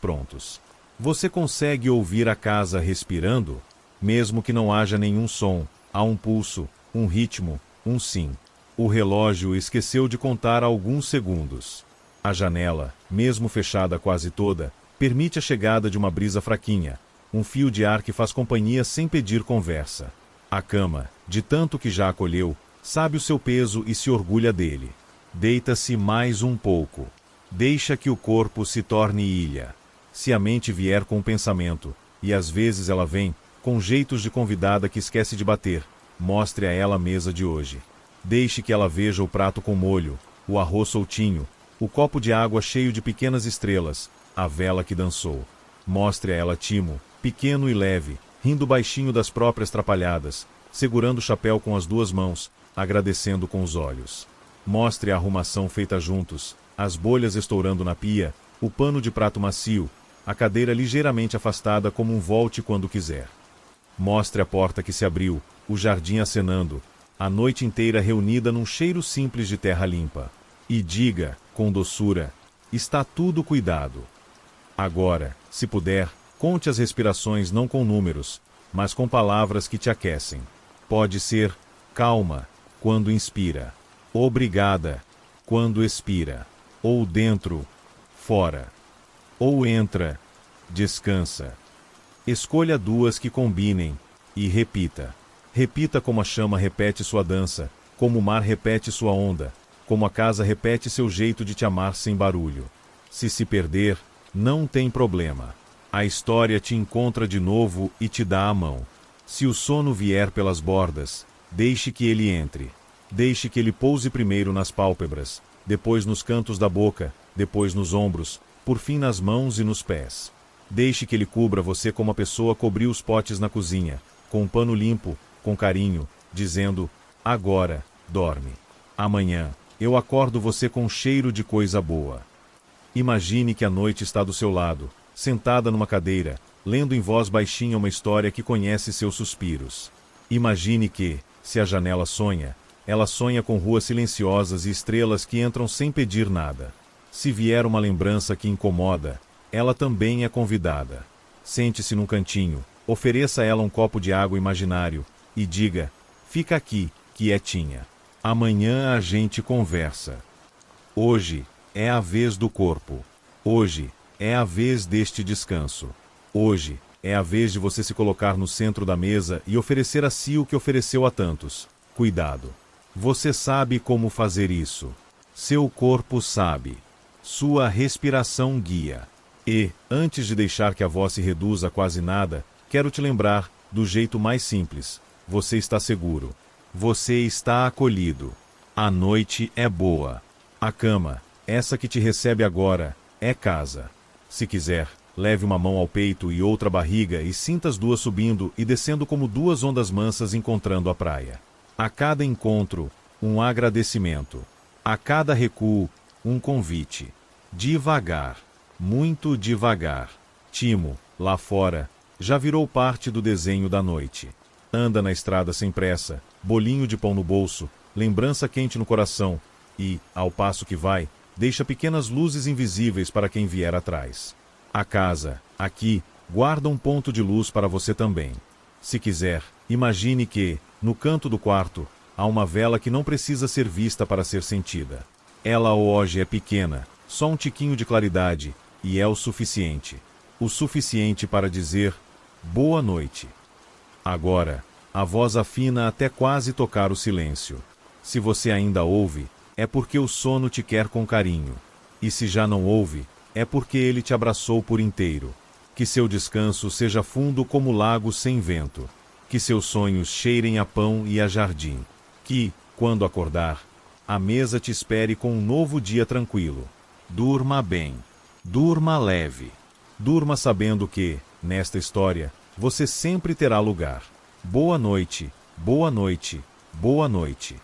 [SPEAKER 1] prontos. Você consegue ouvir a casa respirando? Mesmo que não haja nenhum som, há um pulso, um ritmo, um sim. O relógio esqueceu de contar alguns segundos. A janela, mesmo fechada quase toda, permite a chegada de uma brisa fraquinha, um fio de ar que faz companhia sem pedir conversa. A cama, de tanto que já acolheu, sabe o seu peso e se orgulha dele. Deita-se mais um pouco. Deixa que o corpo se torne ilha. Se a mente vier com um pensamento, e às vezes ela vem, com jeitos de convidada que esquece de bater, mostre a ela a mesa de hoje. Deixe que ela veja o prato com molho, o arroz soltinho, o copo de água cheio de pequenas estrelas, a vela que dançou. Mostre a ela Timo, pequeno e leve, rindo baixinho das próprias trapalhadas, segurando o chapéu com as duas mãos, agradecendo com os olhos. Mostre a arrumação feita juntos, as bolhas estourando na pia, o pano de prato macio, a cadeira ligeiramente afastada como um volte quando quiser. Mostre a porta que se abriu, o jardim acenando, a noite inteira reunida num cheiro simples de terra limpa. E diga, com doçura, está tudo cuidado. Agora, se puder, conte as respirações não com números, mas com palavras que te aquecem. Pode ser calma, quando inspira, obrigada, quando expira, ou dentro, fora, ou entra, descansa. Escolha duas que combinem, e repita. Repita como a chama repete sua dança, como o mar repete sua onda, como a casa repete seu jeito de te amar sem barulho. Se perder, não tem problema. A história te encontra de novo e te dá a mão. Se o sono vier pelas bordas, deixe que ele entre. Deixe que ele pouse primeiro nas pálpebras, depois nos cantos da boca, depois nos ombros, por fim nas mãos e nos pés. Deixe que ele cubra você como a pessoa cobriu os potes na cozinha, com um pano limpo, com carinho, dizendo, agora, dorme. Amanhã, eu acordo você com cheiro de coisa boa. Imagine que a noite está do seu lado, sentada numa cadeira, lendo em voz baixinha uma história que conhece seus suspiros. Imagine que, se a janela sonha, ela sonha com ruas silenciosas e estrelas que entram sem pedir nada. Se vier uma lembrança que incomoda, ela também é convidada. Sente-se num cantinho, ofereça a ela um copo de água imaginário, e diga, fica aqui, quietinha. Amanhã a gente conversa. Hoje é a vez do corpo. Hoje é a vez deste descanso. Hoje é a vez de você se colocar no centro da mesa e oferecer a si o que ofereceu a tantos. Cuidado. Você sabe como fazer isso. Seu corpo sabe. Sua respiração guia. E, antes de deixar que a voz se reduza a quase nada, quero te lembrar, do jeito mais simples, você está seguro. Você está acolhido. A noite é boa. A cama, essa que te recebe agora, é casa. Se quiser, leve uma mão ao peito e outra à barriga e sinta as duas subindo e descendo como duas ondas mansas encontrando a praia. A cada encontro, um agradecimento. A cada recuo, um convite. Devagar, muito devagar. Timo, lá fora, já virou parte do desenho da noite. Anda na estrada sem pressa, bolinho de pão no bolso, lembrança quente no coração e, ao passo que vai, deixa pequenas luzes invisíveis para quem vier atrás. A casa, aqui, guarda um ponto de luz para você também. Se quiser, imagine que, no canto do quarto, há uma vela que não precisa ser vista para ser sentida. Ela hoje é pequena, só um tiquinho de claridade, e é o suficiente. O suficiente para dizer, boa noite. Agora, a voz afina até quase tocar o silêncio. Se você ainda ouve, é porque o sono te quer com carinho. E se já não ouve, é porque ele te abraçou por inteiro. Que seu descanso seja fundo como lago sem vento. Que seus sonhos cheirem a pão e a jardim. Que, quando acordar, a mesa te espere com um novo dia tranquilo. Durma bem. Durma leve. Durma sabendo que, nesta história, você sempre terá lugar. Boa noite, boa noite, boa noite.